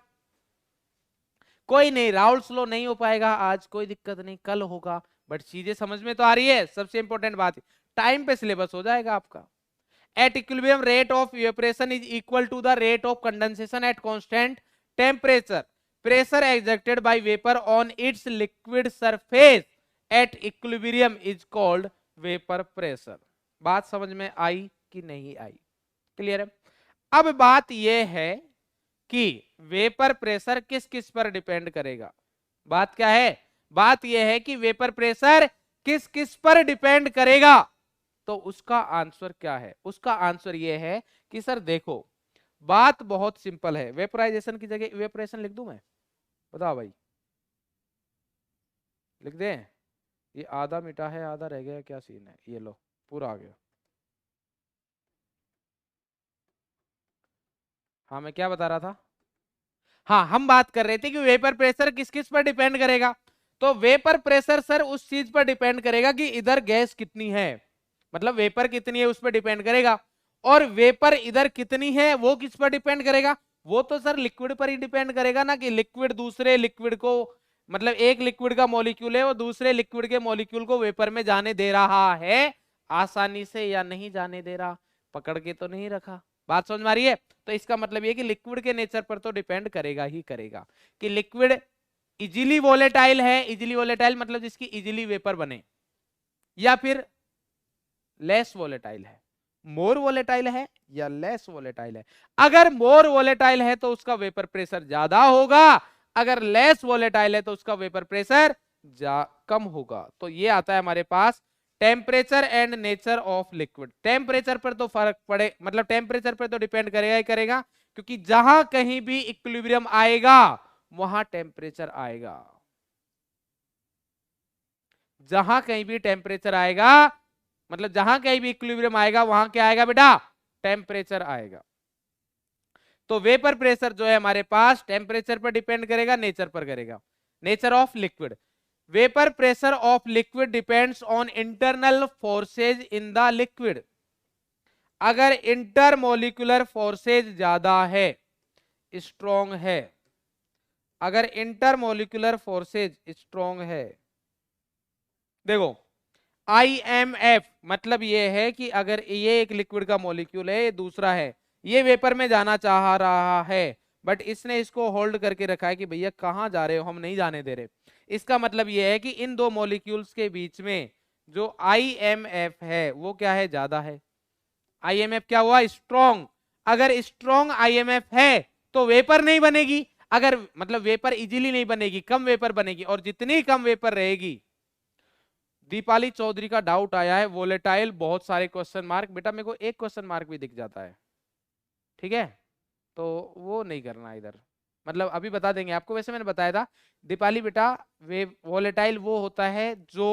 कोई नहीं, राउल्स लॉ नहीं हो पाएगा आज, कोई दिक्कत नहीं, कल होगा, बट चीजें समझ में तो आ रही है, सबसे इंपॉर्टेंट बात, टाइम पे सिलेबस हो जाएगा आपका। At equilibrium rate of evaporation is equal to the rate of condensation at constant temperature, pressure exerted by vapour on its liquid surface at equilibrium is called vapour pressure. बात समझ में आई कि नहीं आई? Clear है? अब बात यह है कि वेपर प्रेशर किस किस पर डिपेंड करेगा। बात क्या है? बात यह है कि वेपर प्रेशर किस किस पर डिपेंड करेगा। तो उसका आंसर क्या है? उसका आंसर यह है कि सर देखो, बात बहुत सिंपल है। वेपराइजेशन की जगह इवेपोरेशन लिख दूं मैं? बताओ भाई, लिख दें? ये आधा मिटा है, आधा रह गया, क्या सीन है? ये लो, पूरा आ गया। हाँ, मैं क्या बता रहा था? हाँ, हम बात कर रहे थे कि वेपर प्रेशर किस किस पर डिपेंड करेगा। तो वेपर प्रेशर सर उस चीज पर डिपेंड करेगा कि इधर गैस कितनी है, मतलब वेपर कितनी है उस पर डिपेंड करेगा। और वेपर इधर कितनी है वो किस पर डिपेंड करेगा? वो तो सर लिक्विड पर ही डिपेंड करेगा ना, कि लिक्विड दूसरे लिक्विड को, मतलब एक लिक्विड का मॉलिक्यूल है वो दूसरे लिक्विड के मॉलिक्यूल को वेपर में जाने दे रहा है आसानी से या नहीं जाने दे रहा, पकड़ के तो नहीं रखा। बात समझ में आ रही है? तो इसका मतलब ये कि लिक्विड के नेचर पर तो डिपेंड करेगा ही करेगा कि लिक्विड इजीली वोलेटाइल है, इजीली वोलेटाइल मतलब जिसकी इजीली वेपर बने, या फिर लेस वोलेटाइल है, मोर वोलेटाइल है या लेस वोलेटाइल है। अगर मोर वोलेटाइल है तो उसका वेपर प्रेशर ज्यादा होगा, अगर लेस वोलेटाइल है तो उसका वेपर प्रेशर कम होगा। तो ये आता है हमारे पास temperature and nature of liquid. Temperature पर तो फर्क पड़े, मतलब टेम्परेचर पर तो डिपेंड करेगा ही करेगा, क्योंकि जहां कहीं भी इक्विलिब्रियम आएगा वहां टेम्परेचर आएगा। जहां कहीं भी टेम्परेचर आएगा, मतलब जहां कहीं भी इक्विलिब्रियम आएगा वहां क्या आएगा बेटा? टेम्परेचर आएगा। तो वेपर प्रेशर जो है हमारे पास टेम्परेचर पर डिपेंड करेगा, नेचर पर करेगा। Nature of liquid, vapour pressure of liquid depends on internal forces in the liquid. अगर इंटरमोलिकुलर फोर्सेज ज्यादा है, स्ट्रॉन्ग है, अगर इंटरमोलिकुलर फोर्सेज स्ट्रॉन्ग है, देखो IMF मतलब ये है कि अगर ये एक लिक्विड का मॉलिक्यूल है, ये दूसरा है, ये वेपर में जाना चाह रहा है, बट इसने इसको होल्ड करके रखा है कि भैया कहां जा रहे हो, हम नहीं जाने दे रहे। इसका मतलब ये है कि इन दो मॉलिक्यूल्स के बीच में जो IMF है वो क्या है? ज्यादा है। IMF क्या हुआ? स्ट्रॉन्ग। अगर स्ट्रॉन्ग IMF है तो वेपर नहीं बनेगी, अगर मतलब वेपर इजीली नहीं बनेगी, कम वेपर बनेगी, और जितनी कम वेपर रहेगी। दीपाली चौधरी का डाउट आया है वोलेटाइल बहुत सारे क्वेश्चन मार्क। बेटा मेरे को एक क्वेश्चन मार्क भी दिख जाता है, ठीक है, तो वो नहीं करना इधर, मतलब अभी बता देंगे आपको। वैसे मैंने बताया था दीपाली बेटा, वे वोलेटाइल वो होता है जो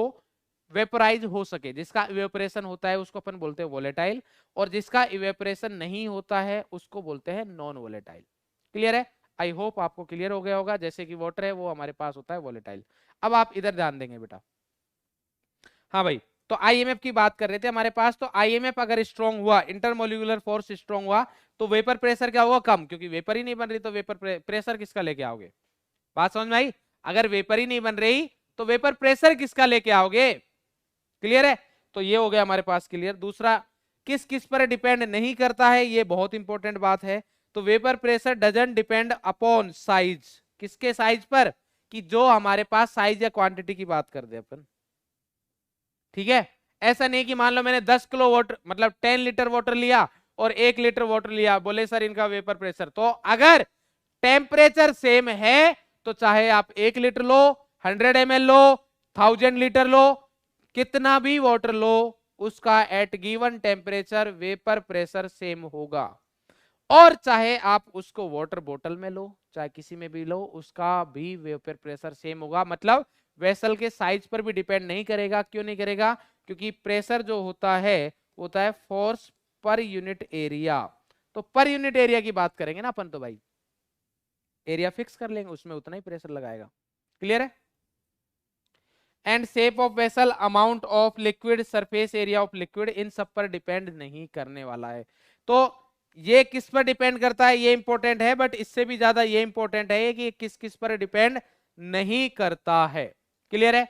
वेपराइज हो सके, जिसका इवेपोरेशन होता है उसको अपन बोलते हैं वोलेटाइल, और जिसका इवेपोरेशन नहीं होता है उसको बोलते हैं नॉन वोलेटाइल। क्लियर है? आई होप आपको क्लियर हो गया होगा। जैसे कि वाटर है वो हमारे पास होता है वोलेटाइल। अब आप इधर ध्यान देंगे बेटा। हाँ भाई, तो आईएमएफ की बात कर रहे थे हमारे पास। तो आईएमएफ अगर स्ट्रॉन्ग हुआ, इंटरमोलिकुलर फोर्स स्ट्रॉन्ग हुआ, तो वेपर प्रेशर क्या होगा? कम, क्योंकि वेपर ही नहीं बन रही तो वेपर प्रेशर किसका लेके आओगे? बात समझ में आई? अगर वेपर ही नहीं बन रही तो वेपर प्रेशर किसका लेके आओगे? क्लियर है? तो ये हो गया हमारे पास क्लियर। दूसरा, किस किस पर डिपेंड नहीं करता है, ये बहुत इंपॉर्टेंट बात है। तो vapour pressure doesn't depend upon size. किसके साइज पर? कि जो हमारे पास साइज या क्वांटिटी की बात कर दे अपन, ठीक है। ऐसा नहीं कि मान लो मैंने 10 किलो वाटर, मतलब 10 लीटर वाटर लिया और 1 लीटर वाटर लिया, बोले सर इनका वेपर प्रेशर। तो अगर टेम्परेचर सेम है तो चाहे आप 1 लीटर लो, 100 ml लो, 1000 लीटर लो, कितना भी वाटर लो, उसका at given temperature vapour pressure same होगा। और चाहे आप उसको वाटर बोतल में लो, चाहे किसी में भी लो, उसका भी वेपर प्रेशर सेम होगा। मतलब वेसल के साइज पर भी डिपेंड नहीं करेगा। क्यों नहीं करेगा? क्योंकि प्रेशर जो होता है होता है फोर्स पर यूनिट एरिया। तो पर यूनिट एरिया की बात करेंगे ना अपन, तो भाई एरिया फिक्स कर लेंगे, उसमें उतना ही प्रेशर लगाएगा। क्लियर है? And shape of vessel, amount of liquid, surface area of liquid, इन सब पर डिपेंड नहीं करने वाला है। तो ये किस पर डिपेंड करता है ये इंपॉर्टेंट है, बट इससे भी ज्यादा ये इंपॉर्टेंट है कि किस किस पर डिपेंड नहीं करता है। क्लियर है?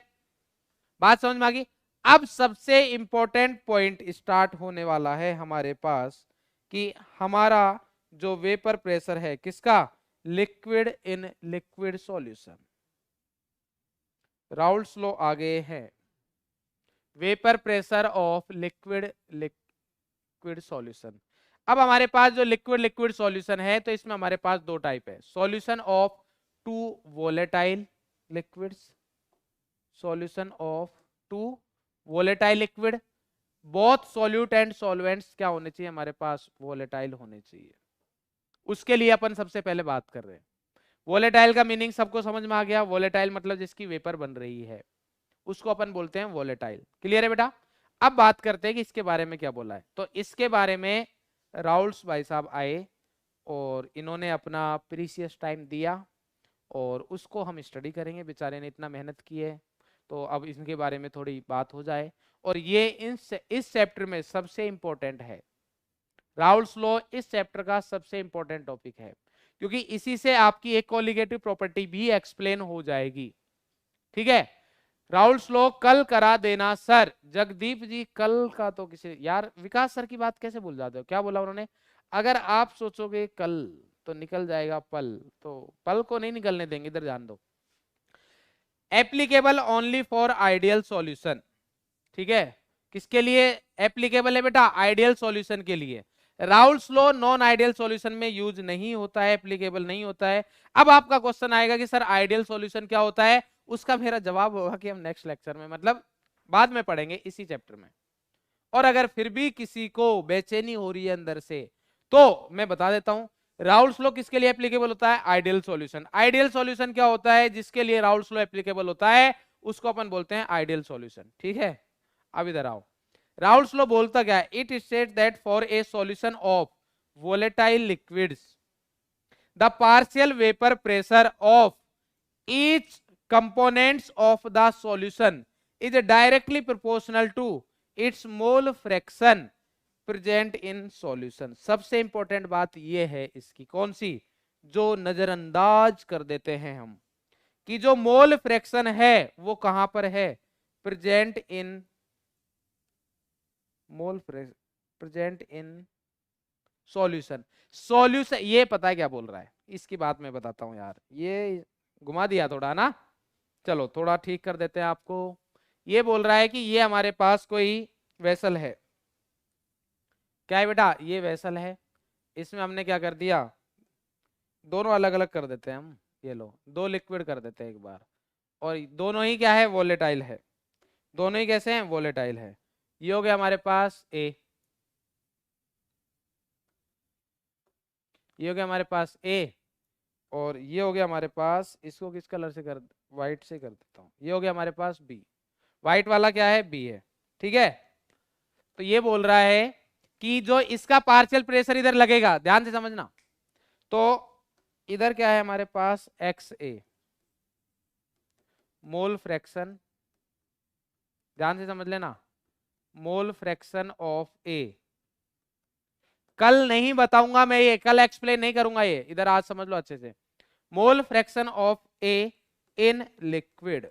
बात समझ में आ गई? अब सबसे इंपॉर्टेंट पॉइंट स्टार्ट होने वाला है हमारे पास कि हमारा जो वेपर प्रेशर है किसका, liquid in liquid solution. Raoult's law आ गए हैं, vapour pressure of liquid liquid solution. अब हमारे पास जो लिक्विड लिक्विड सॉल्यूशन है तो इसमें हमारे पास दो टाइप है, solution of two volatile liquids, solution of two volatile liquid. Both solute and solvents क्या होने चाहिए हमारे पास, वोलेटाइल होने चाहिए। उसके लिए अपन सबसे पहले बात कर रहे हैं, वोलेटाइल का मीनिंग सबको समझ में आ गया, वोलेटाइल मतलब जिसकी वेपर बन रही है उसको अपन बोलते हैं वोलेटाइल। क्लियर है बेटा। अब बात करते हैं कि इसके बारे में क्या बोला है। तो इसके बारे में राउल्स भाई साहब आए और इन्होंने अपना प्रीशियस टाइम दिया और उसको हम स्टडी करेंगे, बेचारे ने इतना मेहनत की है तो अब इनके बारे में थोड़ी बात हो जाए। और ये इस चैप्टर में सबसे इंपॉर्टेंट है, राउल्स लॉ इस चैप्टर का सबसे इंपॉर्टेंट टॉपिक है क्योंकि इसी से आपकी एक कोलिगेटिव प्रॉपर्टी भी एक्सप्लेन हो जाएगी। ठीक है, राउल्स लॉ कल करा देना सर। जगदीप जी कल का तो किसी, यार विकास सर की बात कैसे भूल जाते हो, क्या बोला उन्होंने, अगर आप सोचोगे कल तो निकल जाएगा पल, तो पल को नहीं निकलने देंगे, इधर जान दो। Applicable only for ideal solution. ठीक है, किसके लिए एप्लीकेबल है बेटा, आइडियल सॉल्यूशन के लिए। Raoult's law non ideal solution में यूज नहीं होता है, एप्लीकेबल नहीं होता है। अब आपका क्वेश्चन आएगा कि सर आइडियल सॉल्यूशन क्या होता है, उसका मेरा जवाब होगा कि हम नेक्स्ट लेक्चर में, मतलब बाद में पढ़ेंगे इसी चैप्टर में। और अगर फिर भी किसी को बेचैनी हो रही है अंदर से तो मैं बता देता हूं, राउल्स लॉ किसके लिए एप्लीकेबल होता है, आइडियल सॉल्यूशन। आइडियल सॉल्यूशन क्या होता है, जिसके लिए राउल्स लॉ एप्लीकेबल होता है उसको अपन बोलते हैं आइडियल सॉल्यूशन। ठीक है, अब इधर आओ, राउल्स लॉ बोलता क्या है, it state that for a solution of volatile liquids the partial vapour pressure of each components of the solution is directly proportional to its mole fraction present in solution। सबसे important बात यह है इसकी, कौन सी, जो नजरअंदाज कर देते हैं हम, कि जो मोल फ्रैक्शन है वो कहां पर है, present in mole present in solution. Solution ये पता है क्या बोल रहा है, इसकी बात मैं बताता हूं यार, ये घुमा दिया थोड़ा ना, चलो थोड़ा ठीक कर देते हैं आपको। ये बोल रहा है कि ये हमारे पास कोई वेसल है, क्या है बेटा, ये वेसल है, इसमें हमने क्या कर दिया, दोनों अलग अलग कर देते हैं हम, ये लो दो लिक्विड कर देते हैं एक बार, और दोनों ही क्या है, वोलेटाइल है, दोनों ही कैसे हैं, वोलेटाइल है। ये हो गया हमारे पास ए, ये हो गया हमारे पास ए, और ये हो गया हमारे पास, इसको किस कलर से कर, व्हाइट से कर देता हूं, ये हो गया हमारे पास बी, व्हाइट वाला क्या है, बी है। ठीक है, तो ये बोल रहा है कि जो इसका पार्शियल प्रेशर इधर लगेगा, ध्यान से समझना, तो इधर क्या है हमारे पास, एक्स ए मोल फ्रैक्शन, ध्यान से समझ लेना, मोल फ्रैक्शन ऑफ ए। कल नहीं बताऊंगा मैं, ये कल एक्सप्लेन नहीं करूंगा, ये इधर आज समझ लो अच्छे से, मोल fraction of A in liquid,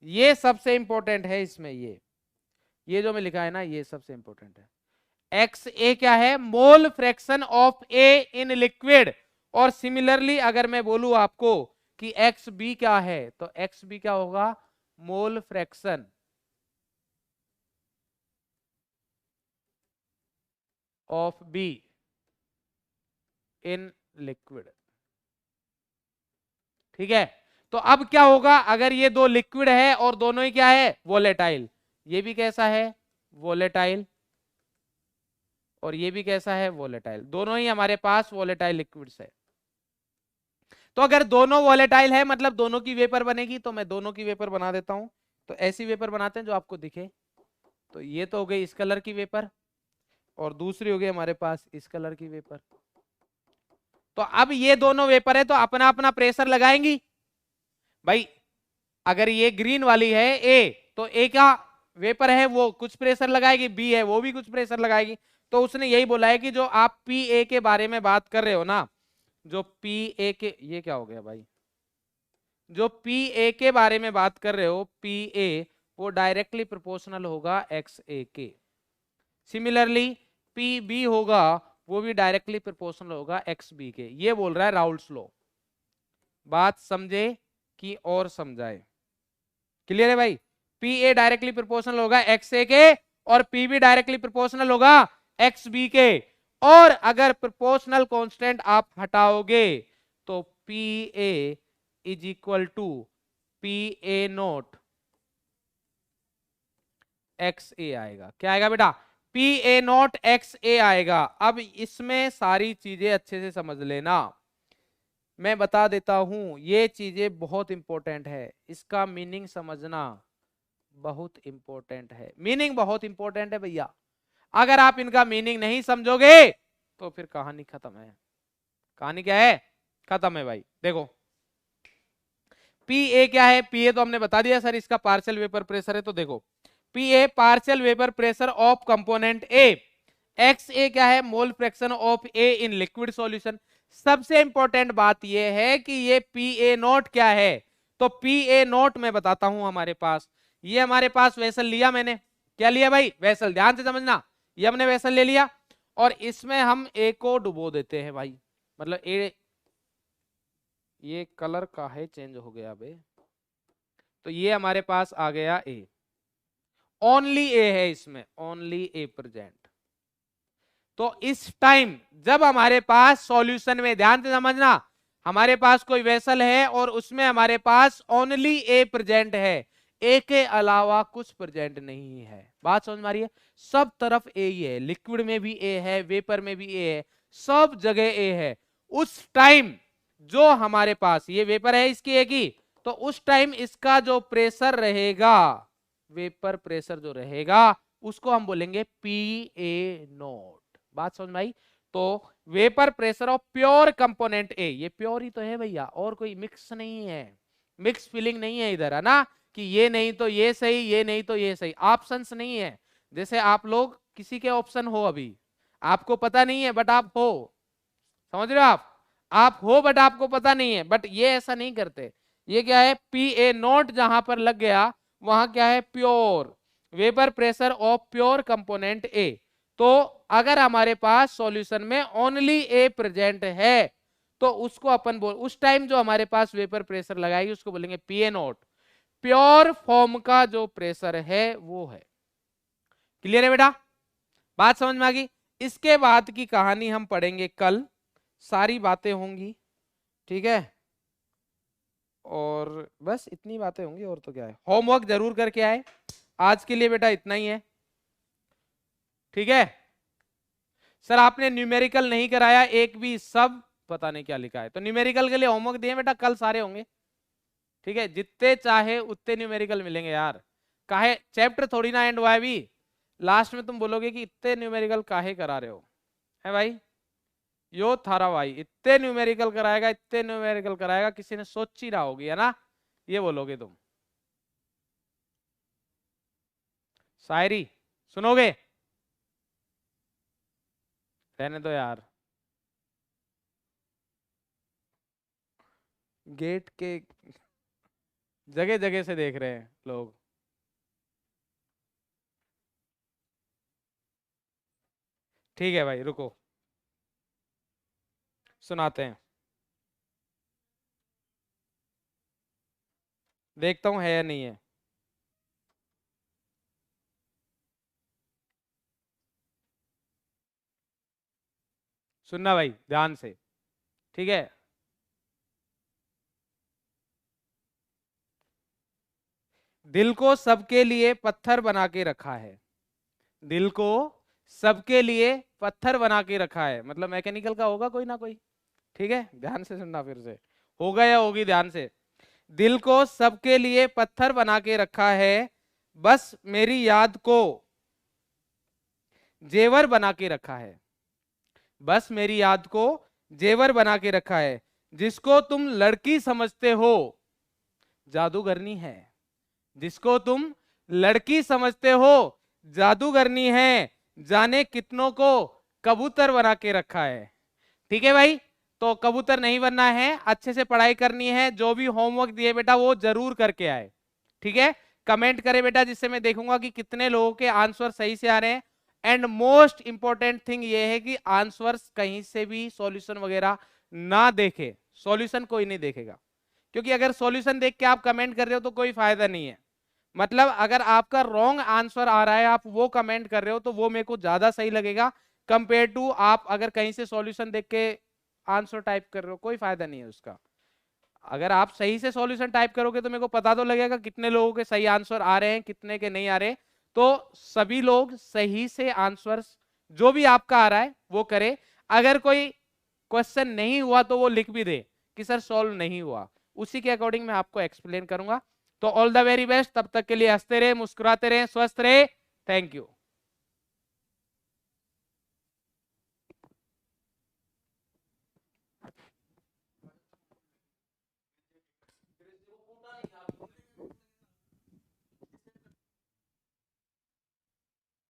ये सबसे इंपॉर्टेंट है इसमें, ये जो मैं लिखा है ना, ये सबसे इंपॉर्टेंट है। एक्स ए क्या है, mole fraction of A in liquid. और सिमिलरली अगर मैं बोलूं आपको कि एक्स बी क्या है, तो एक्स बी क्या होगा, मोल fraction of be in liquid. ठीक है, तो अब क्या होगा, अगर ये दो लिक्विड है और दोनों ही क्या है, वोलेटाइल, ये भी कैसा है, वोलेटाइल, और ये भी कैसा है, वोलेटाइल, दोनों ही हमारे पास वोलेटाइल लिक्विड्स है। तो अगर दोनों वोलेटाइल है मतलब दोनों की वेपर बनेगी, तो मैं दोनों की वेपर बना देता हूं। तो ऐसी वेपर बनाते हैं जो आपको दिखे, तो ये तो हो गई इस कलर की वेपर, और दूसरी हो गई हमारे पास इस कलर की वेपर। तो अब ये दोनों वेपर है तो अपना अपना प्रेशर लगाएंगी भाई। अगर ये ग्रीन वाली है ए, तो ए का वेपर है वो कुछ प्रेशर लगाएगी, बी है वो भी कुछ प्रेशर लगाएगी। तो उसने यही बोला है कि जो आप पी ए के बारे में बात कर रहे हो ना, जो पी ए के, ये क्या हो गया भाई, जो पी ए के बारे में बात कर रहे हो, पी ए, वो डायरेक्टली प्रोपोर्शनल होगा एक्स ए के। सिमिलरली पी बी होगा, वो भी डायरेक्टली प्रोपोर्शनल होगा एक्स बी के। ये बोल रहा है राउल्ट्स लॉ। बात समझे कि और समझाए? क्लियर है भाई? पी ए डायरेक्टली प्रोपोर्शनल होगा एक्स ए के और पी बी डायरेक्टली प्रोपोर्शनल होगा एक्स बी के। और अगर प्रोपोर्शनल कांस्टेंट आप हटाओगे तो P A is equal to P A naught X A आएगा। क्या आएगा बेटा? P A naught X A आएगा। अब इसमें सारी चीजें अच्छे से समझ लेना, मैं बता देता हूं, ये चीजें बहुत इंपॉर्टेंट है, इसका मीनिंग समझना बहुत इंपॉर्टेंट है। मीनिंग बहुत इंपॉर्टेंट है भैया, अगर आप इनका मीनिंग नहीं समझोगे तो फिर कहानी खत्म है। कहानी क्या है? खत्म है भाई। देखो पी ए क्या है? पी ए तो हमने बता दिया सर, इसका पार्शियल वेपर प्रेशर है। तो देखो P A partial vapour pressure of component A. X A क्या है? Mole fraction of A in liquid solution. सबसे इंपॉर्टेंट बात यह है कि ये पी ए नोट क्या है। तो पी ए नोट मैं बताता हूं, हमारे पास ये हमारे पास वेसल लिया मैंने। क्या लिया भाई? वेसल। ध्यान से समझना, ये हमने वेसल ले लिया और इसमें हम ए को डुबो देते हैं भाई। मतलब ए, ये कलर का है, चेंज हो गया बे। तो ये हमारे पास आ गया ए, ओनली ए है इसमें, ओनली ए प्रेजेंट। तो इस टाइम जब हमारे पास सॉल्यूशन में, ध्यान से समझना, हमारे पास कोई वेसल है और उसमें हमारे पास ओनली ए प्रेजेंट है, ए के अलावा कुछ प्रेजेंट नहीं है। बात समझ में आ रही है? सब तरफ ए ही है, लिक्विड में भी ए है, वेपर में भी ए है, सब जगह ए है। उस टाइम जो हमारे पास ये वेपर है इसकी ए की, तो उस टाइम इसका जो प्रेशर रहेगा, वेपर प्रेशर जो रहेगा, उसको हम बोलेंगे पी ए नोट। बात समझ में आई? तो vapour pressure of pure component ए, ये प्योर ही तो है भैया, और कोई मिक्स नहीं है, मिक्स फीलिंग नहीं है इधर, है ना, कि ये नहीं तो ये सही, ये नहीं तो ये सही, ऑप्शंस नहीं है। जैसे आप लोग किसी के ऑप्शन हो, अभी आपको पता नहीं है बट आप हो, समझ रहे हो? आप हो बट आपको पता नहीं है, बट ये ऐसा नहीं करते। ये क्या है? पी ए नोट जहां पर लग गया वहां क्या है? Pure vapour pressure of pure component ए। तो अगर हमारे पास सॉल्यूशन में ओनली ए प्रेजेंट है तो उसको अपन बोल, उस टाइम जो हमारे पास वेपर प्रेशर लगाएगी उसको बोलेंगे P A note. Pure form का जो प्रेशर है वो है। क्लियर है बेटा? बात समझ में आ गई? इसके बाद की कहानी हम पढ़ेंगे कल, सारी बातें होंगी, ठीक है? और बस इतनी बातें होंगी, और तो क्या है। होमवर्क जरूर करके आए। आज के लिए बेटा इतना ही है, ठीक है? सर आपने न्यूमेरिकल नहीं कराया एक भी, सब पता नहीं क्या लिखा है। तो न्यूमेरिकल के लिए होमवर्क दिए बेटा, कल सारे होंगे, ठीक है? जितने चाहे उतने न्यूमेरिकल मिलेंगे यार। काहे चैप्टर थोड़ी ना एंड हुआ है अभी, लास्ट में तुम बोलोगे कि इतने न्यूमेरिकल काहे करा रहे हो, है भाई? यो थारा भाई इतने न्यूमेरिकल कराएगा, इतने न्यूमेरिकल कराएगा, किसी ने सोची ना होगी, है ना? ये बोलोगे तुम। शायरी सुनोगे? रहने दो यार, गेट के जगह जगह से देख रहे हैं लोग। ठीक है भाई, रुको सुनाते हैं, देखता हूं है या नहीं है। सुनना भाई ध्यान से, ठीक है? दिल को सबके लिए पत्थर बना के रखा है, दिल को सबके लिए पत्थर बना के रखा है, मतलब मैकेनिकल का होगा कोई ना कोई, ठीक है? ध्यान से सुनना, फिर से होगा या होगी, ध्यान से। दिल को सबके लिए पत्थर बना के रखा है, बस मेरी याद को जेवर बना के रखा है, बस मेरी याद को जेवर बना के रखा है, जिसको तुम लड़की समझते हो जादूगरनी है, जिसको तुम लड़की समझते हो जादूगरनी है, जाने कितनों को कबूतर बना के रखा है। ठीक है भाई? तो कबूतर नहीं बनना है, अच्छे से पढ़ाई करनी है, जो भी होमवर्क दिए बेटा वो जरूर करके आए, ठीक है। कमेंट करें बेटा, जिससे मैं देखूंगा कि कितने लोगों के आंसर सही से आ रहे हैं। एंड मोस्ट इंपॉर्टेंट थिंग ये है कि आंसर्स कहीं से भी सॉल्यूशन वगैरह ना देखे, सॉल्यूशन कोई नहीं देखेगा, क्योंकि अगर सॉल्यूशन देख के आप कमेंट कर रहे हो तो कोई फायदा नहीं है। मतलब अगर आपका रॉन्ग आंसर आ रहा है, आप वो कमेंट कर रहे हो, तो वो मेरे को ज्यादा सही लगेगा कंपेयर टू आप अगर कहीं से सॉल्यूशन देख के आंसर टाइप कर रहे हो, कोई फायदा नहीं है उसका। अगर आप सही से सॉल्यूशन टाइप करोगे तो मेरे को पता तो लगेगा कितने लोगों के सही आंसर आ रहे हैं, कितने के नहीं आ रहे। तो सभी लोग सही से आंसर्स जो भी आपका आ रहा है वो करे। अगर कोई क्वेश्चन नहीं हुआ तो वो लिख भी दे कि सर सॉल्व नहीं हुआ, उसी के अकॉर्डिंग मैं आपको एक्सप्लेन करूंगा। तो ऑल द वेरी बेस्ट, तब तक के लिए हंसते रहे, मुस्कुराते रहे, स्वस्थ रहे। Thank you.